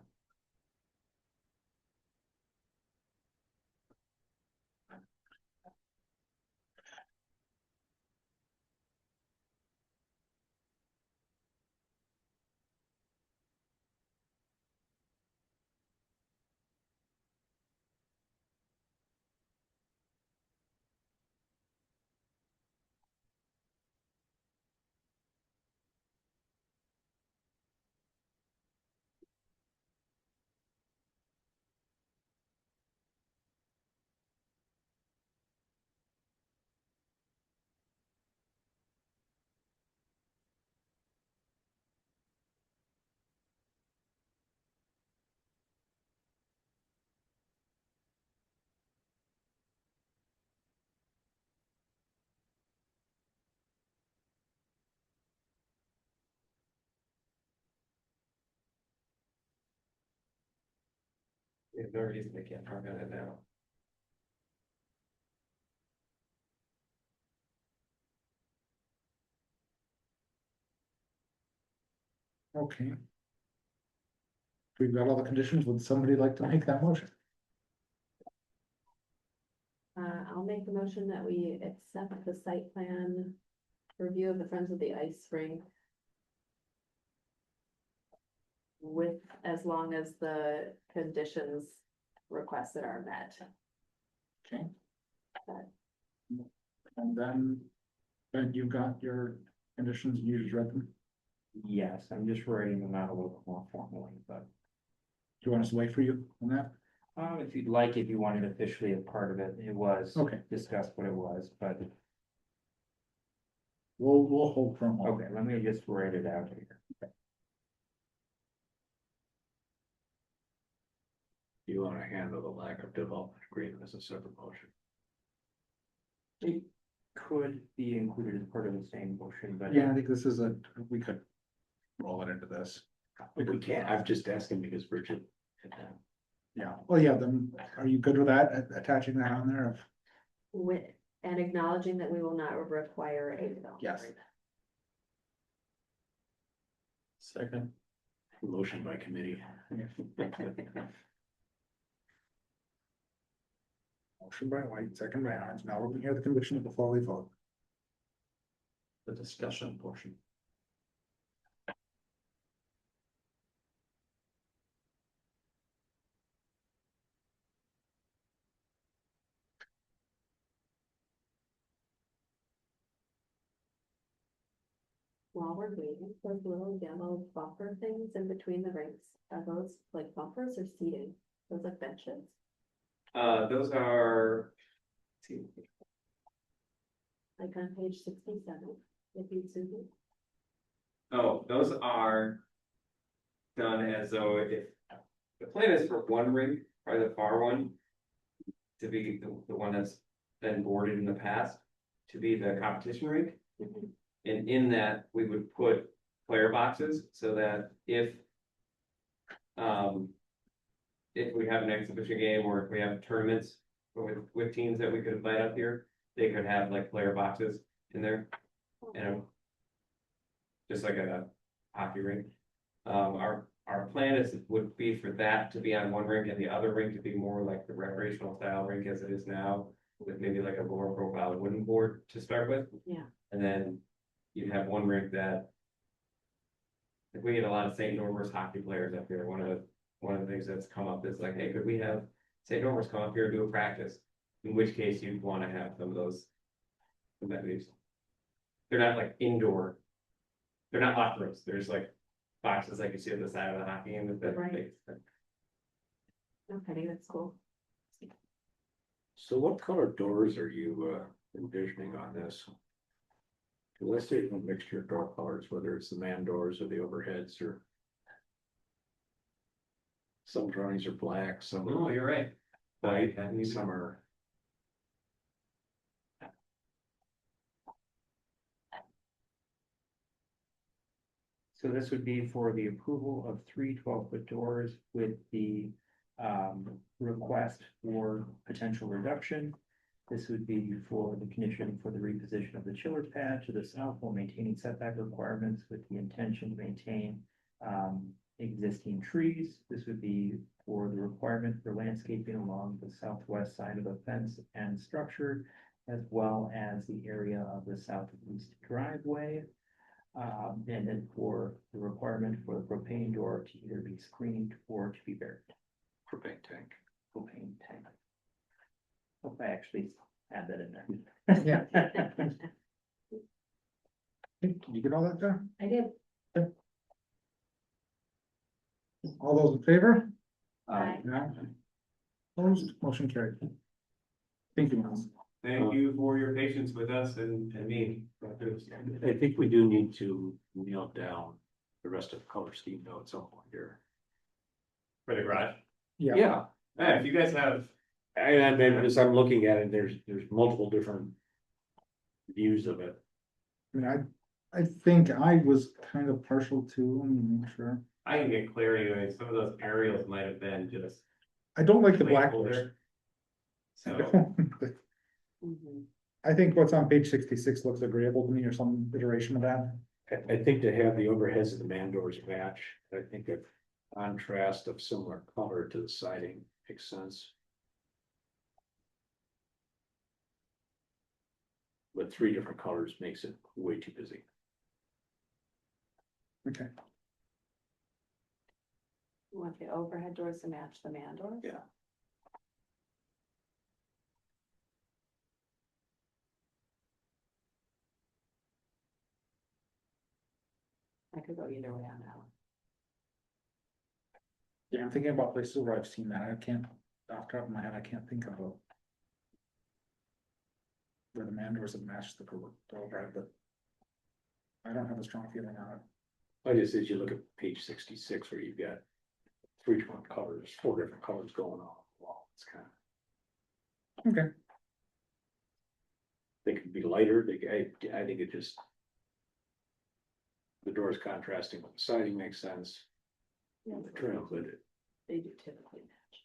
There's no reason they can't park on it now. Okay. We've got all the conditions. Would somebody like to make that motion? I'll make the motion that we accept the site plan review of the Friends of the Ice Rink. With, as long as the conditions requested are met. Okay. And then you got your conditions, you just read them. Do Yes, I'm just writing them out a little bit more formally, but you want us to wait for you on that? if you'd like, if you wanted officially a part of it, it was Okay. discussed what it was, but We'll hold for a moment. okay, let me just write it out here. You wanna handle the lack of development agreement as a separate motion? It could be included as part of the same motion, but Yeah, I think this is we could roll it into this. We can't, I'm just asking because Bridget. Yeah, well, yeah, then, are you good with that, attaching that on there of? With, and acknowledging that we will not require a development. Yes. agreement. Second. Motion by committee. Motion by White, second by Irons. Now we're gonna hear the condition before we vote. The discussion portion. While we're waiting, those little yellow buffer things in between the rinks, are those like buffers or seating? Those like benches? Those are. Let's see, Like on page 67, if you zoom in. oh, those are. Done as though if, the plan is for one ring, probably the far one. To be the one that's been boarded in the past, to be the competition rink. Mhm. And in that, we would put player boxes so that if. If we have an exhibition game or if we have tournaments with teams that we could invite up here, they could have like player boxes in there. And. Just like a hockey rink. Our plan would be for that to be on one rink and the other rink to be more like the recreational style rink as it is now. With maybe like a lower profile wooden board to start with. Yeah. And then you'd have one rink that. If we get a lot of St. Norbert's hockey players up here, one of the things that's come up is like, hey, could we have St. Norbert's come up here and do a practice? In which case you'd want to have some of those amenities. They're not like indoor. They're not locker rooms. There's like boxes like you see on the side of the hockey game with the. Right. Okay, that's cool. So what color doors are you envisioning on this? Let's say a mixture of door colors, whether it's the man doors or the overheads or. Some drawings are black, some Oh, are you're right. white, and some are. So this would be for the approval of 3 12-foot doors with the request for potential reduction. This would be for the condition for the reposition of the chiller pad to the south while maintaining setback requirements with the intention to maintain existing trees. This would be for the requirement for landscaping along the southwest side of the fence and structure, as well as the area of the southeast driveway. And then for the requirement for the propane door to either be screened or to be buried. Propane tank. Propane tank. Hope I actually add that in there. Yeah. Did you get all that done? I did. All those in favor? Aye. Opposed, motion carried. Thank you, Miles. Thank you for your patience with us and me. I think we do need to nail down the rest of the color scheme though at some point here. For the garage. Yeah, Yeah, Yeah, if you guys have, I mean, as I'm looking at it, there's multiple different views of it. I mean, I think I was kind of partial to, let me make sure. I can get clarity, I mean, some of those aerials might have been just I don't like the black doors. placeholder. So, Mhm. I think what's on page 66 looks agreeable to me, or some iteration of that. I think to have the overheads of the man doors match, I think a contrast of similar color to the siding makes sense. But 3 different colors makes it way too busy. Okay, You want the overhead doors to match the man doors? Yeah. I could go either way on that one. yeah, I'm thinking about places where I've seen that, I can't, off the top of my head, I can't think of a. Where the man doors have matched the overhead, but. I don't have a strong feeling on it. I just, as you look at page 66 where you've got 3 different colors, 4 different colors going on the wall, it's kind of. Okay. They could be lighter, I think it just. The doors contrasting with the siding makes sense. Yeah, The trim, but they do typically match.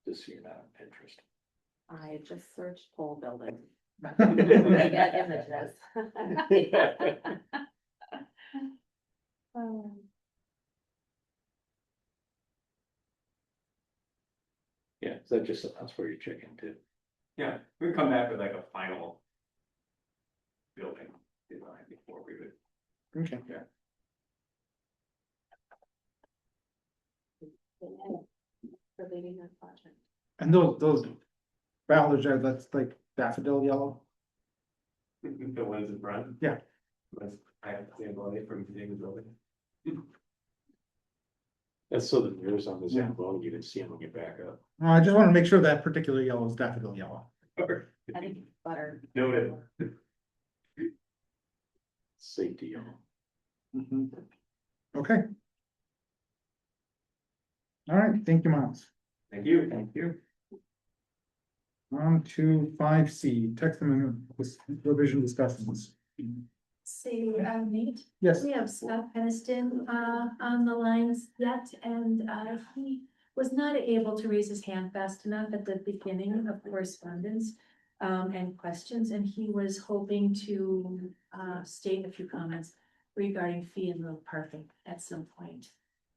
just so you're not on Pinterest. I just searched pole building. I got images. Um, Yeah, so that just, that's where you're checking too. yeah, we come back with like a final. Building design before we would. Okay. For leading that project. And those ballards are, that's like daffodil yellow. The ones in front. Yeah. That's, I have to say, from the building. That's so the mirrors on the Yeah. Zamboni, you can see them when you back up. I just want to make sure that particular yellow is daffodil yellow. I think butter. Noted. Safety yellow. Mhm. Okay. All right, thank you, Miles. Thank you. Thank you. On to 5C, text amendment with revision discussions. See, Nate, Yes, we have Scott Peniston, on the lines yet, and, he was not able to raise his hand fast enough at the beginning of correspondence, and questions, and he was hoping to, state a few comments regarding fee and lieu parking at some point,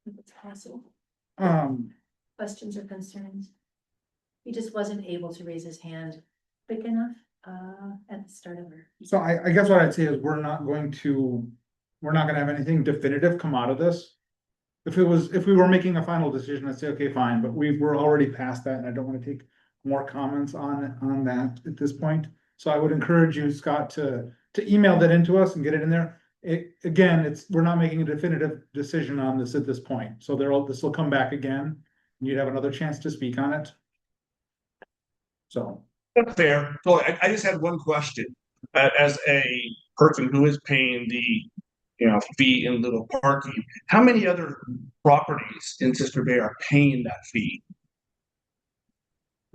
if it's possible. Questions or concerns? He just wasn't able to raise his hand quick enough, at the start of our. so I guess what I'd say is we're not gonna have anything definitive come out of this. If we were making a final decision, I'd say, okay, fine, but we're already past that, and I don't wanna take more comments on that at this point. So I would encourage you, Scott, to email that into us and get it in there. We're not making a definitive decision on this at this point, so this will come back again. And you'd have another chance to speak on it. So, That's fair. So I just had one question. As a person who is paying the fee in lieu of parking, how many other properties in Sister Bay are paying that fee?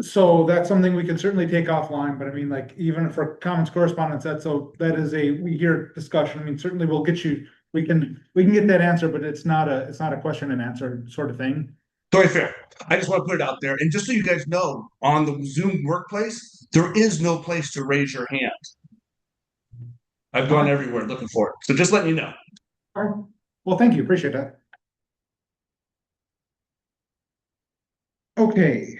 so that's something we can certainly take offline, but I mean, like, even for comments correspondence, that is we hear discussion. I mean, certainly we'll get you, we can get that answer, but it's not a question and answer sort of thing. Totally fair. I just want to put it out there. And just so you guys know, on the Zoom workplace, there is no place to raise your hand. I've gone everywhere looking for it. So just letting you know. All right. Well, thank you, appreciate that. Okay.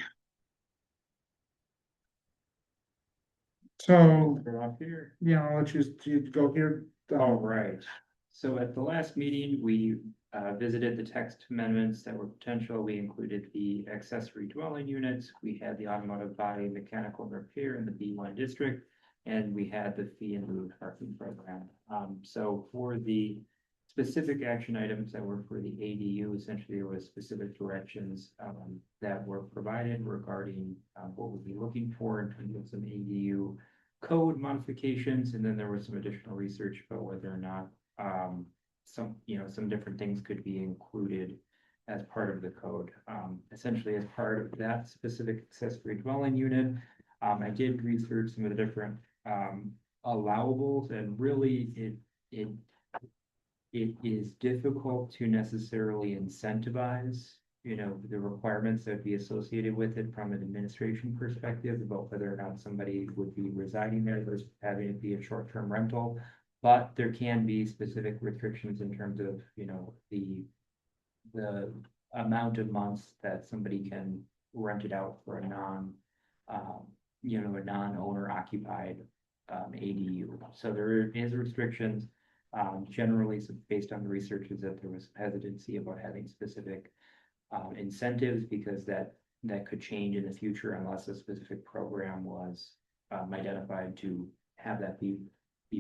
So, Start off here. yeah, I'll let you go here. All right. So at the last meeting, we visited the text amendments that were potential. We included the accessory dwelling units. We had the automotive body mechanical repair in the B1 district. And we had the fee and lieu parking program. So for the specific action items that were for the ADU, essentially there was specific directions that were provided regarding what we'd be looking for in terms of some ADU code modifications. And then there was some additional research about whether or not some different things could be included as part of the code. Essentially, as part of that specific accessory dwelling unit, I did research some of the different allowables, and really it it is difficult to necessarily incentivize, the requirements that would be associated with it from an administration perspective about whether or not somebody would be residing there versus having it be a short-term rental. But there can be specific restrictions in terms of, the amount of months that somebody can rent it out for a a non-owner occupied ADU. So there is restrictions. Generally, so based on the research, is that there was hesitancy about having specific incentives because that could change in the future unless a specific program was identified to have that be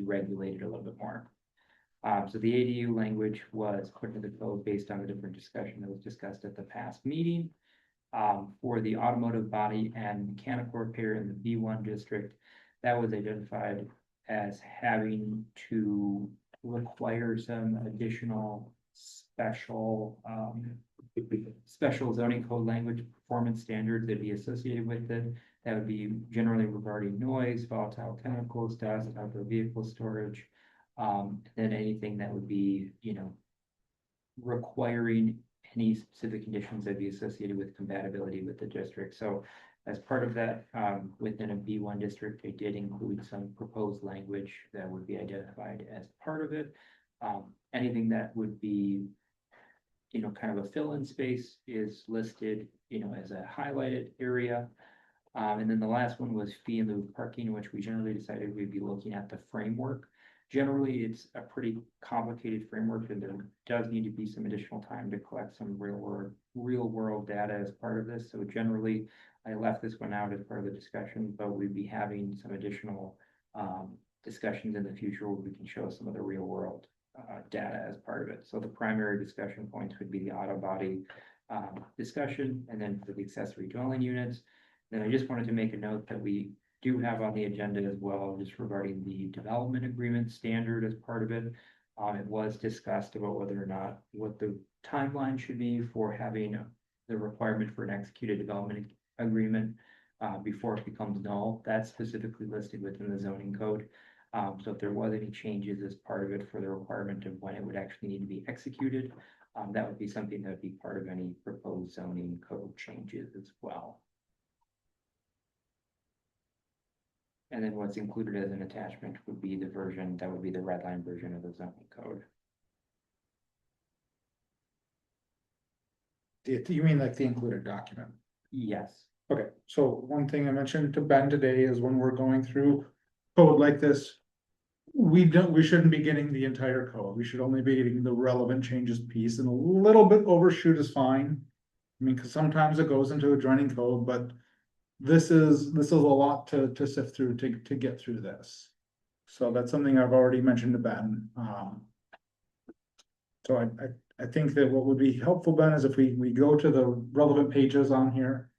regulated a little bit more. So the ADU language was put into the code based on a different discussion that was discussed at the past meeting. For the automotive body and mechanical repair in the B1 district, that was identified as having to require some additional special zoning code language performance standards that be associated with it. That would be generally regarding noise, volatile chemicals, dust, outdoor vehicle storage, then anything that would be, requiring any specific conditions that be associated with compatibility with the district. So as part of that, within a B1 district, they did include some proposed language that would be identified as part of it. Anything that would be, kind of a fill-in space is listed, as a highlighted area. And then the last one was fee in lieu of parking, which we generally decided we'd be looking at the framework. Generally, it's a pretty complicated framework, and there does need to be some additional time to collect some real world data as part of this. So generally, I left this one out as part of the discussion, but we'd be having some additional discussions in the future where we can show some of the real world data as part of it. So the primary discussion points would be the auto body discussion, and then for the accessory dwelling units. Then I just wanted to make a note that we do have on the agenda as well, just regarding the development agreement standard as part of it. It was discussed about whether or not what the timeline should be for having the requirement for an executed development agreement before it becomes null. That's specifically listed within the zoning code. So if there was any changes as part of it for the requirement of when it would actually need to be executed, that would be something that would be part of any proposed zoning code changes as well. And then what's included as an attachment would be the version, that would be the red line version of the zoning code. You mean like the included document? Yes. Okay, so one thing I mentioned to Ben today is when we're going through code like this, we shouldn't be getting the entire code. We should only be getting the relevant changes piece, and a little bit overshoot is fine. I mean, because sometimes it goes into adjoining code, but this is a lot to sift through to get through this. So that's something I've already mentioned to Ben. So I think that what would be helpful, Ben, is if we go to the relevant pages on here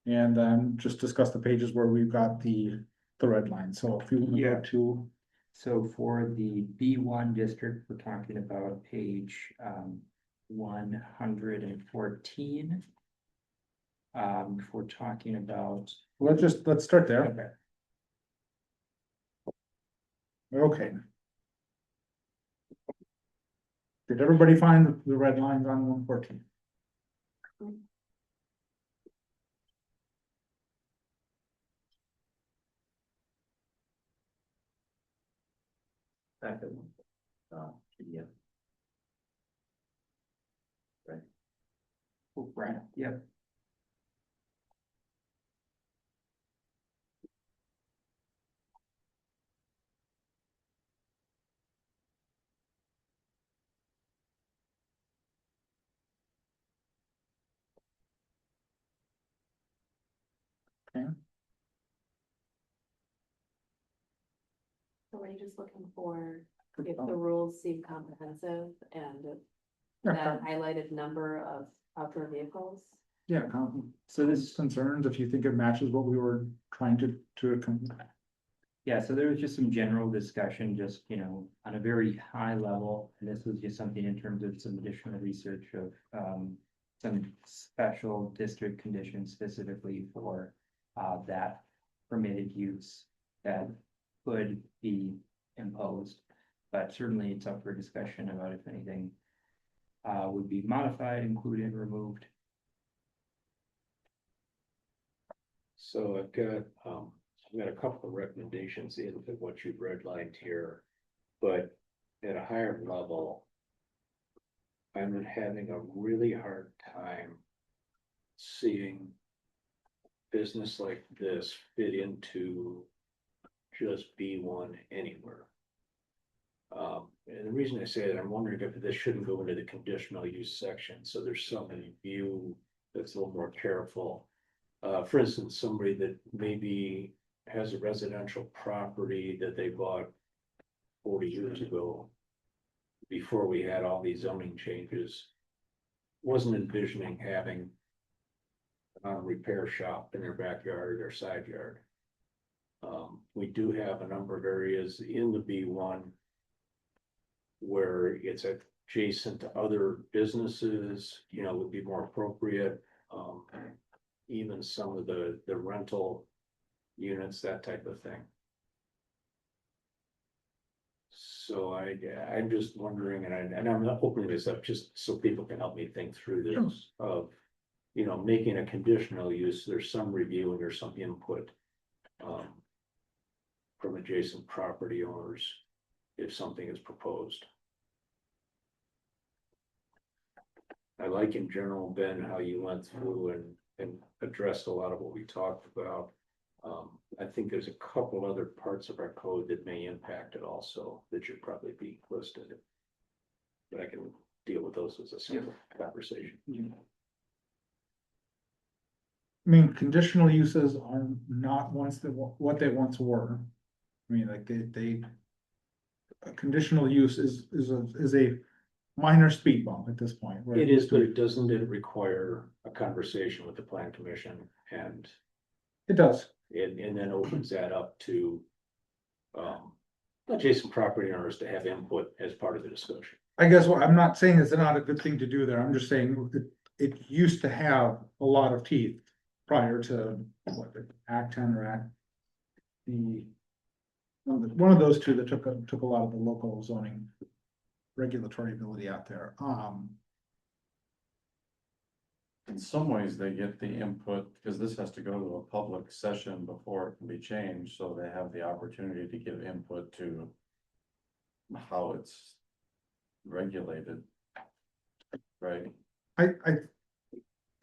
and then just discuss the pages where we've got the red line. So if you want to go to. So for the B1 district, we're talking about page 114. If we're talking about. Let's start there. Okay. Did everybody find the red lines on 114? Back to PDF. Right. Oh, right, yep. Okay. So are you just looking for if the rules seem comprehensive and Yeah, that highlighted number of outdoor vehicles? yeah, so this concerns, if you think it matches what we were trying to. Yeah, so there was just some general discussion, just, on a very high level, and this was just something in terms of some additional research of some special district conditions specifically for that permitted use that could be imposed. but certainly it's up for discussion about if anything would be modified, included, removed. So I've got a couple of recommendations in what you've redlined here, but at a higher level, I'm having a really hard time seeing business like this fit into just B1 anywhere. And the reason I say that, I'm wondering if this shouldn't go into the conditional use section, so there's some view that's a little more careful. For instance, somebody that maybe has a residential property that they bought 40 years ago, before we had all these zoning changes, wasn't envisioning having a repair shop in their backyard or side yard. We do have a number of areas in the B1 where it's adjacent to other businesses, would be more appropriate. Even some of the rental units, that type of thing. So I'm just wondering, and I'm not opening this up just so people can help me think through this of, making a conditional use, there's some review and there's some input from adjacent property owners if something is proposed. I like in general, Ben, how you went through and addressed a lot of what we talked about. I think there's a couple other parts of our code that may impact it also that should probably be listed. But I can deal with those as a single conversation. I mean, conditional uses are not what they once were. I mean, like a conditional use is a minor speed bump at this point. Right? It is, but it doesn't require a conversation with the plan commission, and It does. and then opens that up to adjacent property owners to have input as part of the discussion. I guess what I'm not saying is it's not a good thing to do there. I'm just saying it used to have a lot of teeth prior to Act 10 or Act one of those two that took a lot of the local zoning regulatory ability out there. In some ways, they get the input, because this has to go to a public session before it can be changed, so they have the opportunity to give input to how it's regulated. Right? I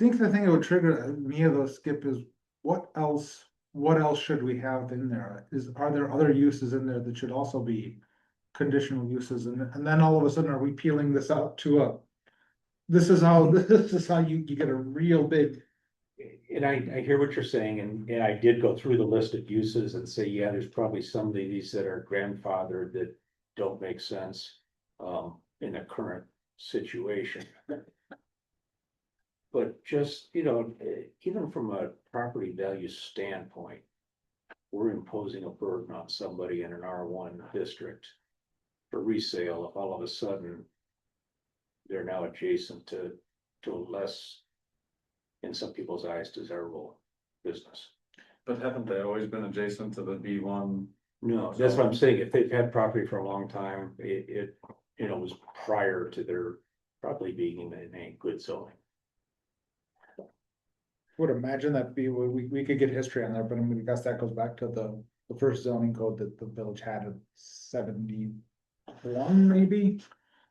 think the thing that would trigger me of those, Skip, is what else should we have in there? Are there other uses in there that should also be conditional uses? And then all of a sudden, are we peeling this out to this is how you get a real big. And I hear what you're saying, and I did go through the list of uses and say, yeah, there's probably some of these that are grandfathered that don't make sense in a current situation. But just, even from a property value standpoint, we're imposing a burden on somebody in an R1 district for resale if all of a sudden they're now adjacent to a less, in some people's eyes, desirable business. But haven't they always been adjacent to the B1? No, that's what I'm saying. If they've had property for a long time, it was prior to their probably being in a good zoning. Would imagine that we could get history on there, but I mean, I guess that goes back to the first zoning code that the village had in 71, maybe.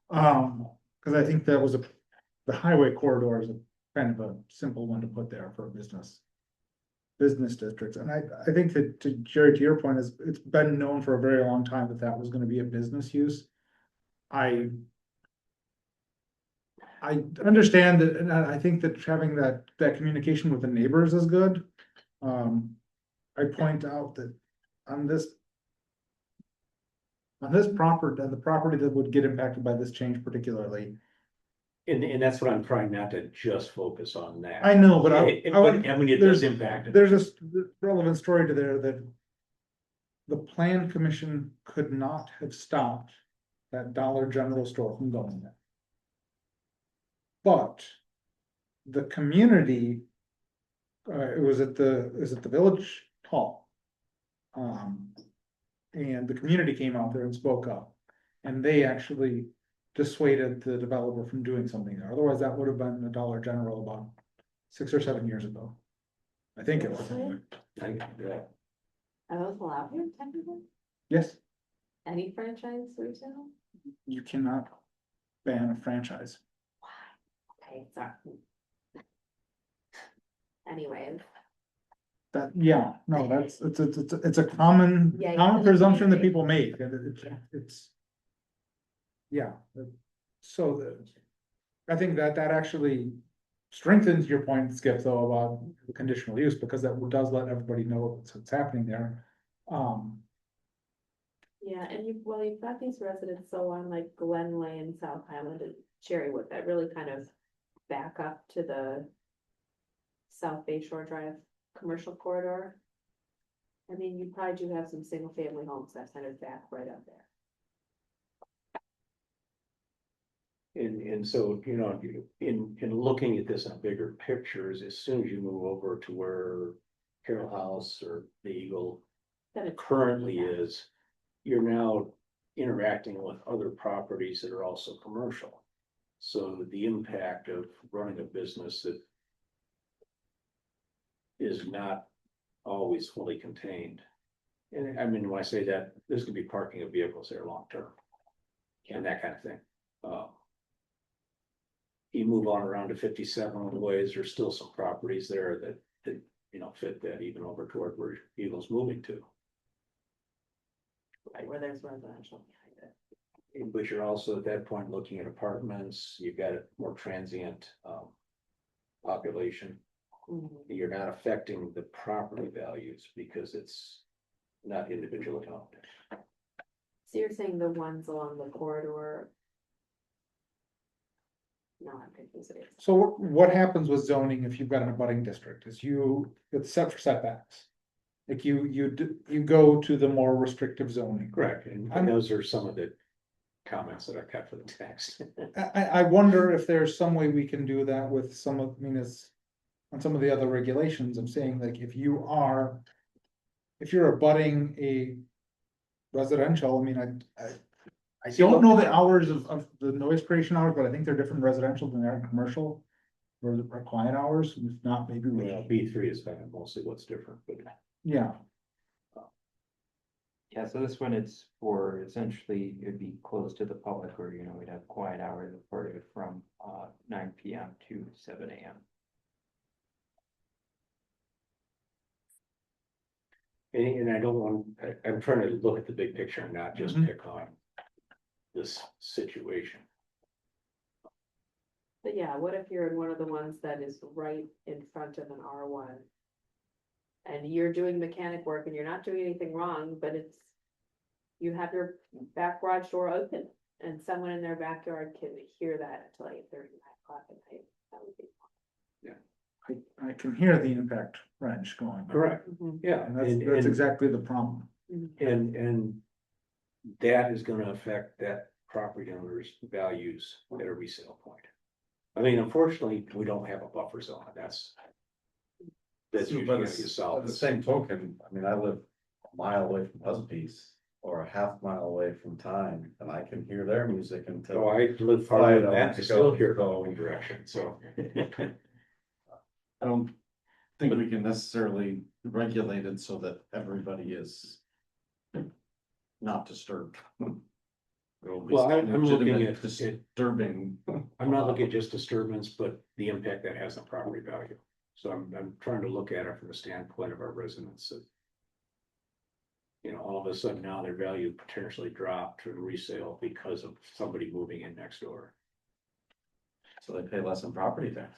Because I think that was the highway corridor is kind of a simple one to put there for business districts. And I think that, to Jerry, to your point, it's been known for a very long time that was going to be a business use. I understand that, and I think that having that communication with the neighbors is good. I point out that on this property, the property that would get impacted by this change particularly. And that's what I'm trying not to just focus on that. I know, but I mean, it does impact it. There's this relevant story to there that the plan commission could not have stopped that Dollar General store from going there. But the community, it was at the village hall. And the community came out there and spoke up. And they actually dissuaded the developer from doing something there. Otherwise, that would have been the Dollar General about 6 or 7 years ago. I think it was. anyway. Are those allowed here technically? Yes, Any franchise retail? you cannot ban a franchise. Okay, sorry. Anyways, That, yeah, no, it's a common, Yeah, common it's a presumption that theory. people make, and it's. Yeah, so I think that actually strengthens your point, Skip, though, about the conditional use, because that does let everybody know what's happening there. yeah, and you've got these residents so on like Glen Lane, South Highland and Cherrywood that really kind of back up to the South Bay Shore Drive commercial corridor. I mean, you probably do have some single family homes that kind of back right up there. And so, you know, in looking at this in bigger pictures, as soon as you move over to where Carroll House or the Eagle Then it's currently is, you're now interacting with other properties that are also commercial. So the impact of running a business that is not always fully contained. And I mean, when I say that, there's gonna be parking of vehicles there long term. And that kind of thing. You move on around to 57 ways, there's still some properties there that, you know, fit that even over toward where Eagle's moving to. Right, where there's residential behind it. But you're also at that point looking at apartments, you've got a more transient population. Mhm. You're not affecting the property values because it's not individually owned. So you're saying the ones along the corridor? No, I'm confused. So what happens with zoning if you've got an abutting district is it's set for setbacks. Like you go to the more restrictive zoning. Correct, and those are some of the comments that I got for the text. I wonder if there's some way we can do that with some of, I mean, it's on some of the other regulations of saying like, if you're abutting a residential, I mean, I don't know the hours of the noise creation hours, but I think they're different residential than they are in commercial. Or the quiet hours, if not, maybe Well, B3 is kind of mostly what's different, but yeah, Yeah, so this one, it's for essentially, it'd be closed to the public, or, you know, we'd have quiet hours reported from 9 PM to 7 AM. and I don't want, I'm trying to look at the big picture and not just Mhm. pick on this situation. But yeah, what if you're in one of the ones that is right in front of an R1? And you're doing mechanic work and you're not doing anything wrong, but you have your back garage door open and someone in their backyard can hear that until 8:30, 9 o'clock at night. That would be. I can hear the impact wrench going. Correct, Mhm. yeah, And that's exactly the problem. and that is gonna affect that property owner's values at a resale point. I mean, unfortunately, we don't have a buffer zone, that's usually But how you it's, solve at the this. same token, I mean, I live a mile away from Busby's or a half mile away from Time, and I can hear their music So until. I live Far far enough from that, to to still go. hear going direction, so. I don't think we can necessarily regulate it so that everybody is not disturbed. There will be Well, I'm looking legitimate at it, disturbing. I'm not looking at just disturbance, but the impact that has on property value. So I'm trying to look at it from the standpoint of our residents that. You know, all of a sudden now their value potentially dropped to resale because of somebody moving in next door. So they pay less in property tax.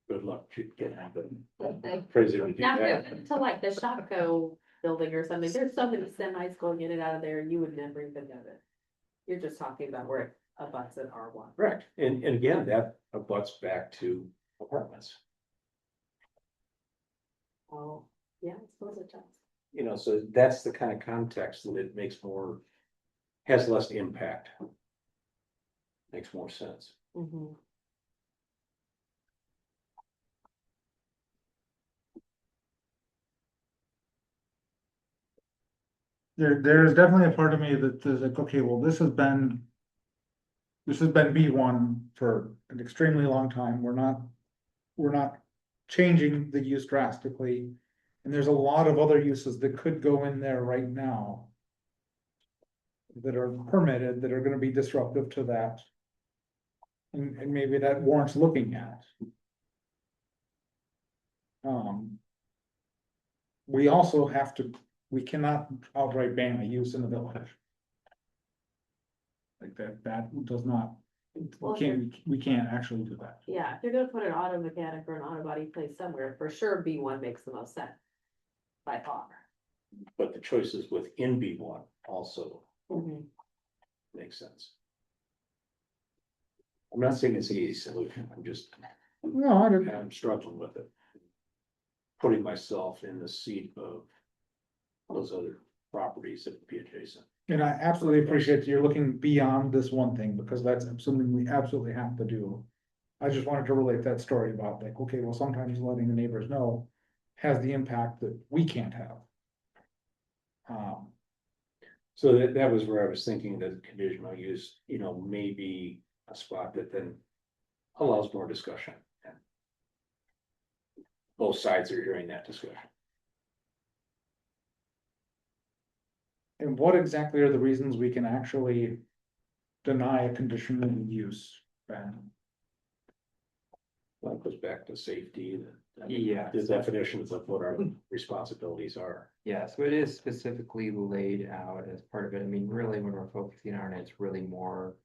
Good luck to getting that. Crazy to do Now, that. to like the Shopko building or something, there's so many semis going in and out of there, you would never even know it. You're just talking about where it abuts an R1. Correct, and again, that abuts back to apartments. Oh, yeah, I suppose it does. You know, so that's the kind of context that it makes more, has less impact. Makes more sense. Mhm. there's definitely a part of me that is like, okay, well, this has been B1 for an extremely long time. We're not changing the use drastically. And there's a lot of other uses that could go in there right now that are permitted, that are gonna be disruptive to that. And maybe that warrants looking at. We also have to, we cannot outright ban a use in the village. Like that does not, we can't actually do that. Yeah, if you're gonna put an auto mechanic or an auto body place somewhere, for sure, B1 makes the most sense. By far. But the choices within B1 also make sense. I'm not saying it's an easy solution, No, I don't, I'm struggling with it. Putting myself in the seat of those other properties that would be adjacent. and I absolutely appreciate you're looking beyond this one thing, because that's something we absolutely have to do. I just wanted to relate that story about like, okay, well, sometimes letting the neighbors know has the impact that we can't have. So that was where I was thinking that conditional use, may be a spot that then allows more discussion. And both sides are hearing that discussion. And what exactly are the reasons we can actually deny a conditional use ban? That goes back to safety, Yeah. the definitions of what our responsibilities are. Yeah, so it is specifically laid out as part of it. I mean, really, when we're focusing on it, it's really more,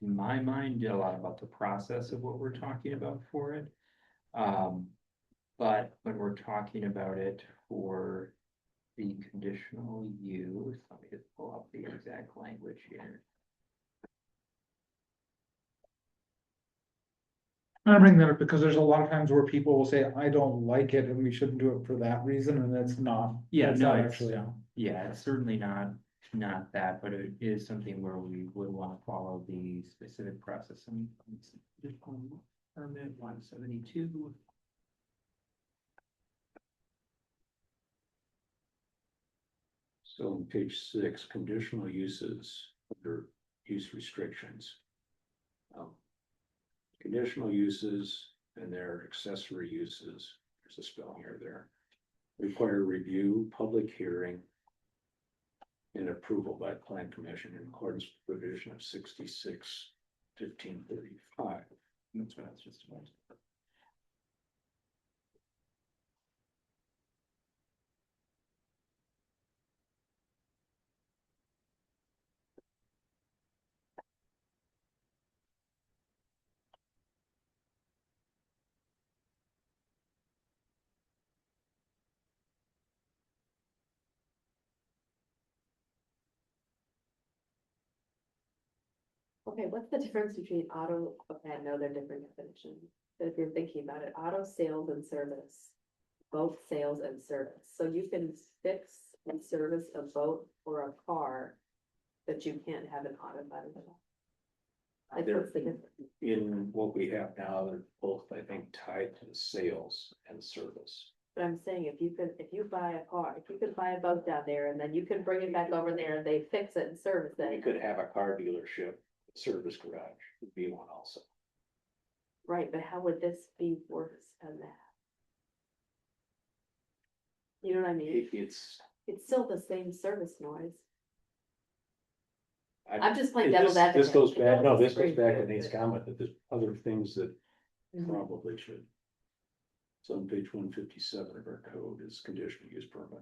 in my mind, a lot about the process of what we're talking about for it. But when we're talking about it for the conditional use, let me just pull up the exact language here. I bring that up because there's a lot of times where people will say, I don't like it and we shouldn't do it for that reason, and that's not. Yeah, that's no, not it's- actually. Yeah, it's certainly not that, but it is something where we would want to follow the specific process. And just on permit 172. So on page 6, conditional uses under use restrictions. Conditional uses and their accessory uses, there's a spelling error there, require review, public hearing, and approval by plan commission in accordance with provision of 66-1535. That's what I was just about. Okay, what's the difference between auto, okay, I know they're different definitions, but if you're thinking about it, auto sales and service. Boat sales and service, so you can fix and service a boat or a car, but you can't have an auto body. Like, They're what's the difference? in what we have now, they're both, I think, tied to sales and service. But I'm saying, if you buy a car, if you could buy a boat down there and then you can bring it back over there and they fix it and service We it. could have a car dealership, service garage would be one also. Right, but how would this be worse than that? You know what I mean? It's. It's still the same service noise. I- I'm just playing This- devil's advocate. This goes I back, don't no, this disagree goes back to with Nate's it. comment that there's other things that Mhm. probably should. So on page 157 of our code is conditional use permit.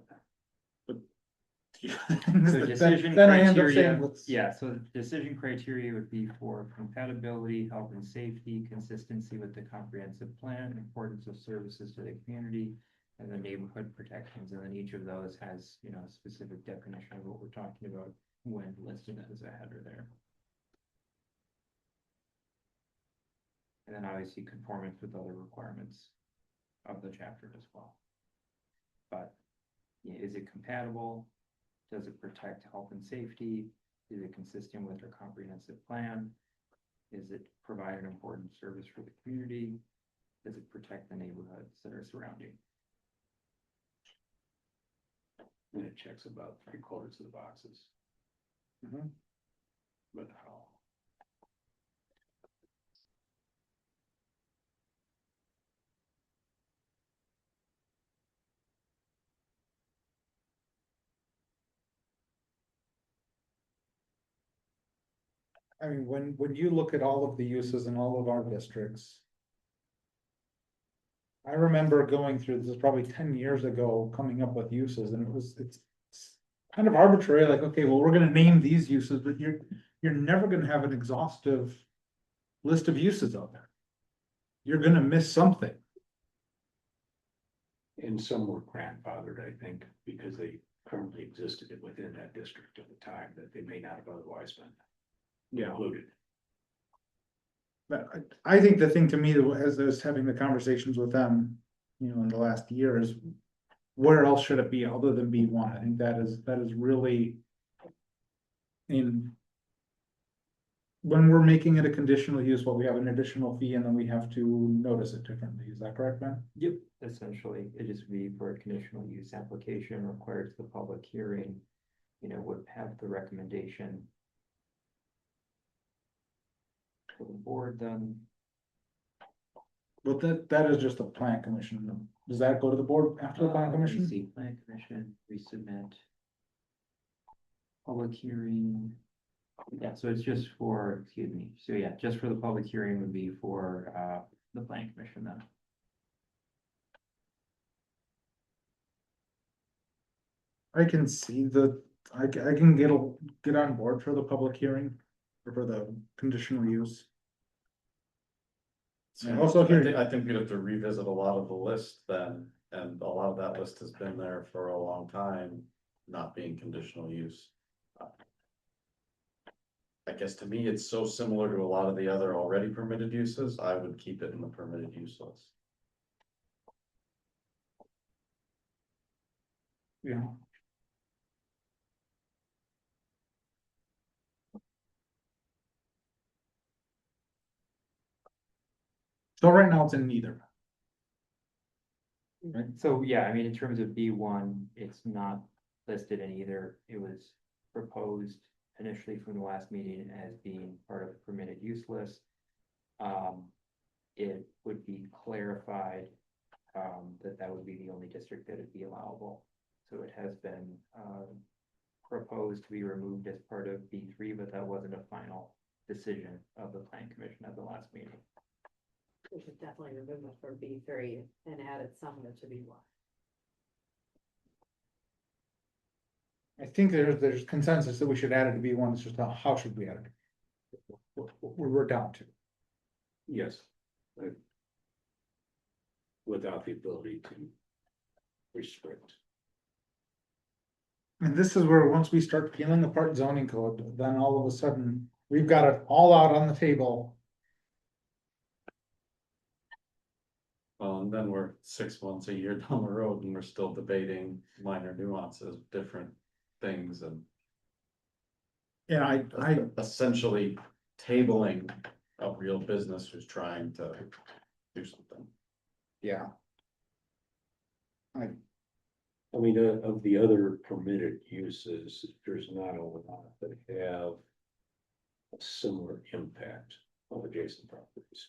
So decision Then I end up criteria, saying, let's. yeah, so the decision criteria would be for compatibility, health and safety, consistency with the comprehensive plan, importance of services to the community, and the neighborhood protections, and then each of those has, a specific definition of what we're talking about when listed as a header there. And then obviously conformance with other requirements of the chapter as well. But, is it compatible? Does it protect health and safety? Is it consistent with our comprehensive plan? Is it provide an important service for the community? Does it protect the neighborhoods that are surrounding? And it checks about 3/4 of the boxes. Mhm. But how? I mean, when you look at all of the uses in all of our districts. I remember going through this probably 10 years ago, coming up with uses, and it's kind of arbitrary, like, okay, well, we're gonna name these uses, but you're never gonna have an exhaustive list of uses out there. You're gonna miss something. And some were grandfathered, I think, because they currently existed within that district at the time that they may not have otherwise been included. But I think the thing to me, as I was having the conversations with them, you know, in the last year is. Where else should it be other than B1? I think that is really. In. When we're making it a conditional use, what we have an additional fee and then we have to notice it differently. Is that correct, Ben? Yep. Essentially, it just be for a conditional use application required to the public hearing, you know, would have the recommendation. To the board then. But that is just a plan commission. Does that go to the board after the plan commission? See, plan commission, resubmit. Public hearing. Yeah, so it's just for, excuse me, so yeah, just for the public hearing would be for the plan commission then. I can see I can get on board for the public hearing or for the conditional use. And also here- I think we'd have to revisit a lot of the list then, and a lot of that list has been there for a long time, not being conditional use. I guess to me, it's so similar to a lot of the other already permitted uses, I would keep it in the permitted use list. Yeah. So right now it's in neither. Right. So yeah, I mean, in terms of B1, it's not listed in either. It was proposed initially from the last meeting as being part of the permitted use list. It would be clarified that would be the only district that would be allowable. So it has been proposed to be removed as part of B3, but that wasn't a final decision of the plan commission at the last meeting. We should definitely remove it for B3 and add it somewhere to B1. I think there's consensus that we should add it to B1. It's just how should we add it? We're down to. Yes. Without the ability to restrict. And this is where, once we start peeling apart zoning code, then all of a sudden, we've got it all out on the table. And then we're 6 months, a year down the road, and we're still debating minor nuances, different things, and And I essentially tabling a real business who's trying to do something. yeah. I mean, of the other permitted uses, there's not a lot that have a similar impact on adjacent properties.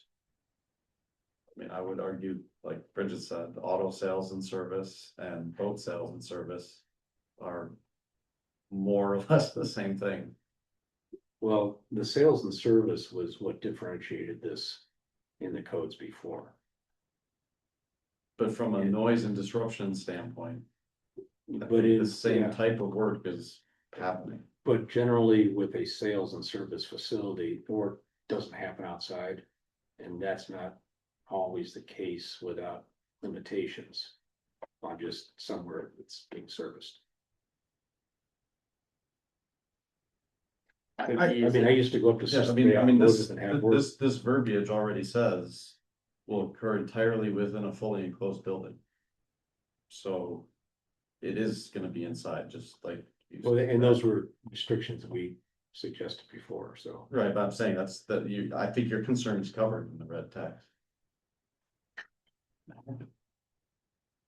I mean, I would argue, like Bridget said, auto sales and service and boat sales and service are more or less the same thing. Well, the sales and service was what differentiated this in the codes before. But from a noise and disruption standpoint, I But think the it's same type of work is happening. But generally with a sales and service facility, the work doesn't happen outside. And that's not always the case without limitations on just somewhere that's being serviced. I mean, I used to go up to. Yes, I mean, this verbiage already says will occur entirely within a fully enclosed building. So it is gonna be inside, just like. Well, and those were restrictions we suggested before, so. Right, but I'm saying I think your concern is covered in the red text.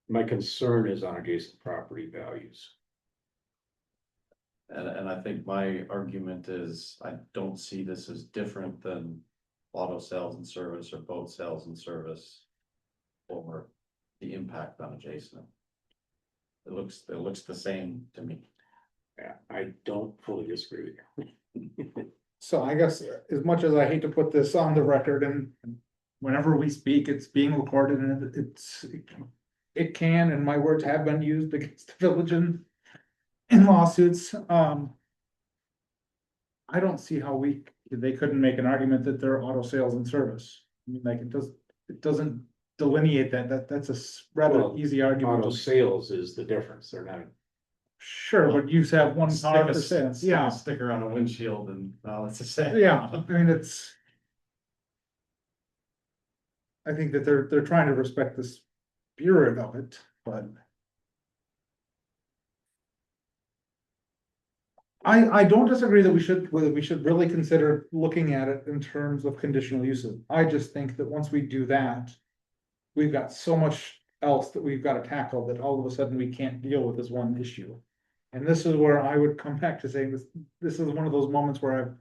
My concern is on adjacent property values. And I think my argument is, I don't see this as different than auto sales and service or boat sales and service. Or the impact on adjacent. It looks the same to me. Yeah, I don't fully disagree with you. So I guess as much as I hate to put this on the record and whenever we speak, it's being recorded and it can, and my words have been used against the village in lawsuits. I don't see how they couldn't make an argument that they're auto sales and service. I mean, like it doesn't delineate that's a rather Well, easy argument. Auto sales is the difference, they're not. Sure, but you have one Stick car a for sale, yeah, Sticker on a windshield and, well, it's the same. yeah, I mean, it's. I think that they're trying to respect the spirit of it, but. I don't disagree that we should really consider looking at it in terms of conditional uses. I just think that once we do that. We've got so much else that we've got to tackle that all of a sudden we can't deal with this one issue. And this is where I would come back to saying this is one of those moments where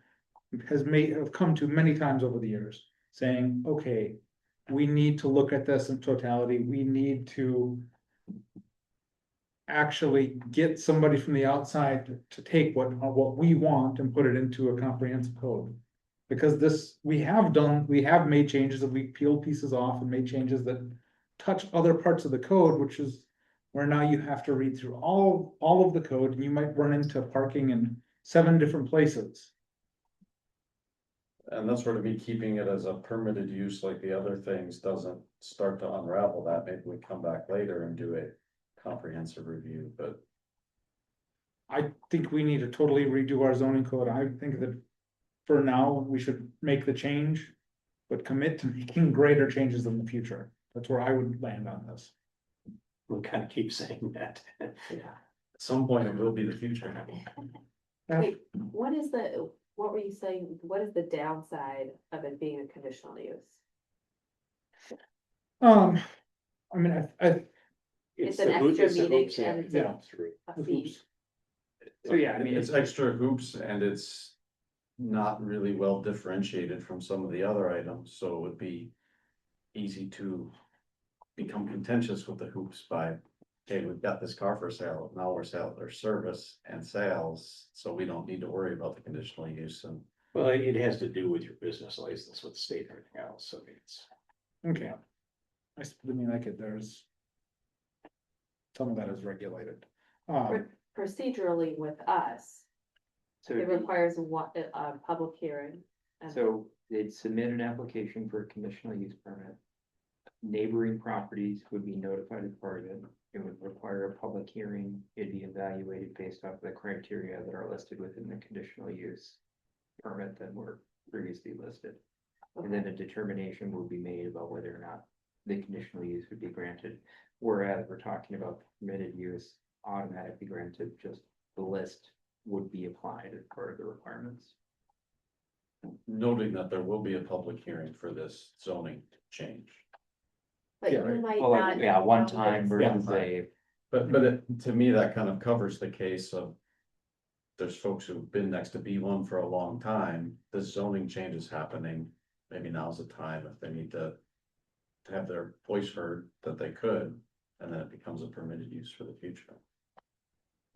I've come to many times over the years, saying, okay, we need to look at this in totality, we need to. Actually get somebody from the outside to take what we want and put it into a comprehensive code. Because we have made changes that we peeled pieces off and made changes that touch other parts of the code, which is where now you have to read through all of the code and you might run into parking in 7 different places. And that's where to be keeping it as a permitted use like the other things doesn't start to unravel that. Maybe we come back later and do a comprehensive review, but. I think we need to totally redo our zoning code. I think that for now, we should make the change, but commit to making greater changes in the future. That's where I would land on this. We kind of keep saying that. At some point, it will be the future. Wait, what were you saying, what is the downside of it being a conditional use? I mean, It's the an hoop- extra it's the meeting hoops you have to and get yeah. through. a fee. So, yeah, I mean, It's extra hoops and it's not really well differentiated from some of the other items, so it would be easy to become contentious with the hoops by, hey, we've got this car for sale, now we're selling their service and sales, so we don't need to worry about the conditional use and. Well, it has to do with your business license with the state and everything else, so it's. okay. I mean, like there's. Some of that is regulated. Procedurally with us, So, it requires a public hearing. and- so they'd submit an application for a conditional use permit. Neighboring properties would be notified as part of it. It would require a public hearing. It'd be evaluated based off the criteria that are listed within the conditional use permit that were previously listed. And then a determination will be made about whether or not the conditional use would be granted. Whereas we're talking about permitted use automatically granted, just the list would be applied as part of the requirements. Noting that there will be a public hearing for this zoning change. But Yeah, you might Well, not. like, yeah, one know that time it's- versus a, But to me, that kind of covers the case of. There's folks who've been next to B1 for a long time, the zoning change is happening, maybe now's the time if they need to. To have their voice heard that they could, and then it becomes a permitted use for the future.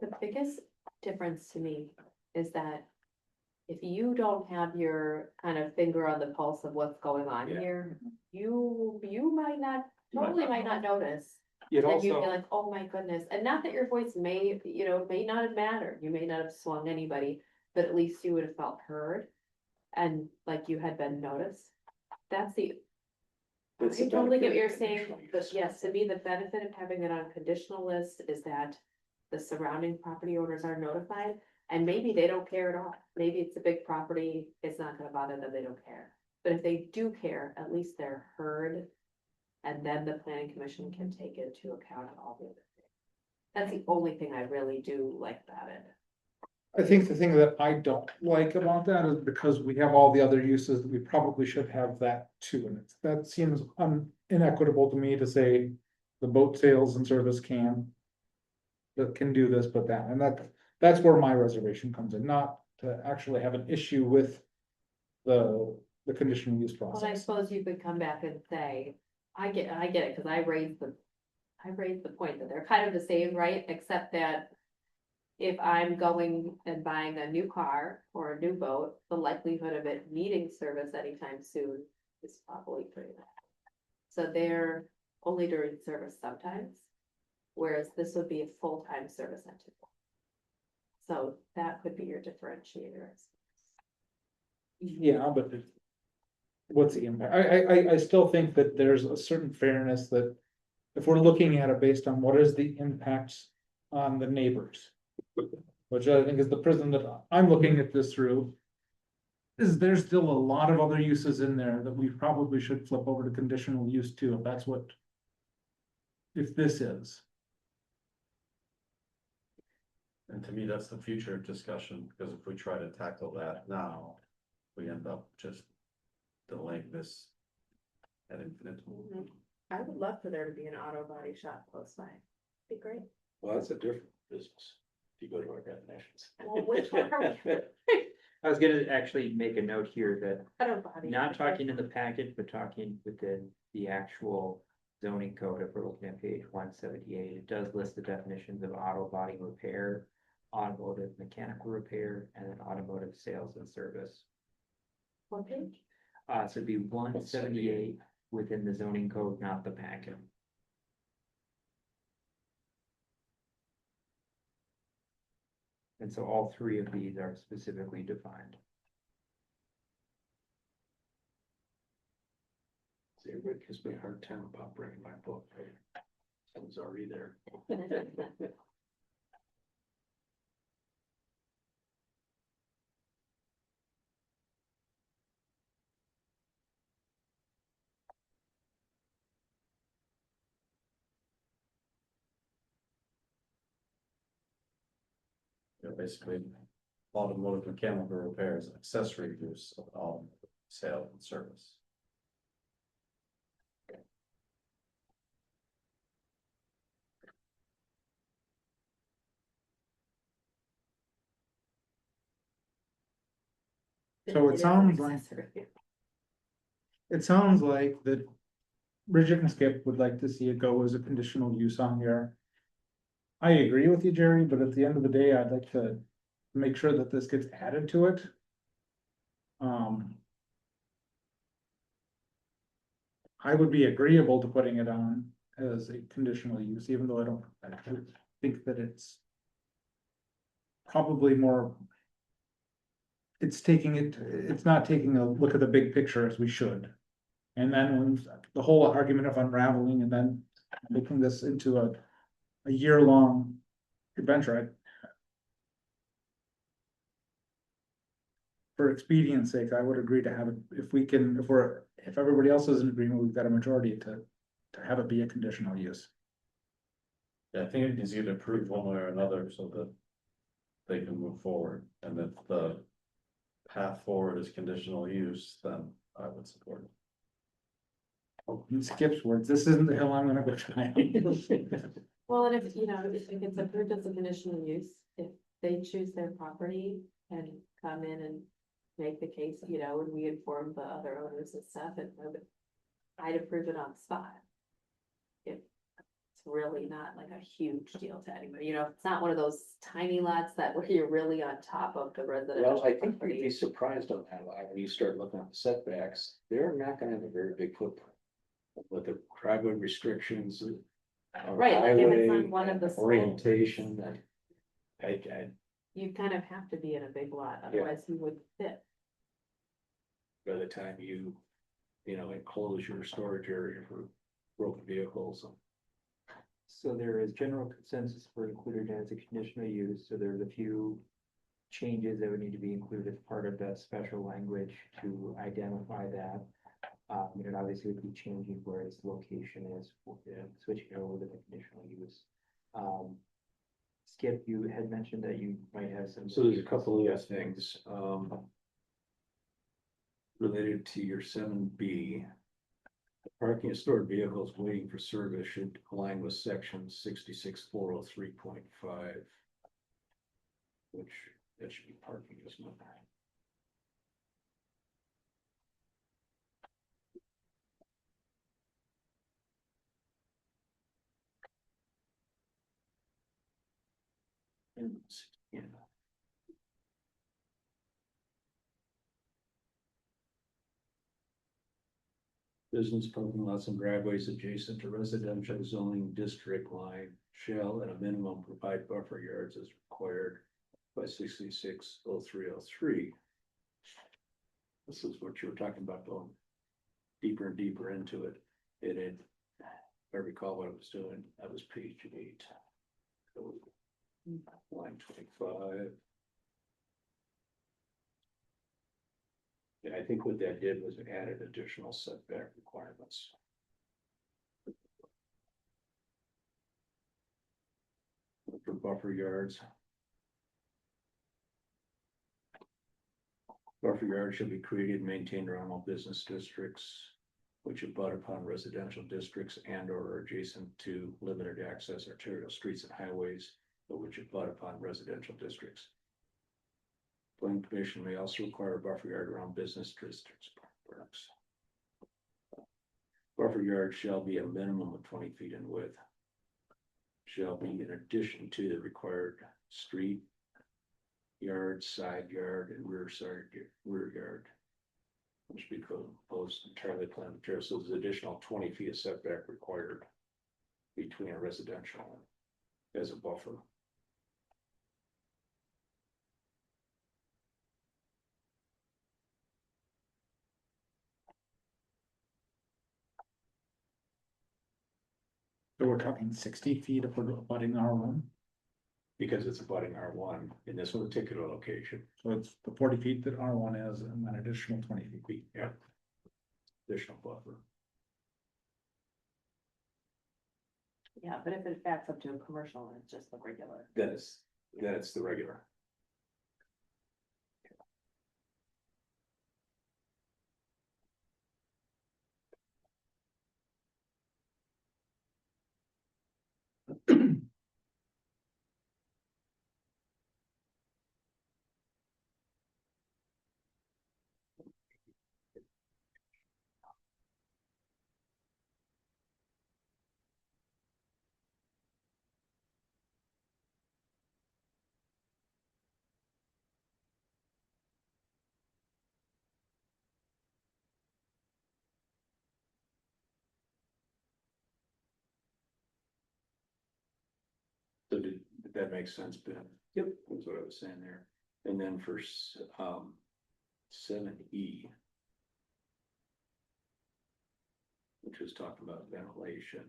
The biggest difference to me is that if you don't have your kind of finger on the pulse of what's going on Yeah. here, you might not, totally might not notice. it And you'd be also, like, oh my goodness, and not that your voice may not have mattered, you may not have swung anybody, but at least you would have felt heard. And like you had been noticed, that's the. I That's the totally get benefit what you're of saying, conditional but use. yes, to me, the benefit of having it on conditional list is that. The surrounding property owners are notified, and maybe they don't care at all, maybe it's a big property, it's not gonna bother them, they don't care. But if they do care, at least they're heard. And then the planning commission can take into account all the other things. That's the only thing I really do like about it. I think the thing that I don't like about that is because we have all the other uses, that we probably should have that too, and that seems inequitable to me to say. The boat sales and service can. That can do this, but that, and That's where my reservation comes in, not to actually have an issue with the conditional use Well, I process. suppose you could come back and say, I get it, cause I raised the point that they're kind of the same, right? Except that if I'm going and buying a new car or a new boat, the likelihood of it needing service anytime soon is probably pretty low. So they're only during service sometimes, whereas this would be a full-time service entity. So that could be your differentiator. Yeah, but what's the impact? I still think that there's a certain fairness that if we're looking at it based on what is the impacts on the neighbors, which I think is the prism that I'm looking at this through, is there's still a lot of other uses in there that we probably should flip over to conditional use too, if that's what, if this is. And to me, that's the future discussion, because if we try to tackle that now, we end up just delaying this at infinitum. I would love for there to be an auto body shop close by. Be great. Well, that's a different business, if you go to our definitions. Well, which one are we? I was gonna actually make a note here that Auto body. not talking in the package, but talking within the actual zoning code, if we're looking at page 178, it does list the definitions of auto body repair, automotive mechanical repair, and then automotive sales and service. What page? So it'd be 178 within the zoning code, not the packet. And so all three of these are specifically defined. See, everybody gives me a hard time about bringing my book, right? It was already there. Basically, automotive mechanical repairs, accessory use of all sale and service. So It it is sounds an like, accessory. it sounds like that Bridget and Skip would like to see it go as a conditional use on here. I agree with you, Jerry, but at the end of the day, I'd like to make sure that this gets added to it. I would be agreeable to putting it on as a conditional use, even though I don't think that it's probably more. It's not taking a look at the big picture as we should. And then when the whole argument of unraveling and then making this into a year-long adventure. For expedience sake, I would agree to have it, if everybody else is in agreement, we've got a majority to have it be a conditional use. Yeah, I think it needs to get approved one way or another so that they can move forward, and if the path forward is conditional use, then I would support it. In Skip's words, this isn't the hill I'm gonna go try. Well, and if, you know, if it's approved as a conditional use, if they choose their property and come in and make the case, you know, and we inform the other owners and stuff, and I'd approve it on the spot. If it's really not like a huge deal to anybody, you know, if it's not one of those tiny lots that where you're really on top of the residential Well, I think you'd be property. surprised on that, like, when you start looking at the setbacks, they're not gonna have a very big footprint. With the driveway restrictions. Right, like if it's highway on one of the slopes. orientation, I, You kind of have to be in a big lot, otherwise you would fit. by the time you enclose your storage area for broken vehicles. So there is general consensus for included as a conditional use, so there's a few changes that would need to be included as part of that special language to identify that. And obviously would be changing where its location is, switching it over to the conditional use. Skip, you had mentioned that you might have some. So there's a couple of things, related to your 7B. Parking of stored vehicles waiting for service should align with section 66,403.5. which that should be parking as well. Yeah. Business parking lots and driveways adjacent to residential zoning district line shall at a minimum provide buffer yards as required by 660303. This is what you were talking about, going deeper and deeper into it. If I recall what I was doing, that was page 8. So, line 25. Yeah, I think what that did was it added additional setback requirements. For buffer yards. Buffer yards shall be created and maintained around all business districts, which abut upon residential districts and or are adjacent to limited access arterial streets and highways, but which abut upon residential districts. Planning Commission may also require a buffer yard around business districts. Buffer yard shall be a minimum of 20 feet in width. Shall be in addition to the required street, yard, side yard, and rear yard. Which be proposed entirely planned material, so there's additional 20 feet of setback required between a residential as a buffer. So we're talking 60 feet if we're abutting R1, Because it's abutting R1 in this particular location. so it's the 40 feet that R1 is and then additional 20 feet. Yeah. Additional buffer. Yeah, but if it backs up to a commercial, it's just the regular. Then it's the regular. So did that make sense, Ben? Yep. That's what I was saying there. And then for 7E. Which was talking about ventilation.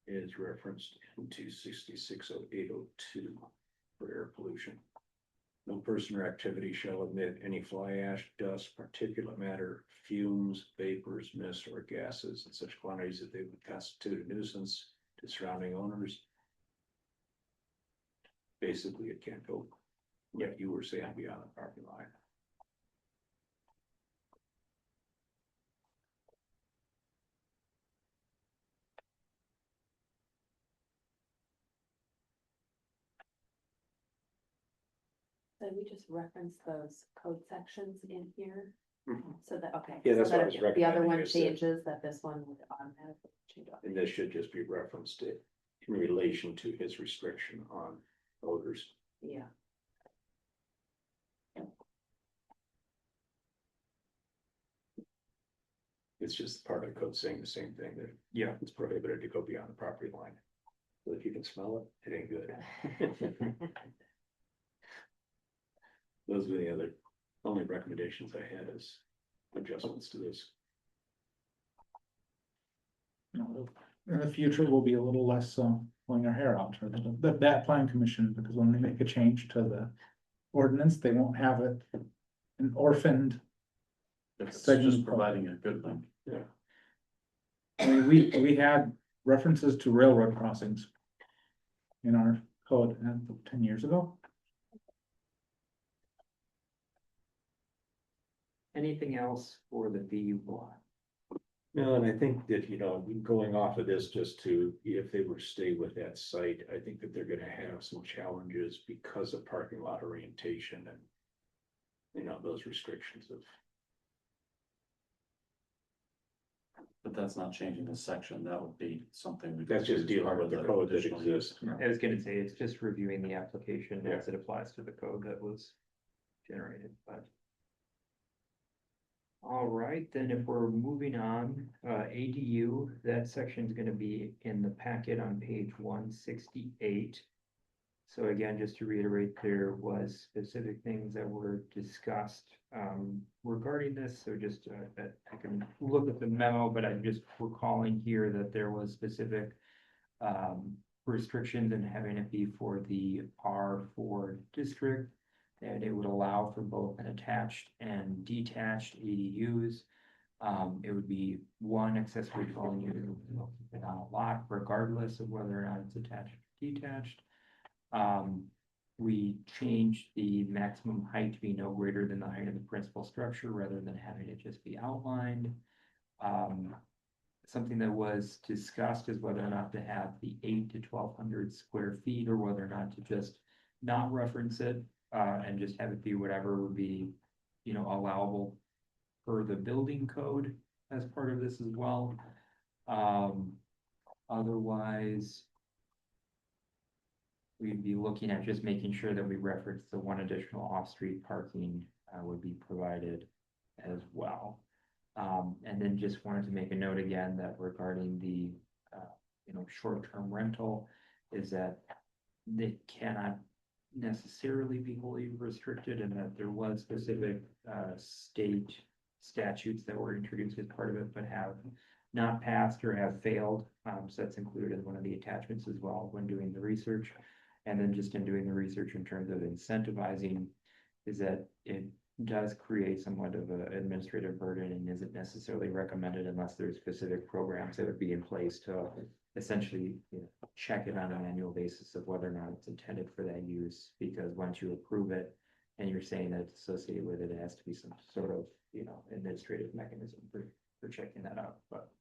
Is referenced into 660802 for air pollution. No person or activity shall emit any fly ash, dust, particulate matter, fumes, vapors, mist, or gases in such quantities that they would constitute a nuisance to surrounding owners. Basically, it can't go, like you were saying, beyond the property line. So we just reference those code sections in here, so that, okay. Yeah, that's so what I that was if the other recommending one is that- changes, that this one would automatically change. And this should just be referenced in relation to his restriction on odors. Yeah. It's just part of the code saying the same thing, that Yeah. it's prohibited to go beyond the property line. So if you can smell it, it ain't good. Those are the only recommendations I had as adjustments to this. In the future, we'll be a little less pulling our hair out, or that plan commission, because when they make a change to the ordinance, they won't have it an orphaned. It's Segment just providing a good link. Yeah. I mean, we had references to railroad crossings in our code 10 years ago. Anything else for the B1? No, and I think that, going off of this, just to, if they were to stay with that site, I think that they're gonna have some challenges because of parking lot orientation and. Those restrictions of, But that's not changing the section, that would be something. we that's could just do as dealing part with of the code that additional use. exists. I was gonna say, it's just reviewing the application Yeah. as it applies to the code that was generated, but. All right, then if we're moving on, ADU, that section's gonna be in the packet on page 168. So again, just to reiterate, there was specific things that were discussed regarding this, so just I can look at the memo, but I'm just recalling here that there was specific restrictions in having it be for the R4 district. And it would allow for both an attached and detached ADUs. It would be one accessory dwelling unit on a lot, regardless of whether or not it's attached or detached. We changed the maximum height to be no greater than the height of the principal structure, rather than having it just be outlined. Something that was discussed is whether or not to have the 8 to 1,200 square feet, or whether or not to just not reference it, and just have it be whatever would be, allowable per the building code as part of this as well. Otherwise, we'd be looking at just making sure that we reference the one additional off-street parking would be provided as well. And then just wanted to make a note again that regarding the, short-term rental, is that they cannot necessarily be wholly restricted, and that there was specific state statutes that were introduced as part of it, but have not passed or have failed. So that's included in one of the attachments as well when doing the research. And then just in doing the research in terms of incentivizing, is that it does create somewhat of an administrative burden and isn't necessarily recommended unless there's specific programs that would be in place to essentially, check it on an annual basis of whether or not it's intended for that use. Because once you approve it and you're saying that it's associated with it, it has to be some sort of, administrative mechanism for checking that out. But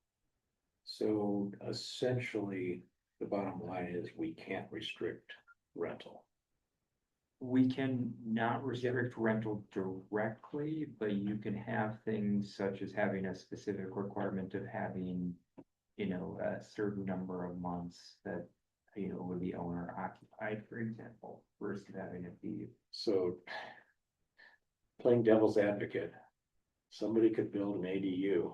so essentially, the bottom line is we can't restrict rental. we can not restrict rental directly, but you can have things such as having a specific requirement of having, a certain number of months that, would be owner occupied, for example, versus having it be. So playing devil's advocate, somebody could build an ADU,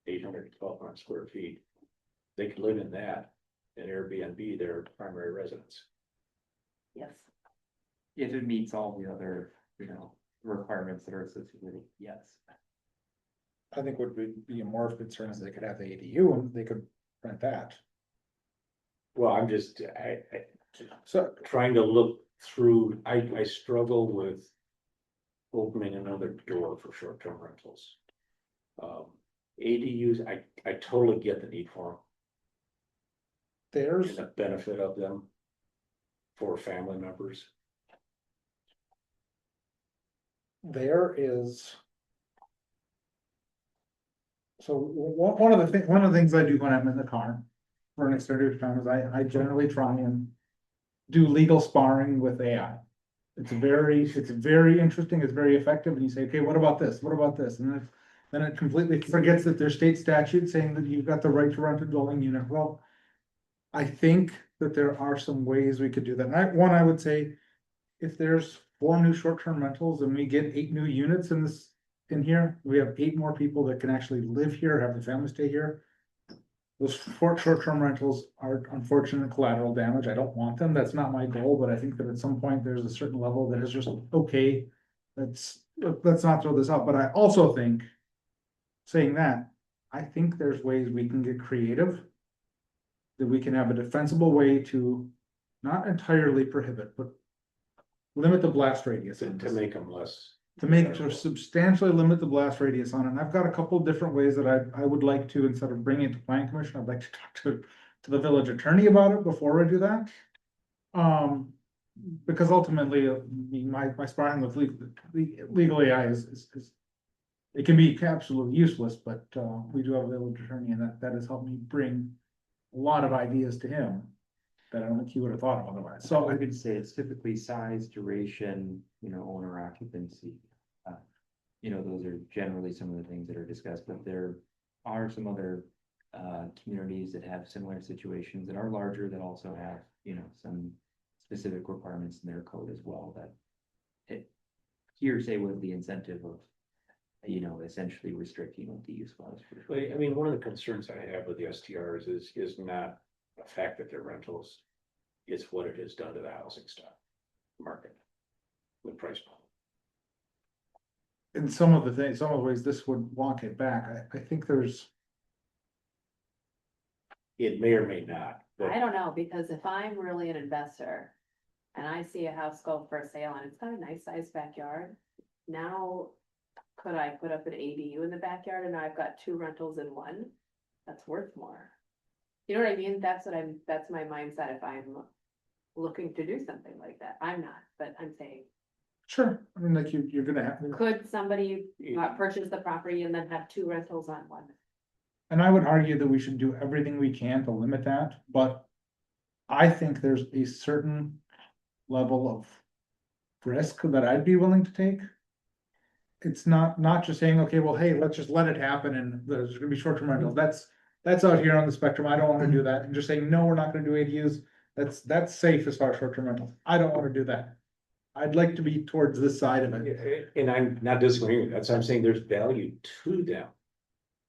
800 to 1,200 square feet. They could live in that and Airbnb their primary residence. Yes. If it meets all the other, requirements that are associated with it, yes. I think what would be more of concern is they could have the ADU and they could rent that. Well, I'm just, So, trying to look through, I struggle with opening another door for short-term rentals. ADUs, I totally get the need for them there's, and the benefit of them for family members. there is. So one of the things I do when I'm in the car for an extended time is I generally try and do legal sparring with AI. It's very interesting, it's very effective, and you say, okay, what about this, what about this, and then it completely forgets that there's state statute saying that you've got the right to rent a dwelling unit. Well, I think that there are some ways we could do that. And I would say, if there's 4 new short-term rentals and we get 8 new units in here, we have 8 more people that can actually live here, have the family stay here. Those 4 short-term rentals are unfortunate collateral damage. I don't want them. That's not my goal, but I think that at some point there's a certain level that is just okay. Let's not throw this out. But I also think, saying that, I think there's ways we can get creative. That we can have a defensible way to not entirely prohibit, but limit the blast radius. To make them less. To substantially limit the blast radius on it. And I've got a couple of different ways that I would like to, instead of bringing it to planning commission, I'd like to talk to the village attorney about it before I do that. Because ultimately, my sparring with legal AI is it can be absolutely useless, but, we do have a village attorney and that has helped me bring a lot of ideas to him that I don't think he would have thought of otherwise. So So I would say it's typically size, duration, owner occupancy. Those are generally some of the things that are discussed, but there are some other communities that have similar situations that are larger that also have, some specific requirements in their code as well that hearsay was the incentive of, essentially restricting what the use was. But I mean, one of the concerns I have with the STRs is not the fact that they're rentals. It's what it has done to the housing stock market. The price point. in some of the things, some of the ways this would walk it back, I think there's, It may or may not, but I don't know, because if I'm really an investor and I see a house go for sale and it's got a nice sized backyard, now could I put up an ADU in the backyard and now I've got two rentals in one? That's worth more. You know what I mean? That's my mindset if I'm looking to do something like that. I'm not, but I'm saying, sure, I mean, like you're gonna have. could somebody purchase the property and then have two rentals on one? And I would argue that we should do everything we can to limit that, but I think there's a certain level of risk that I'd be willing to take. It's not just saying, okay, well, hey, let's just let it happen and there's gonna be short-term rentals. That's out here on the spectrum. I don't wanna do that. And just saying, no, we're not gonna do ADUs. That's safe as far as short-term rentals. I don't wanna do that. I'd like to be towards this side of it. and I'm not disagreeing with that. So I'm saying there's value to them.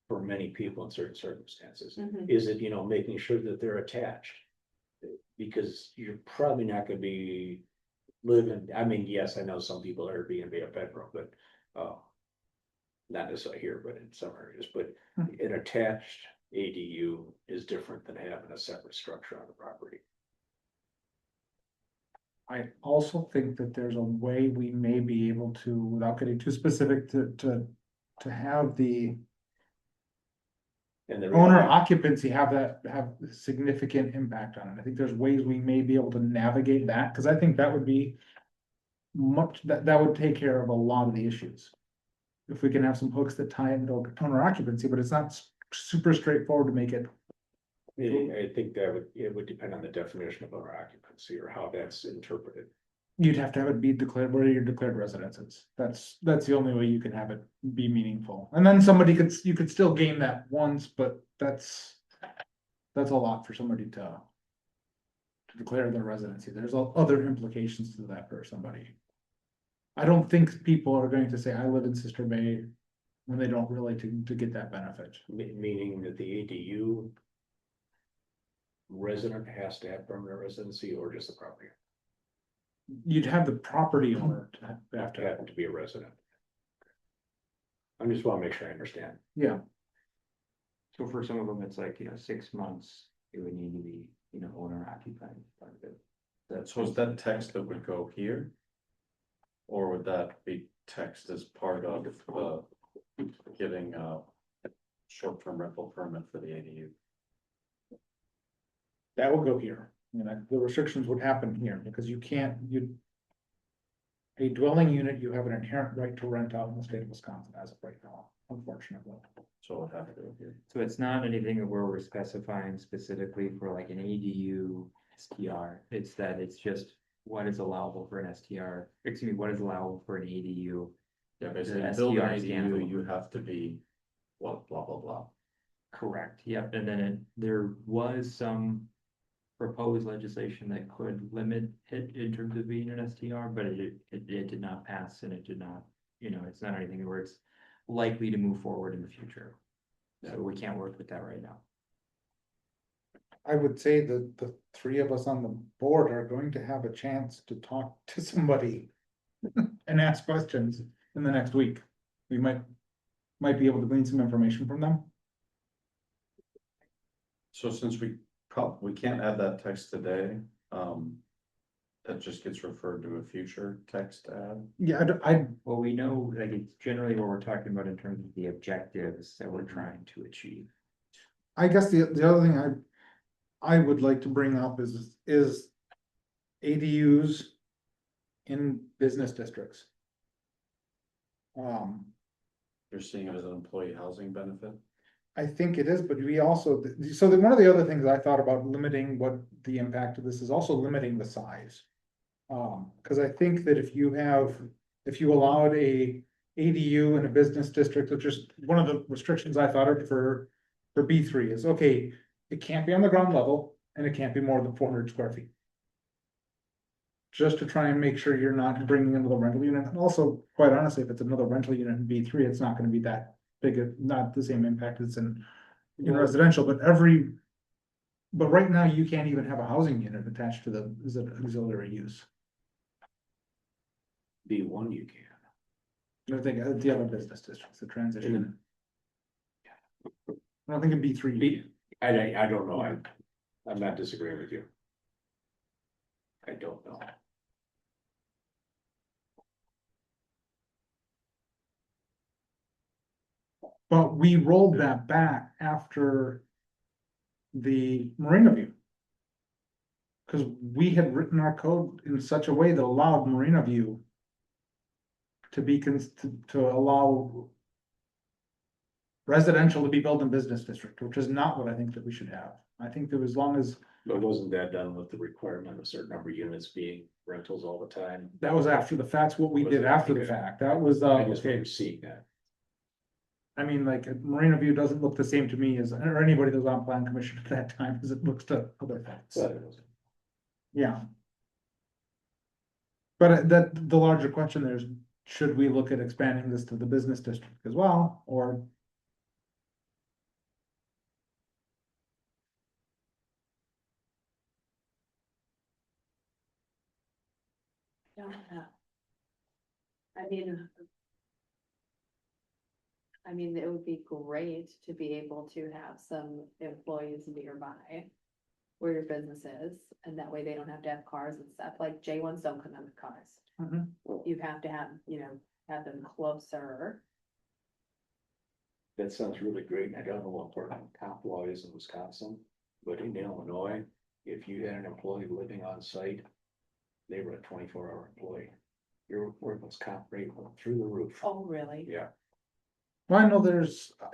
For many people in certain circumstances, Mhm. is it, making sure that they're attached? Because you're probably not gonna be living, I mean, yes, I know some people are Airbnb a bedroom, but, not necessarily here, but in some areas, but an attached ADU is different than having a separate structure on the property. I also think that there's a way we may be able to, without getting too specific, to have the And the owner reality- occupancy have significant impact on it. I think there's ways we may be able to navigate that, because I think that would be that would take care of a lot of the issues. If we can have some hooks that tie into owner occupancy, but it's not super straightforward to make it. I think it would depend on the definition of owner occupancy or how that's interpreted. You'd have to have it be declared where your declared residences. That's the only way you can have it be meaningful. And then you could still gain that once, but that's a lot for somebody to declare their residency. There's other implications to that for somebody. I don't think people are going to say, I live in Sister Bay, when they don't really to get that benefit. Meaning that the ADU resident has to have permanent residency or just the property. You'd have the property owner to have to, Happen to be a resident. I just wanna make sure I understand. yeah. So for some of them, it's like, 6 months, it would need to be, owner occupied part of it. So is that text that would go here? Or would that be text as part of giving a short-term rental permit for the ADU? That will go here. The restrictions would happen here because a dwelling unit, you have an inherent right to rent out in the state of Wisconsin as of right now, unfortunately. So it would have to go here. So it's not anything where we're specifying specifically for like an ADU STR. It's that it's just what is allowable for an STR, excuse me, what is allowable for an ADU. Yeah, basically, The to build an STR ADU, standalone. you have to be, blah, blah, blah, blah. Correct, yep, and then there was some proposed legislation that could limit it in terms of being an STR, but it did not pass and it did not, it's not anything where it's likely to move forward in the future. So we can't work with that right now. I would say that the three of us on the board are going to have a chance to talk to somebody and ask questions in the next week. We might be able to glean some information from them. So since we can't add that text today, that just gets referred to a future text add. Yeah, Well, we know, like, it's generally what we're talking about in terms of the objectives that we're trying to achieve. I guess the other thing I would like to bring up is ADUs in business districts. You're seeing it as an employee housing benefit? I think it is, but we also, one of the other things I thought about limiting what the impact of this is also limiting the size. Cause I think that if you allowed a ADU in a business district, which is one of the restrictions I thought of for B3 is, okay, it can't be on the ground level and it can't be more than 400 square feet. Just to try and make sure you're not bringing another rental unit, and also, quite honestly, if it's another rental unit in B3, it's not gonna be that big, not the same impact as in residential, but right now, you can't even have a housing unit attached to the, is it auxiliary use? B1 you can. I think the other business districts, the transition. I don't think in B3. I don't know, I'm not disagreeing with you. I don't know. But we rolled that back after the Marina View. Cause we had written our code in such a way that allowed Marina View to be, to allow residential to be built in business district, which is not what I think that we should have. I think that as long as, But wasn't that done with the requirement of a certain number of units being rentals all the time? that was after the fact, what we did after the fact, that was, I just okay. remember seeing that. I mean, like, Marina View doesn't look the same to me as, or anybody that was on plan commission at that time, as it looks to other facts. Yeah. But the larger question there is, should we look at expanding this to the business district as well, or? Don't know. I mean, it would be great to be able to have some employees nearby where your business is, and that way they don't have to have cars and stuff, like J1s don't come in with cars. You have to have, have them closer. That sounds really great. I don't know what part of comp law is in Wisconsin, but in Illinois, if you had an employee living on site, they were a 24-hour employee. Your workman's comp rate went through the roof. Oh, really? Yeah, Well, I know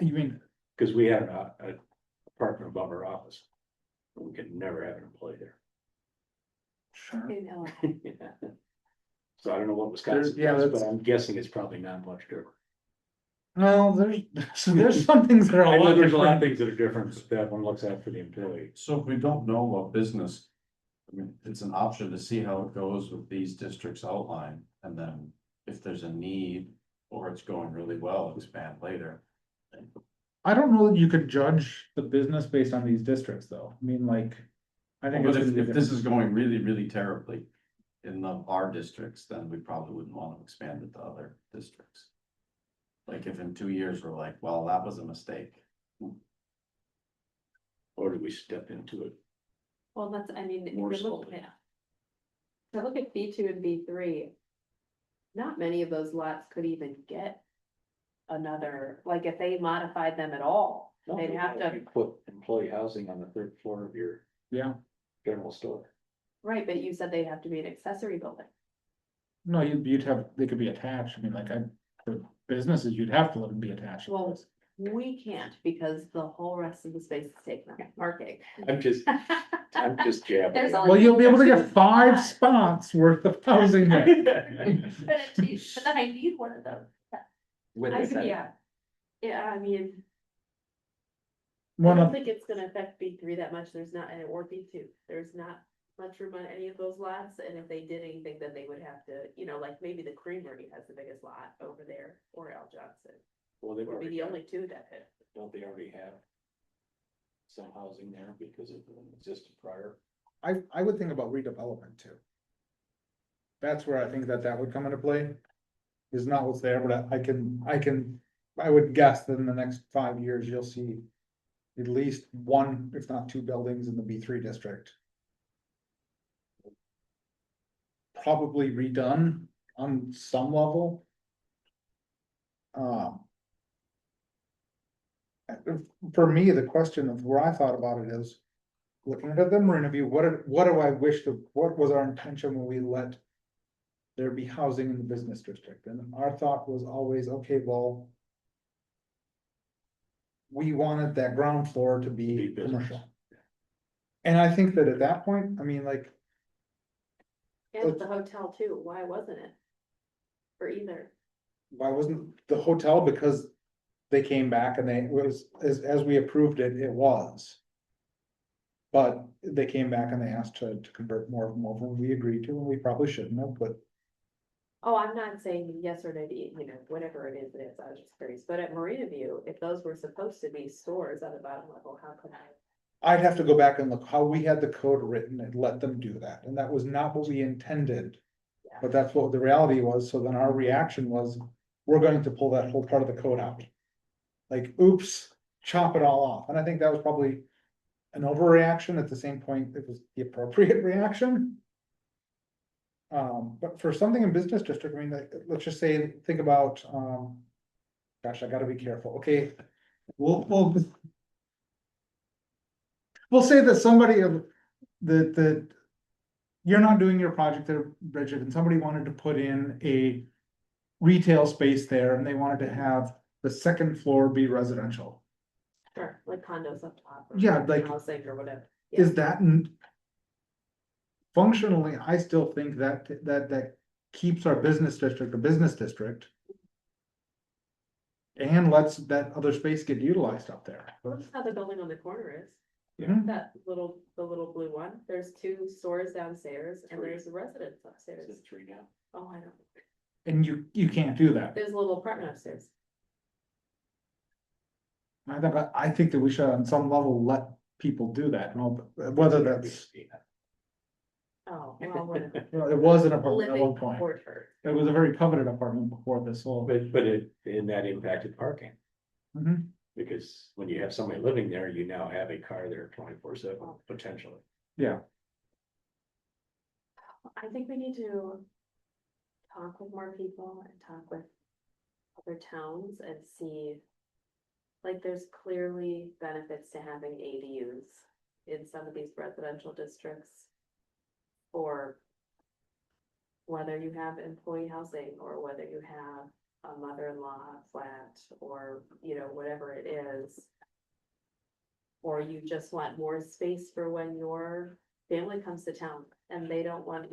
you mean, because we had an apartment above our office. We could never have an employee there. sure, In Illinois. So I don't know what Wisconsin Yeah, does, that's- but I'm guessing it's probably not much different. well, there's some things that are I a know lot there's a lot of different. things that are different, but that one looks out for the employee. So if we don't know what business, I mean, it's an option to see how it goes with these districts outlined, and then if there's a need or it's going really well, expand later. I don't know that you could judge the business based on these districts, though. I mean, like, I think. But it's if gonna be this different. is going really, really terribly in our districts, then we probably wouldn't want to expand it to other districts. Like if in 2 years we're like, well, that was a mistake. Or do we step into it? Well, if More you're looking slowly. at. If I look at B2 and B3. Not many of those lots could even get another, like if they modified them at all, No, they'd have to, you put employee housing on the third floor of your Yeah, general store. right, but you said they'd have to be an accessory building. no, they could be attached. I mean, like, for businesses, you'd have to let them be attached. Well, we can't because the whole rest of the space is taken up by parking. I'm just jabbing. There's it. only- Well, you'll be able to get 5 spots worth of housing there. But then I need one of those. With I the could- site. Yeah, I mean, I One don't of, think it's gonna affect B3 that much, there's not, or B2, there's not much room on any of those lots, and if they did anything, then they would have to, like maybe the Creamery has the biggest lot over there, or Al Johnson. Well, they've Would be already, the only two that hit. don't they already have some housing there because it existed prior? I would think about redevelopment too. That's where I think that would come into play. Is not what's there, but I would guess that in the next 5 years, you'll see. At least 1, if not 2 buildings in the B3 district. Probably redone on some level. For me, the question of where I thought about it is, looking at the Marina View, what do I wish what was our intention when we let there be housing in the business district? And our thought was always, okay, well, we wanted that ground floor to Be be business. commercial. And I think that at that point, I mean, like, And the hotel too, why wasn't it? For either, why wasn't the hotel? Because they came back and they was, as we approved it, it was. But they came back and they asked to convert more of them over, and we agreed to, and we probably shouldn't have, but oh, I'm not saying yes or no, to whatever it is, I was just curious, but at Marina View, if those were supposed to be stores at the bottom level, how could I? I'd have to go back and look how we had the code written and let them do that, and that was not what we intended. Yeah. But that's what the reality was, so then our reaction was, we're going to pull that whole part of the code out. Like, oops, chop it all off, and I think that was probably an overreaction. At the same point, it was the appropriate reaction. But for something in business district, I mean, like, let's just say, think about, gosh, I gotta be careful, okay? We'll say that somebody, that you're not doing your project there, Bridget, and somebody wanted to put in a retail space there, and they wanted to have the second floor be residential. Sure, like condos up top. Or Yeah, like, housing or whatever. is that functionally, I still think that keeps our business district a business district. And lets that other space get utilized up there. Well, that's how the building on the corner is, Yeah. the little blue one, there's 2 stores downstairs and Three. there's a residence upstairs. Is it 3 now? Oh, I don't, And you can't do that. there's a little apartment upstairs. I think that we should on some level let people do that, whether that's, Oh, well, whatever. well, it was an apartment at Living one point. quarter. It was a very coveted apartment before this whole. And that impacted parking, Mhm. because when you have somebody living there, you now have a car there 24/7, potentially. Yeah, I think we need to talk with more people and talk with other towns and see. Like, there's clearly benefits to having ADUs in some of these residential districts. Or whether you have employee housing or whether you have a mother-in-law flat or, whatever it is. Or you just want more space for when your family comes to town and they don't want,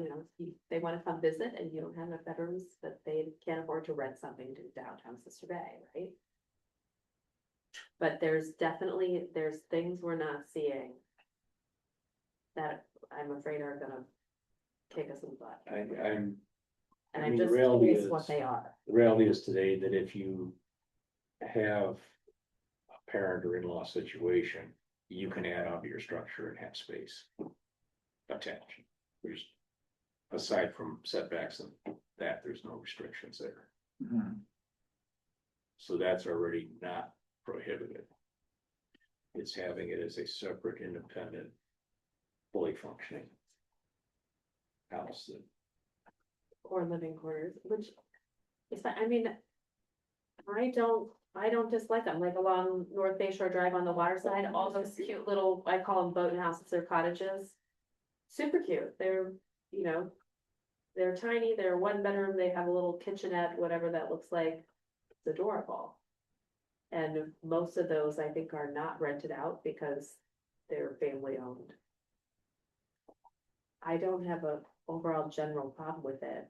they want to come visit and you don't have enough bedrooms, but they can't afford to rent something to downtown Sister Bay, right? But there's things we're not seeing that I'm afraid are gonna kick us in the butt. And I'm the just reality curious is- what they are. The reality is today that if you have a parent or in-law situation, you can add onto your structure and have space attached. There's, aside from setbacks and that, there's no restrictions there. Mhm. So that's already not prohibited. It's having it as a separate, independent, fully functioning house that Or living quarters, which is, I don't dislike them, like along North Bay Shore Drive on the water side, all those cute little, I call them boat houses or cottages. Super cute, they're, they're tiny, they're 1 bedroom, they have a little kitchenette, whatever that looks like, it's adorable. And most of those I think are not rented out because they're family owned. I don't have a overall general problem with it.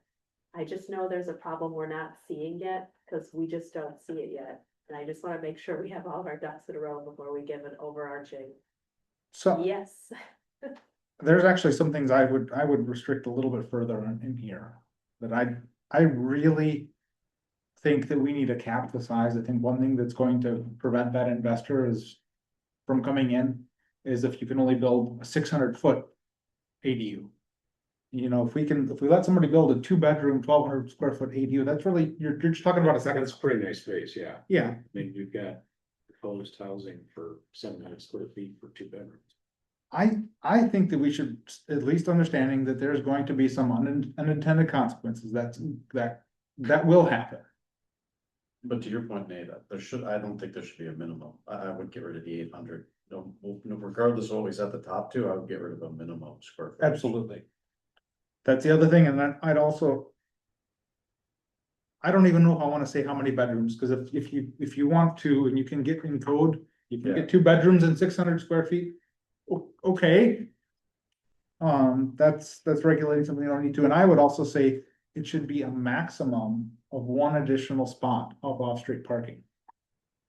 I just know there's a problem we're not seeing yet, because we just don't see it yet. And I just want to make sure we have all of our ducks in a row before we give an overarching, So yes. there's actually some things I would restrict a little bit further in here. That I really think that we need to cap the size. I think one thing that's going to prevent that investor from coming in is if you can only build a 600-foot ADU. If we let somebody build a 2-bedroom, 1,200 square foot ADU, that's really, you're just talking about a second. That's pretty nice space, yeah. Yeah, I mean, you've got proposed housing for 700 square feet for 2 bedrooms. I think that we should at least understanding that there's going to be some unintended consequences that will happen. But to your point, Nate, I don't think there should be a minimum. I would get rid of the 800. Regardless of what we set the top to, I would get rid of a minimum square foot. Absolutely. That's the other thing, and then I don't even know if I wanna say how many bedrooms, cause if you want to, and you can get in code, You can Yeah. get 2 bedrooms and 600 square feet. Okay. That's regulating something you don't need to, and I would also say it should be a maximum of 1 additional spot of off-street parking.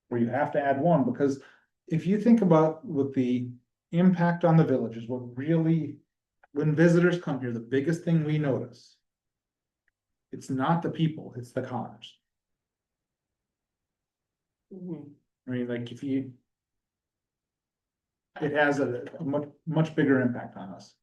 Where you have to add one, because if you think about with the impact on the village is what really, when visitors come here, the biggest thing we notice. It's not the people, it's the cars. I mean, like if you. It has a much bigger impact on us.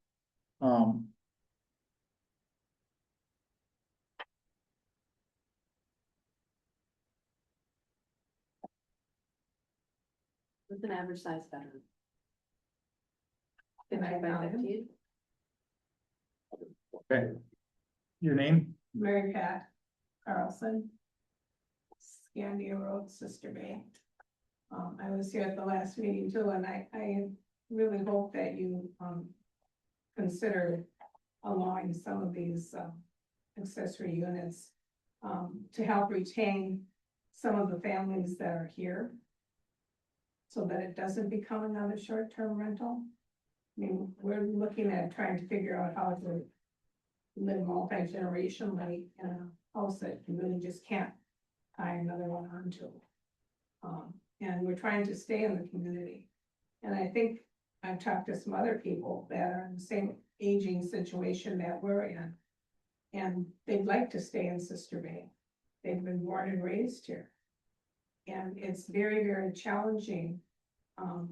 What's an average size bedroom? Can I 15 by comment? 15? Okay. Your name? Mary Pat Carlson. Scandia Road, Sister Bay. I was here at the last meeting too, and I really hope that you, consider allowing some of these, accessory units, to help retain some of the families that are here. So that it doesn't become another short-term rental. I mean, we're looking at trying to figure out how to live multi-generationally in a house that you really just can't tie another one onto. And we're trying to stay in the community. And I think I've talked to some other people that are in the same aging situation that we're in. And they'd like to stay in Sister Bay. They've been born and raised here. And it's very, very challenging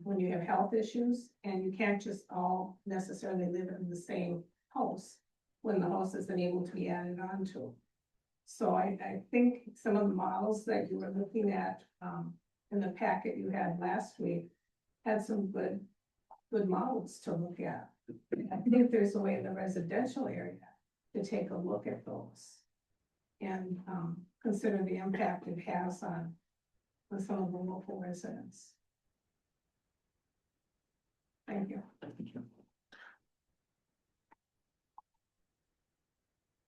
when you have health issues and you can't just all necessarily live in the same house when the house isn't able to be added on to. So I think some of the models that you were looking at in the packet you had last week had some good models to look at. I think there's a way in the residential area to take a look at those and consider the impact it has on some of the local residents. Thank you.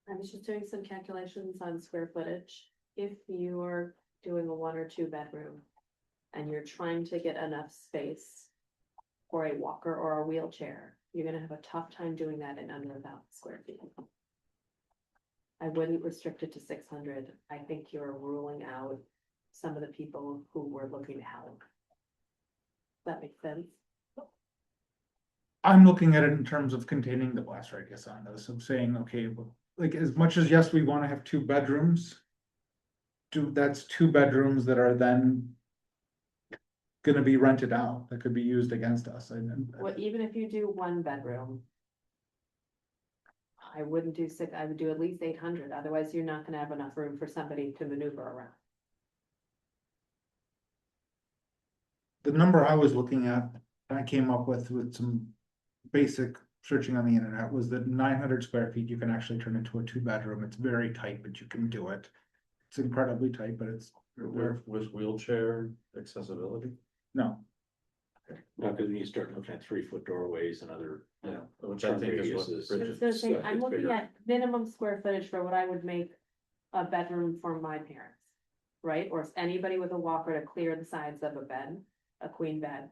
I was just doing some calculations on square footage. If you're doing a 1 or 2 bedroom and you're trying to get enough space for a walker or a wheelchair, you're gonna have a tough time doing that in under 1,000 square feet. I wouldn't restrict it to 600. I think you're ruling out some of the people who were looking to help. Does that make sense? I'm looking at it in terms of containing the blast radius on this, of saying, okay, well, like as much as yes, we wanna have 2 bedrooms. That's 2 bedrooms that are then. Gonna be rented out, that could be used against us, and Well, even if you do 1 bedroom. I wouldn't do 6, I would do at least 800, otherwise you're not gonna have enough room for somebody to maneuver around. the number I was looking at, I came up with some basic searching on the internet, was that 900 square feet, you can actually turn into a 2 bedroom, it's very tight, but you can do it. It's incredibly tight, but it's, With wheelchair accessibility, no, No, because when you start looking at 3-foot doorways and other. yeah, which I think is what Radiuses. I was Bridget gonna say, stuff I'm is looking bigger. at minimum square footage for what I would make a bedroom for my parents. Right, or anybody with a walker to clear the sides of a bed, a queen bed.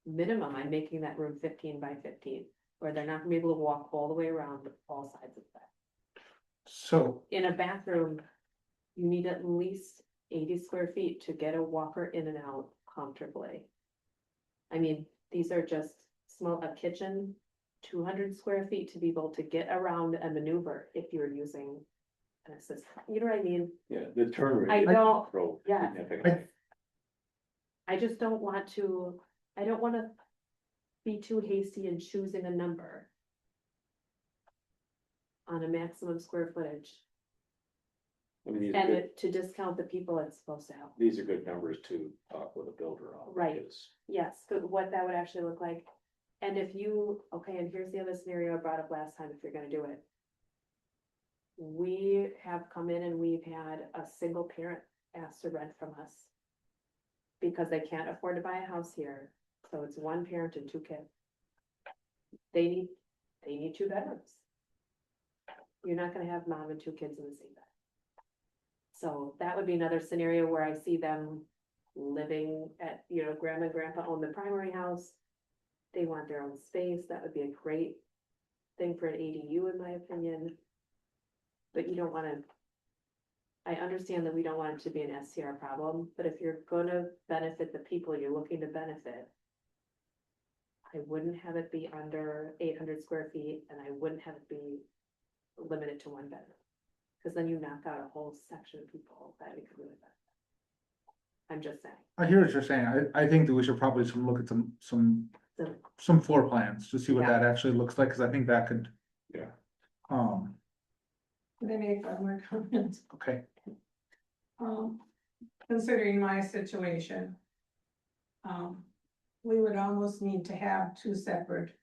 Minimum, I'm making that room 15 by 15, where they're not gonna be able to walk all the way around all sides of the bed. so, In a bathroom, you need at least 80 square feet to get a walker in and out comfortably. I mean, these are just a kitchen, 200 square feet to be able to get around and maneuver if you're using an assistant, you know what I mean? Yeah, the turn I radius. don't, grow yeah. significantly. I just don't want to, I don't wanna be too hasty in choosing a number on a maximum square footage, I mean, and to discount the people it's supposed to help. these are good numbers to talk with a builder on. Right. because Yes, but what that would actually look like. And if you, okay, and here's the other scenario I brought up last time, if you're gonna do it. We have come in and we've had a single parent ask to rent from us. Because they can't afford to buy a house here, so it's 1 parent and 2 kids. They need 2 bedrooms. You're not gonna have mom and 2 kids in the same bed. So that would be another scenario where I see them living at, you know, grandma and grandpa own the primary house. They want their own space, that would be a great thing for an ADU, in my opinion. But you don't wanna. I understand that we don't want it to be an STR problem, but if you're gonna benefit the people you're looking to benefit. I wouldn't have it be under 800 square feet, and I wouldn't have it be limited to one bedroom. Cause then you knock out a whole section of people that we could really benefit. I'm just saying. I hear what you're saying. I think that we should probably look at some floor plans to see what Yeah. that actually looks like, cause I think that could. Yeah. Let me make one more comment. Okay, Considering my situation. We would almost need to have two separate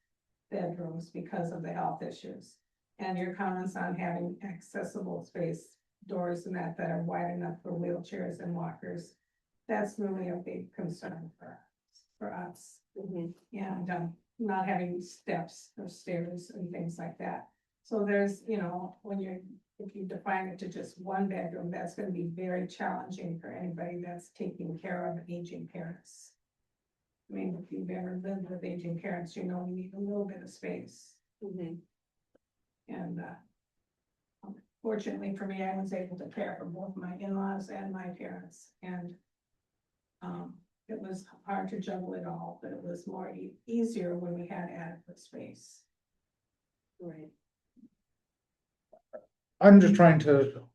bedrooms because of the health issues. And your comments on having accessible space, doors and that are wide enough for wheelchairs and walkers. That's really a big concern for us. Mhm. And not having steps or stairs and things like that. So there's, you know, if you define it to just one bedroom, that's gonna be very challenging for anybody that's taking care of aging parents. I mean, if you've ever lived with aging parents, you know, you need a little bit of space. Mhm. And fortunately for me, I was able to care for both my in-laws and my parents, and it was hard to juggle it all, but it was more easier when we had adequate space. Right. I'm just trying to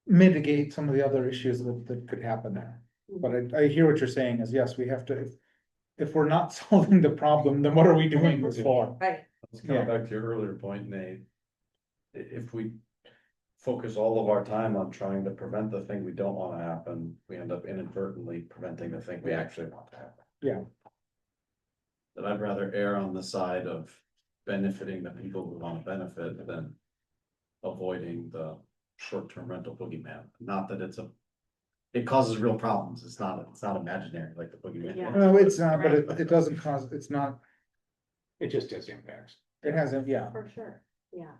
mitigate some of the other issues that could happen there. But I hear what you're saying is, yes, we have to, if we're not solving the problem, then what are we doing this for? Right. Let's come back to your earlier point, Nate. If we focus all of our time on trying to prevent the thing we don't wanna happen, we end up inadvertently preventing the thing we actually want to happen. Yeah. That I'd rather err on the side of benefiting the people who wanna benefit than avoiding the short-term rental boogeyman. Not that it causes real problems. It's not imaginary like the boogeyman. Yeah. No, it's not, but it doesn't cause, it's not, It just has impacts. it hasn't, yeah. For sure, yeah.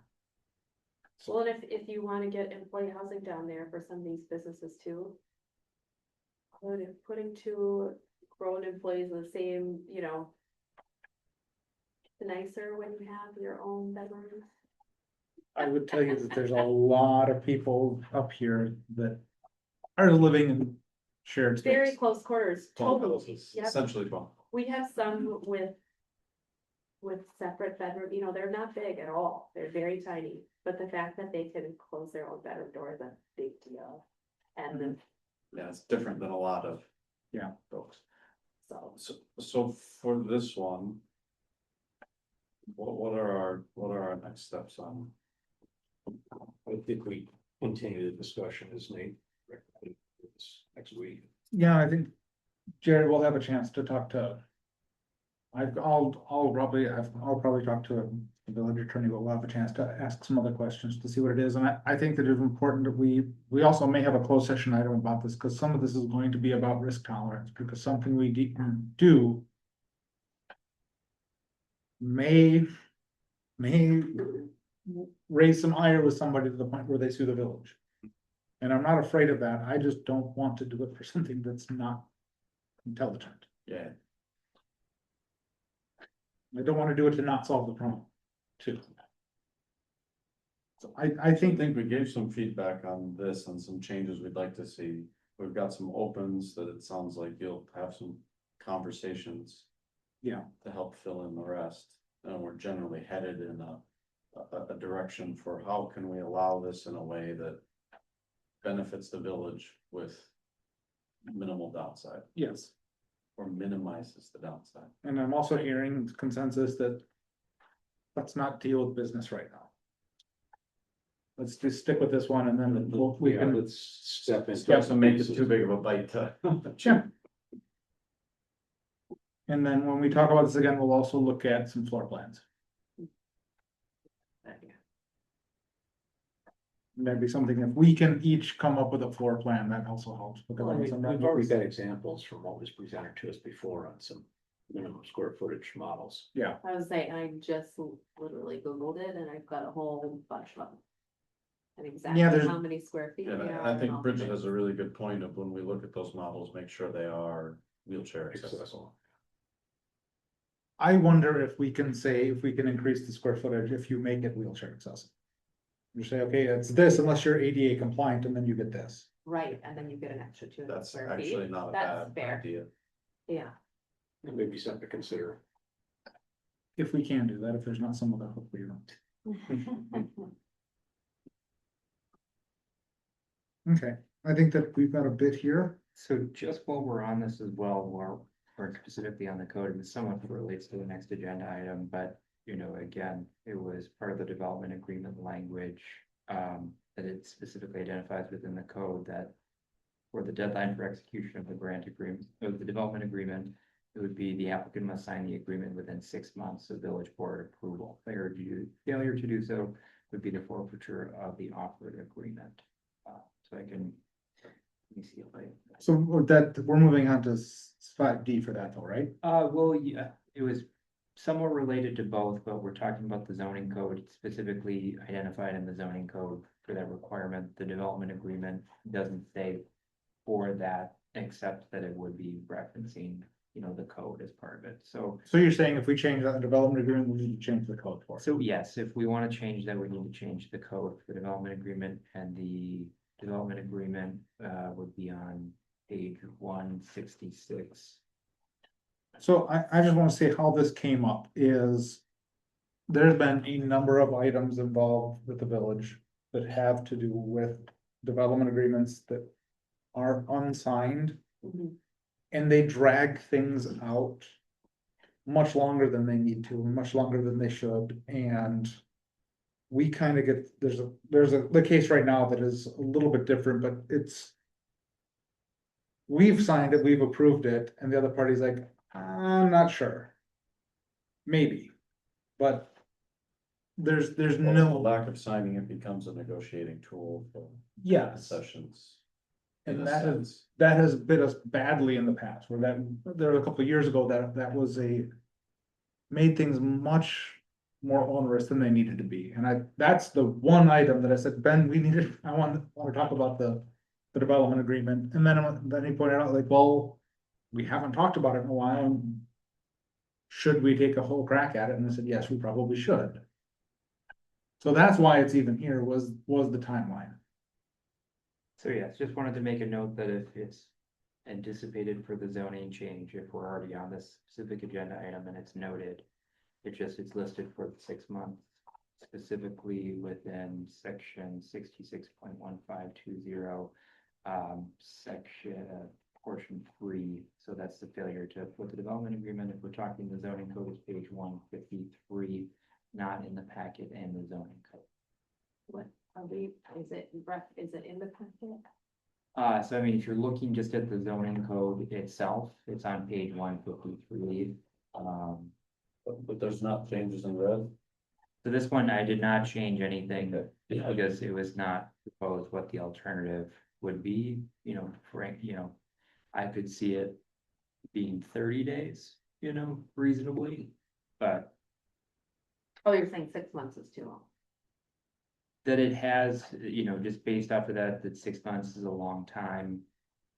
Well, and if you wanna get employee housing down there for some of these businesses too. Putting two grown employees in the same, you know. It's nicer when you have your own bedrooms. I would tell you that there's a lot of people up here that are living in shared Very space. close quarters, totally, It's yep. essentially twelve. We have some with. With separate bedroom, you know, they're not big at all, they're very tiny, but the fact that they can close their own bedroom door is a big deal. And then, Yeah, it's different than a lot of. Yeah. Folks. so, So for this one. What are our next steps on? I think we continue the discussion as Nate recommended this next week. Yeah, I think Jared will have a chance to talk to. I'll probably talk to the village attorney, but we'll have a chance to ask some other questions to see what it is, and I think that it's important that we also may have a closed session item about this, because some of this is going to be about risk tolerance, because something we do. May raise some ire with somebody to the point where they sue the village. And I'm not afraid of that, I just don't want to do it for something that's not intelligent. Yeah. I don't wanna do it to not solve the problem, too. So I I think, think we gave some feedback on this and some changes we'd like to see. We've got some opens that it sounds like you'll have some conversations. Yeah. To help fill in the rest, and we're generally headed in a direction for how can we allow this in a way that. Benefits the village with minimal downside, yes, or minimizes the downside. and I'm also hearing consensus that let's not deal with business right now. Let's just stick with this one and then we Yeah, can, let's step into. Doesn't make it too big of a bite to. sure. And then when we talk about this again, we'll also look at some floor plans. Maybe something, if we can each come up with a floor plan, that also helps. because Well, I mean, sometimes we've already got examples from what was presented to us before on some minimum square footage models. Yeah, I was saying, I just literally Googled it and I've got a whole bunch of them. and exactly there's- how many square feet they And are. I and think all Bridget that. has a really good point of when we look at those models, make sure they are wheelchair accessible. I wonder if we can say, if we can increase the square footage if you make it wheelchair accessible. You say, okay, it's this unless you're ADA compliant, and then you get this. Right, and then you get an extra 200 That's square feet. actually not a That's bad fair. idea. Yeah, It may be something to consider. If we can do that, if there's not some of that, hopefully you don't. Okay, I think that we've got a bit here. So just while we're on this as well, or specifically on the code, and somewhat relates to the next agenda item, but you know, again, it was part of the development agreement language. That it specifically identifies within the code that for the deadline for execution of the grant agreement, of the development agreement, it would be the applicant must sign the agreement within 6 months of village board approval. Failure to do so would be the forfeiture of the offered agreement. So I can, let me see if I. So that, we're moving on to 5D for that though, right? Well, yeah, it was somewhat related to both, but we're talking about the zoning code specifically identified in the zoning code for that requirement. The development agreement doesn't say for that, except that it would be referencing, you know, the code as part of it. So, So you're saying if we change that development agreement, we need to change the code for it? so yes, if we want to change that, we need to change the code for the development agreement, and the development agreement would be on page 166. So I just want to say how this came up is. There's been a number of items involved with the village that have to do with development agreements that are unsigned. Mhm. And they drag things out much longer than they need to, much longer than they should, and we kind of get, the case right now that is a little bit different, but it's we've signed it, we've approved it, and the other party's like, I'm not sure. Maybe, but there's Well, the no, lack of signing it becomes a negotiating tool for yes, sessions. In and a that sense. is, that has bit us badly in the past, where there were a couple of years ago that was made things much more onerous than they needed to be, and that's the one item that I said, Ben, I want to talk about the development agreement, and then he pointed out like, well, we haven't talked about it in a while, and should we take a whole crack at it? And I said, yes, we probably should. So that's why it's even here, was the timeline. So yes, just wanted to make a note that if it's anticipated for the zoning change, if we're already on this specific agenda item and it's noted, it's listed for 6 months, specifically within section 66.1520, section portion 3. So that's the failure to put the development agreement. If we're talking the zoning code, is page 153, not in the packet and the zoning code. what are we, is it in the packet? So I mean, if you're looking just at the zoning code itself, it's on page 153. But there's not changes in red. So this one, I did not change anything because it was not proposed what the alternative would be, you know, Frank, you know. I could see it being 30 days, you know, reasonably, but Oh, you're saying 6 months is too long. that it has, you know, just based off of that 6 months is a long time.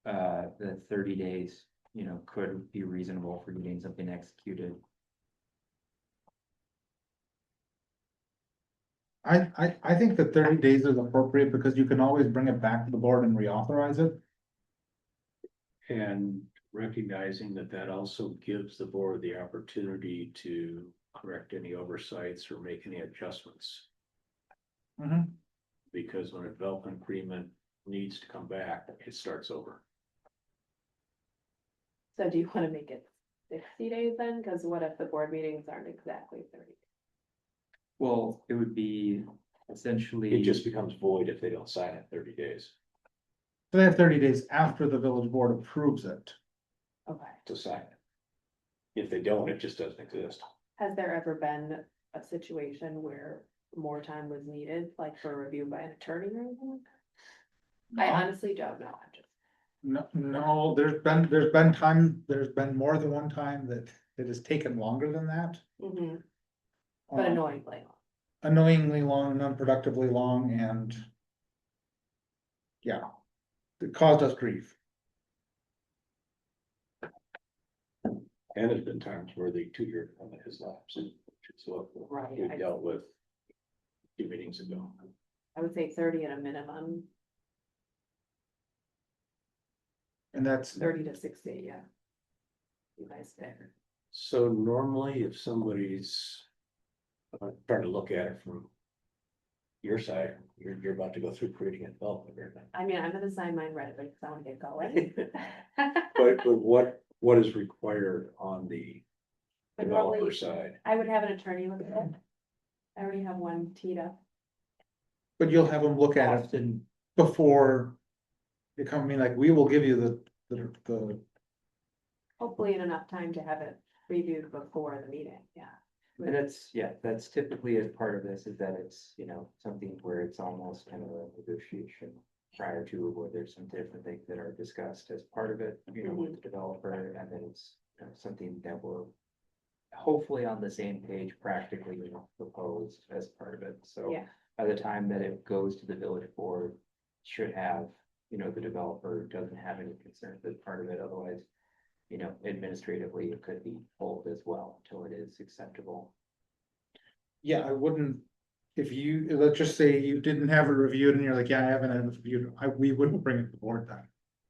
The 30 days, you know, could be reasonable for getting something executed. I think that 30 days is appropriate because you can always bring it back to the board and reauthorize it. And recognizing that that also gives the board the opportunity to correct any oversights or make any adjustments. Mhm. Because when a development agreement needs to come back, it starts over. So do you want to make it 60 days then? Because what if the board meetings aren't exactly 30? Well, it would be essentially. It just becomes void if they don't sign it 30 days So they have 30 days after the village board approves it. Okay. to sign it. If they don't, it just doesn't exist. Has there ever been a situation where more time was needed, like for review by an attorney or anything like that? I honestly don't know. I'm just. No, there's been more than one time that it has taken longer than that. Mhm. But annoyingly. Annoyingly long and unproductively long, and yeah, it caused us grief. And there's been times where the 2-year limit has lapsed, which is what Right, we I- dealt with a few meetings ago. I would say 30 at a minimum, And that's, 30 to 60, yeah. You guys pick. So normally if somebody's trying to look at it from your side, you're about to go through creating a development agreement. I mean, I'm gonna sign mine right away, because I wanna get going. But what is required on the But developer probably- side? I would have an attorney look at it. I already have one teed up. but you'll have them look at it Often, before. You come, I mean, like, we will give you the, Hopefully in enough time to have it reviewed before the meeting, yeah. and that's typically as part of this is that it's, something where it's almost kind of a negotiation prior to, where there's some different things that are discussed as part of it, with the developer, and then it's something that we're hopefully on the same page practically proposed as part of it, so. Yeah. By the time that it goes to the village board, should have, the developer doesn't have any concerns as part of it, otherwise. Administratively, it could be pulled as well until it is acceptable. yeah, I wouldn't. If you, let's just say you didn't have it reviewed and you're like, yeah, I haven't had it reviewed, we wouldn't bring it to the board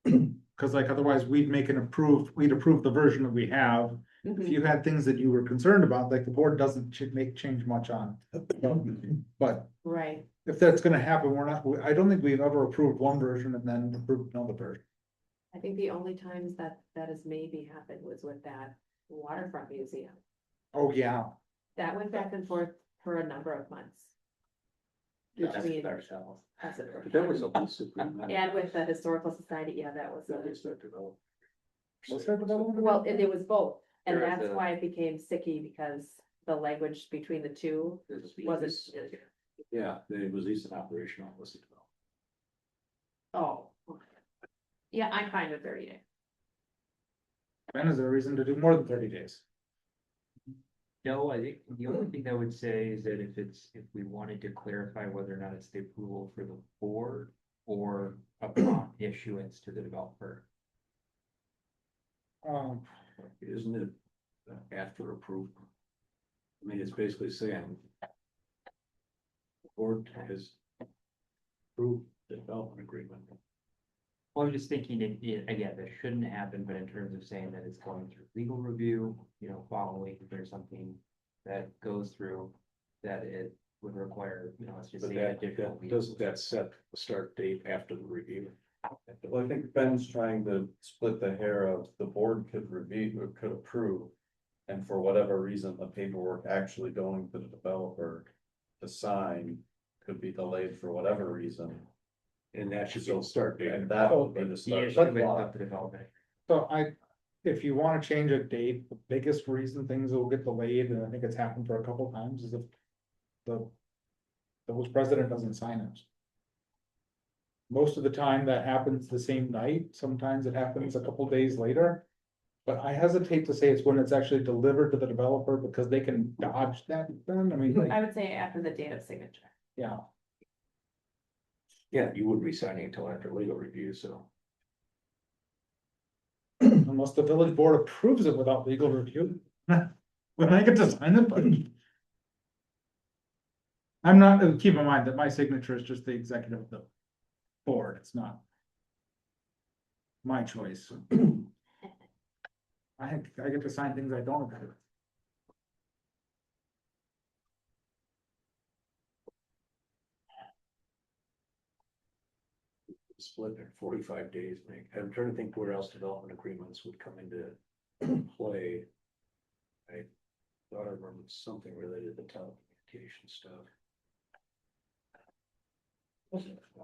then. Cause like otherwise we'd we'd approve the version that we have. If you had things that you were concerned about, like the board doesn't change much on. But Right, if that's gonna happen, I don't think we've ever approved one version and then approved another version. I think the only times that has maybe happened was with that waterfront museum. Oh, yeah, That went back and forth for a number of months. Between ourselves. us and- But that was a lease agreement. And with the historical society, yeah, that was, That was their development. what's that development? well, it was both, and There is that's a- why it became sticky, because the language between the two wasn't. Yeah, it was lease and operational, was the development. Oh. Okay. Yeah, I'm fine with 30 days. And is there a reason to do more than 30 days? No, I think the only thing I would say is that if we wanted to clarify whether or not it's the approval for the board or upon issuance to the developer. Isn't it after approval? I mean, it's basically saying. The board has approved the development agreement. Well, I'm just thinking, again, that shouldn't happen, but in terms of saying that it's going through legal review, following, if there's something that goes through, that it would require, let's just But say. additional doesn't that set the start date after the review? Well, I think Ben's trying to split the hair of the board could review, or could approve. And for whatever reason, the paperwork actually going to the developer to sign could be delayed for whatever reason. And that should be the start date. And that would be the The start. issue with the development. So if you wanna change a date, the biggest reason things will get delayed, and I think it's happened for a couple times, is if the village president doesn't sign it. Most of the time that happens the same night, sometimes it happens a couple days later. But I hesitate to say it's when it's actually delivered to the developer, because they can dodge that then, I mean, like, I would say after the date of signature. yeah. Yeah, you wouldn't be signing until after legal review, so. Unless the village board approves it without legal review. When I get to sign it, but. I'm not, keep in mind that my signature is just the executive of the board, it's not. My choice. I get to sign things I don't agree with. Split in 45 days, I'm trying to think where else development agreements would come into play. I thought I remembered something related to telecommunication stuff.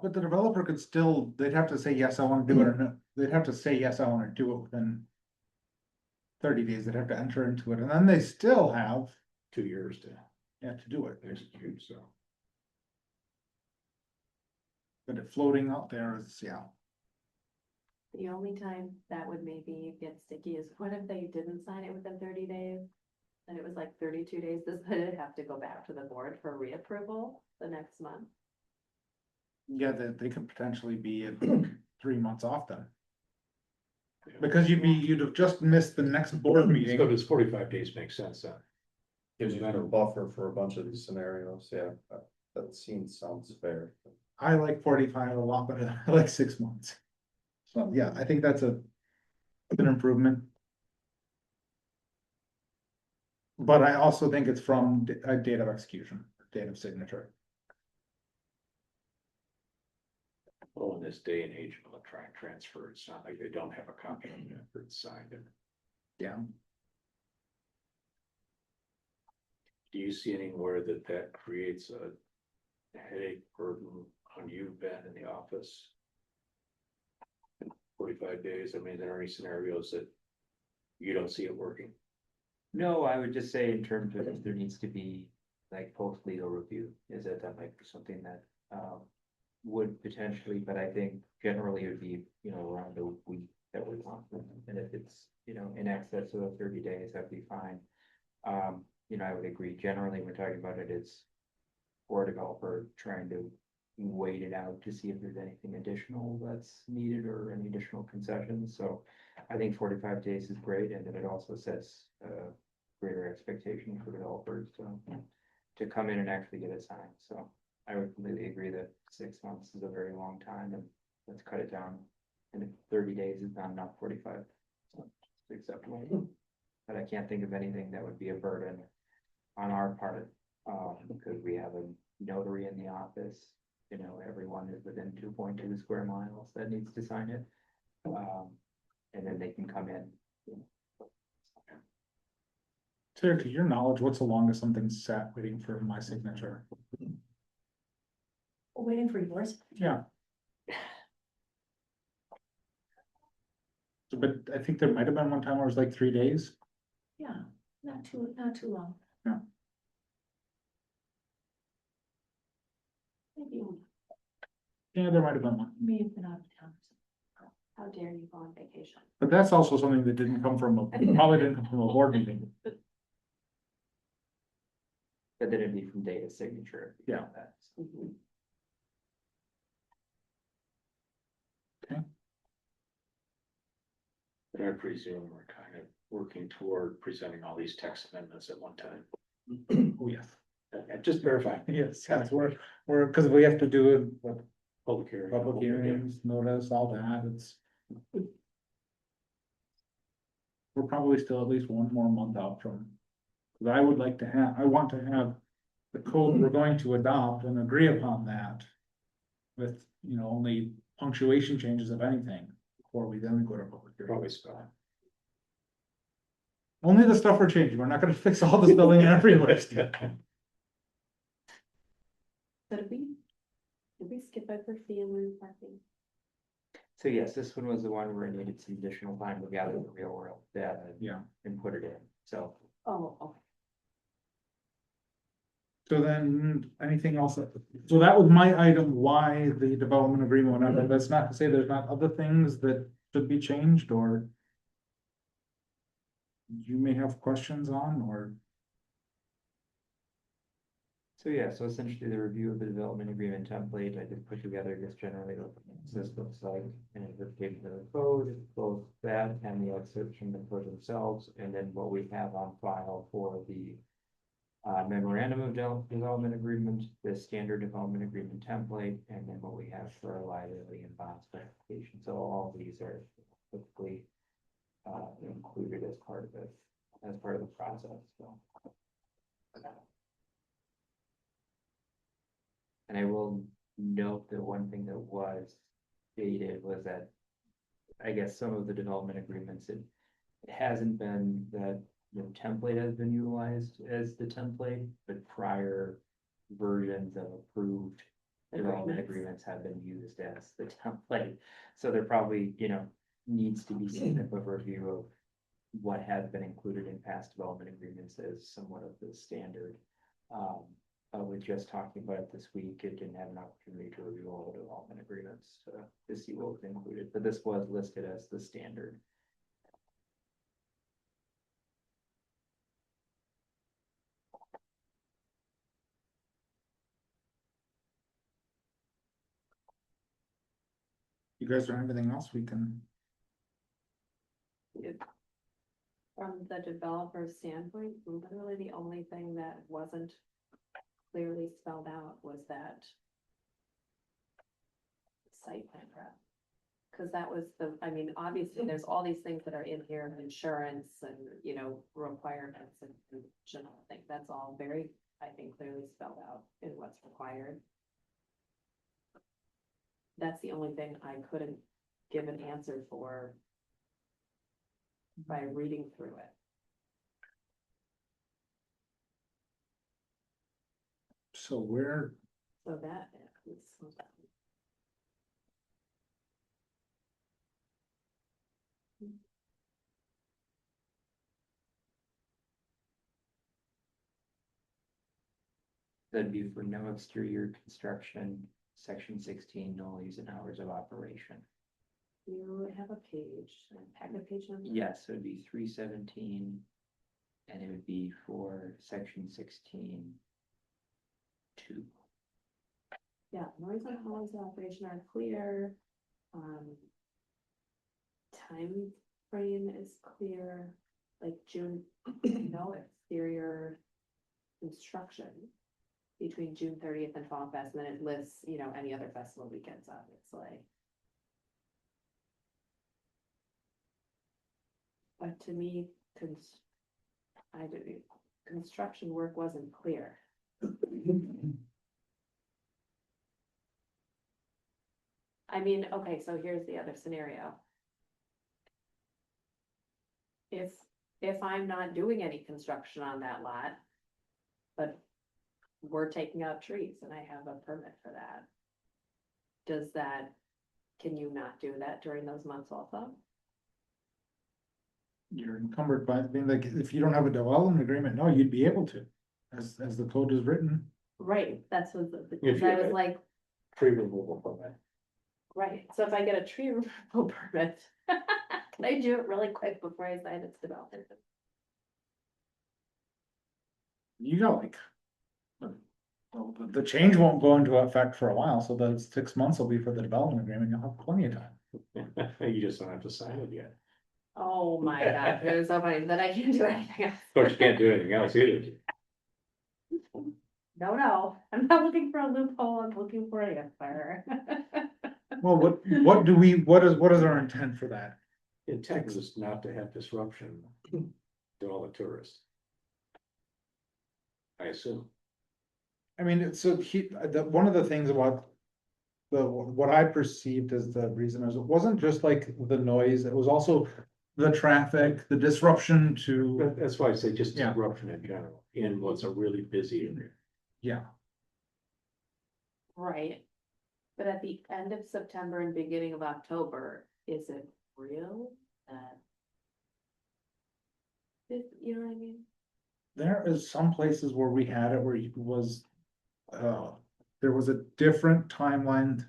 But the developer could still, they'd have to say, yes, I wanna do it, or no, they'd have to say, yes, I wanna do it within. 30 days, they'd have to enter into it, and then they still have, 2 years to to do it, execute, so. but it floating out there is, yeah. The only time that would maybe get sticky is what if they didn't sign it within 30 days? And it was like 32 days, does it have to go back to the board for reapproval the next month? Yeah, they could potentially be at 3 months off then. Because you'd have just missed the next board So meeting. does 45 days make sense then? Gives you a buffer for a bunch of these scenarios, yeah, that sounds fair. I like 45 a lot, but I like 6 months. So, yeah, I think that's an improvement. But I also think it's from a date of execution, date of signature. Well, in this day and age of electronic transfer, it's not like they don't have a copy of it after it's signed. And Yeah. do you see anywhere that creates a headache burden on you, Ben, in the office? 45 days, I mean, there are any scenarios that you don't see it working? No, I would just say in terms of if there needs to be like post legal review, is that might be something that would potentially, but I think generally it would be, around a week that we want. And if it's, in excess of 30 days, that'd be fine. I would agree. Generally, we're talking about it, it's for a developer trying to wait it out to see if there's anything additional that's needed or any additional concessions. So I think 45 days is great, and then it also sets greater expectation for developers to come in and actually get it signed. So I would completely agree that 6 months is a very long time, and let's cut it down. And if 30 days is not enough, 45, so it's acceptable. But I can't think of anything that would be a burden on our part, because we have a notary in the office. Everyone is within 2.2 square miles that needs to sign it. And then they can come in. Sarah, to your knowledge, what's the longest something's sat waiting for my signature? Waiting for yours. Yeah. But I think there might have been one time where it was like 3 days. Yeah, not too long. Yeah. Maybe Yeah, there might have been one. may have been out of town. How dare you go on vacation? But that's also something that didn't come from probably didn't come from a board meeting. But then it'd be from date of signature. if you Yeah. count that. And I presume we're kind of working toward presenting all these text amendments at one time. Oh, yes. Just verify. Yes, we're, because we have to do it, what, Public hearing. public hearings, notice, all that, we're probably still at least one more month out from. Cause I would like to I want to have the code we're going to adopt and agree upon that. With, only punctuation changes if anything, before we then go to public hearing. Probably spell. Only the stuff we're changing, we're not gonna fix all the spelling everywhere. So did we skip over family parking? So yes, this one was the one where I needed some additional time to gather the real world data. Yeah. And put it in, so. Oh, okay. So then, anything else? So that was my item, why the development agreement went up, and that's not to say there's not other things that should be changed, or. You may have questions on, or, So yeah, so essentially the review of the development agreement template, I did put together just generally what this looks like, and interpretation of the code, both that and the excerpts from the code themselves, and then what we have on file for the memorandum of development agreement, the standard development agreement template, and then what we have for our liability and bond specification. So all of these are typically included as part of it, as part of the process, so. And I will note that one thing that was stated was that, I guess some of the development agreements, it hasn't been that the template has been utilized as the template, but prior versions of approved development agreements have been used as the template. So there probably, needs to be some type of review of what has been included in past development agreements as somewhat of the standard. With just talking about it this week, it didn't have an opportunity to review all the development agreements to see what was included, but this was listed as the standard. You guys don't have anything else we can, From the developer's standpoint, literally the only thing that wasn't clearly spelled out was that site plan prep. Cause that was I mean, obviously, there's all these things that are in here, insurance and, you know, requirements and general thing, that's all very, I think, clearly spelled out in what's required. That's the only thing I couldn't give an answer for by reading through it. so where, So that is. That'd be for no exterior construction, section 16, no use and hours of operation. You have a page, packet page number? Yes, it would be 317. And it would be for section 16. 2. Yeah, noise and hours of operation are clear. Time frame is clear, like June, no exterior construction between June 30th and Fall Fest, and then it lists, you know, any other festival weekends, obviously. But to me, construction work wasn't clear. I mean, okay, so here's the other scenario. If I'm not doing any construction on that lot, but we're taking out trees and I have a permit for that. Can you not do that during those months also? you're encumbered by, I mean, like, if you don't have a development agreement, no, you'd be able to. As the code is written, Right, that's what, If because you I have was it. like, Tree removal permit. right, so if I get a tree removal permit, can I do it really quick before I sign its development? you know, like. Well, the change won't go into effect for a while, so the 6 months will be for the development agreement, you'll have plenty of time. You just don't have to sign it yet. Oh my god, it was so funny, then I can't do anything else. Of course, you can't do anything else either. No, I'm not looking for a loophole, I'm looking for a fire. Well, what is our intent for that? Intent is not to have disruption to all the tourists. I assume. I mean, so one of the things about what I perceived as the reason is it wasn't just like the noise, it was also the traffic, the disruption to, That's why I say just Yeah. disruption in general, in what's a really busy area. yeah. Right, but at the end of September and beginning of October, is it real that? You know what I mean? There is some places where we had it where it was, there was a different timeline.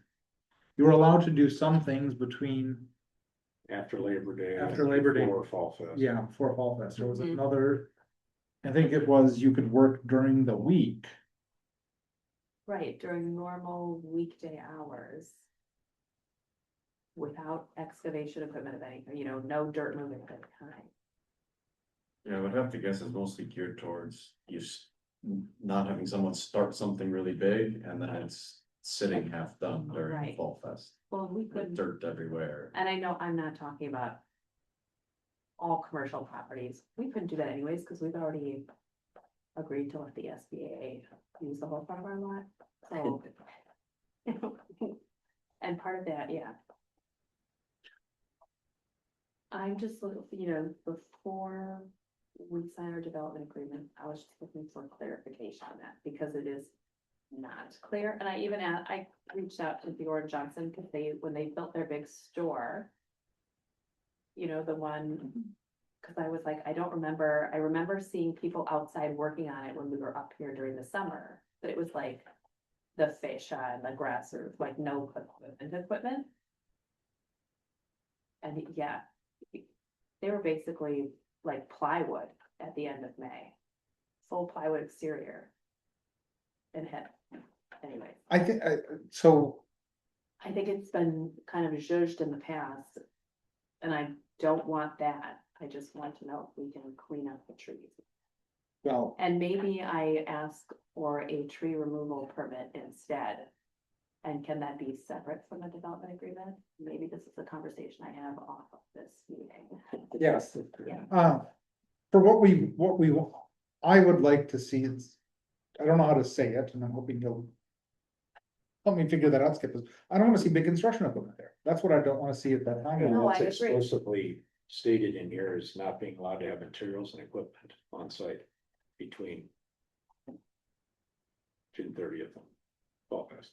You were allowed to do some things between, After Labor Day. After Labor Day. Before Fall Fest. yeah, before Fall Fest, there was Mhm. another. I think it was, you could work during the week. Right, during normal weekday hours. Without excavation equipment of any, you know, no dirt moving at any time. Yeah, I would have to guess it's mostly geared towards not having someone start something really big and then it's sitting half done during Right. Fall Fest. Well, we With couldn't, dirt everywhere. and I know I'm not talking about. All commercial properties, we couldn't do that anyways, because we've already. Agreed to let the SBA use the whole front of our lot, so. And part of that, yeah. I'm just looking, you know, before we sign our development agreement, I was just looking for clarification on that, because it is not clear, and I reached out to Dior and Johnson, because when they built their big store. You know, the one, because I was like, I remember seeing people outside working on it when we were up here during the summer, but it was like. The fascia and the grass, or like no equipment. And yeah, they were basically like plywood at the end of May. Full plywood exterior. And anyway. I think, so. I think it's been kind of zhuzhed in the past. And I don't want that. I just want to know if we can clean up the trees. Well, And maybe I ask for a tree removal permit instead. And can that be separate from the development agreement? Maybe this is a conversation I have off of this meeting. yes. Yeah. For what we, I would like to see is, I don't know how to say it, and I'm hoping you'll help me figure that out, Skip, is I don't wanna see big construction equipment there. That's what I don't wanna see at that time. No, I That's agree. explicitly stated in here as not being allowed to have materials and equipment on site between June 30th and Fall Fest.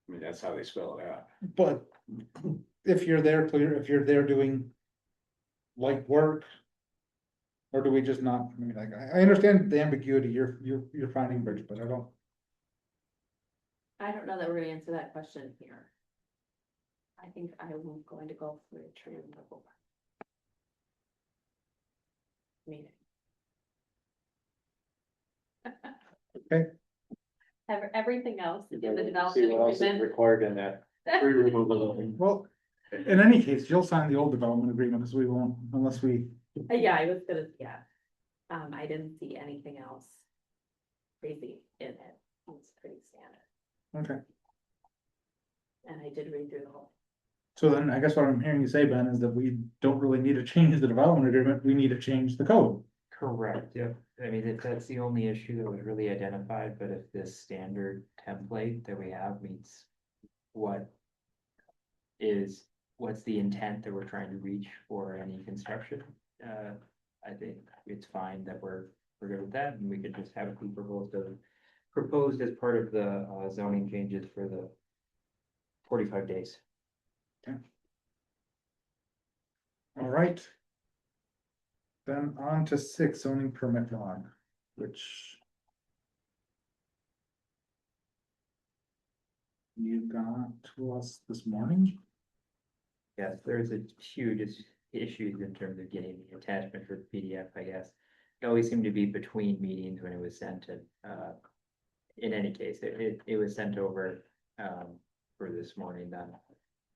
I mean, that's how they spell it out. But if you're there clear, if you're there doing light work. Or do we just not, I mean, like, I understand the ambiguity you're finding, Bridget, but I don't. I don't know that we're gonna answer that question here. I think I am going to go for a tree removal. Meeting. Okay. Everything else in the See development what else is agreement. required in that tree removal. Well, in any case, you'll sign the old development agreement, because we won't, unless we, Yeah, I was gonna, yeah. I didn't see anything else crazy in it. It's pretty standard. okay. And I did read through the whole. So then I guess what I'm hearing you say, Ben, is that we don't really need to change the development agreement, we need to change the code. Correct, yeah. I mean, if that's the only issue that was really identified, but if this standard template that we have meets what's the intent that we're trying to reach for any construction, I think it's fine that we're good with that, and we could just have it be proposed as part of the zoning changes for the 45 days. All right. Then on to 6 zoning permit log, which. You got to us this morning? Yes, there's a huge issues in terms of getting the attachment for the PDF, I guess. It always seemed to be between meetings when it was sent, and in any case, it was sent over for this morning then.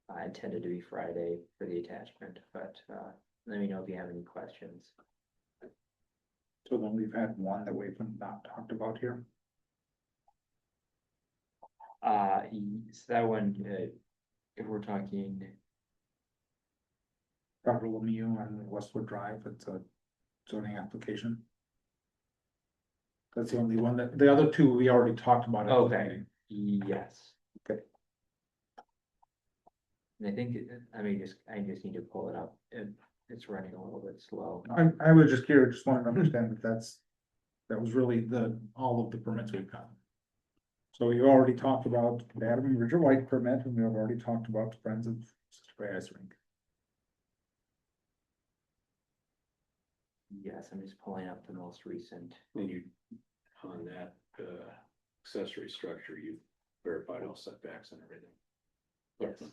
I intended to be Friday for the attachment, but let me know if you have any questions. So then we've had one that we've not talked about here. So that one, if we're talking, Dr. Lemieux and Westwood Drive, it's a zoning application. That's the only one that, the other two we already talked about. at the Okay. meeting. yes. Okay. And I think, I just need to pull it up, it's running a little bit slow. I was just curious, just wanted to understand that that was really all of the permits we've got. So you already talked about the Adam and Richard White permit, and we have already talked about the Friends of Sister Bay Ice Rink. Yes, I'm just pulling up the most recent. And you, on that, accessory structure, you verified all setbacks and everything. Yes.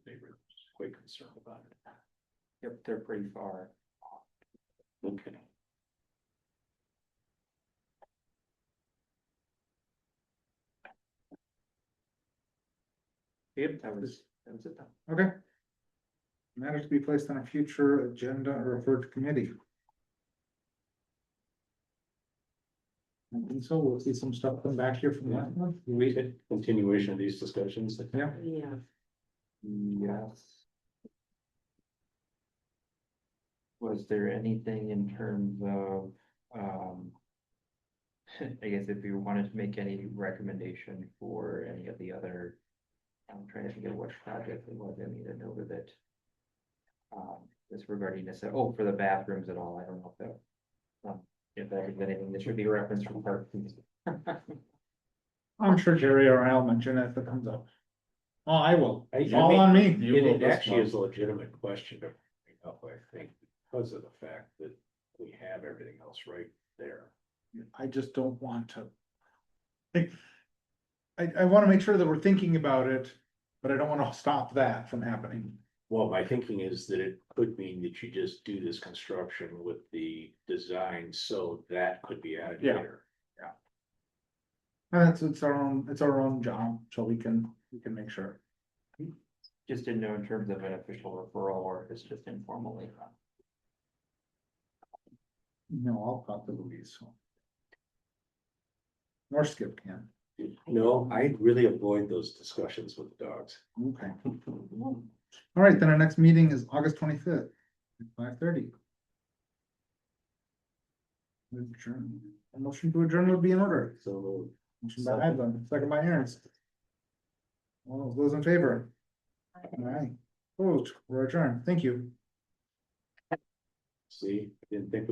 They were quite concerned about it. Yep, they're pretty far. Okay. Yep, that was it though. Okay. Matters to be placed on a future agenda or referred to committee. I think so, we'll see some stuff come back here from that one. We had continuation of these discussions. Yeah. Yeah. Yes. Was there anything in terms of, I guess if you wanted to make any recommendation for any of the other, I'm trying to think of which project it was, I made a note of it. This regarding this, for the bathrooms at all, I don't know if that is anything that should be referenced from part. I'm sure Jerry or I'll mention it if it comes up. Oh, I will, I all on me. It actually is a legitimate question to bring up, I think, because of the fact that we have everything else right there. I just don't want to. I want to make sure that we're thinking about it, but I don't want to stop that from happening. Well, my thinking is that it could mean that you just do this construction with the design, so that could be added Yeah. later. And it's our own job, so we can make sure. Just didn't know in terms of an official referral or if it's just informally. No, I'll talk to Louise, so. Or Skip can, No, I really avoid those discussions with the dogs. okay. All right, then our next meeting is August 25th, at 5:30. Adjourn. A motion to adjourn would be in order. So Motion by Ivan, second by Aaron's. All those in favor? All right, opposed, we're adjourned, thank you. see, I didn't think we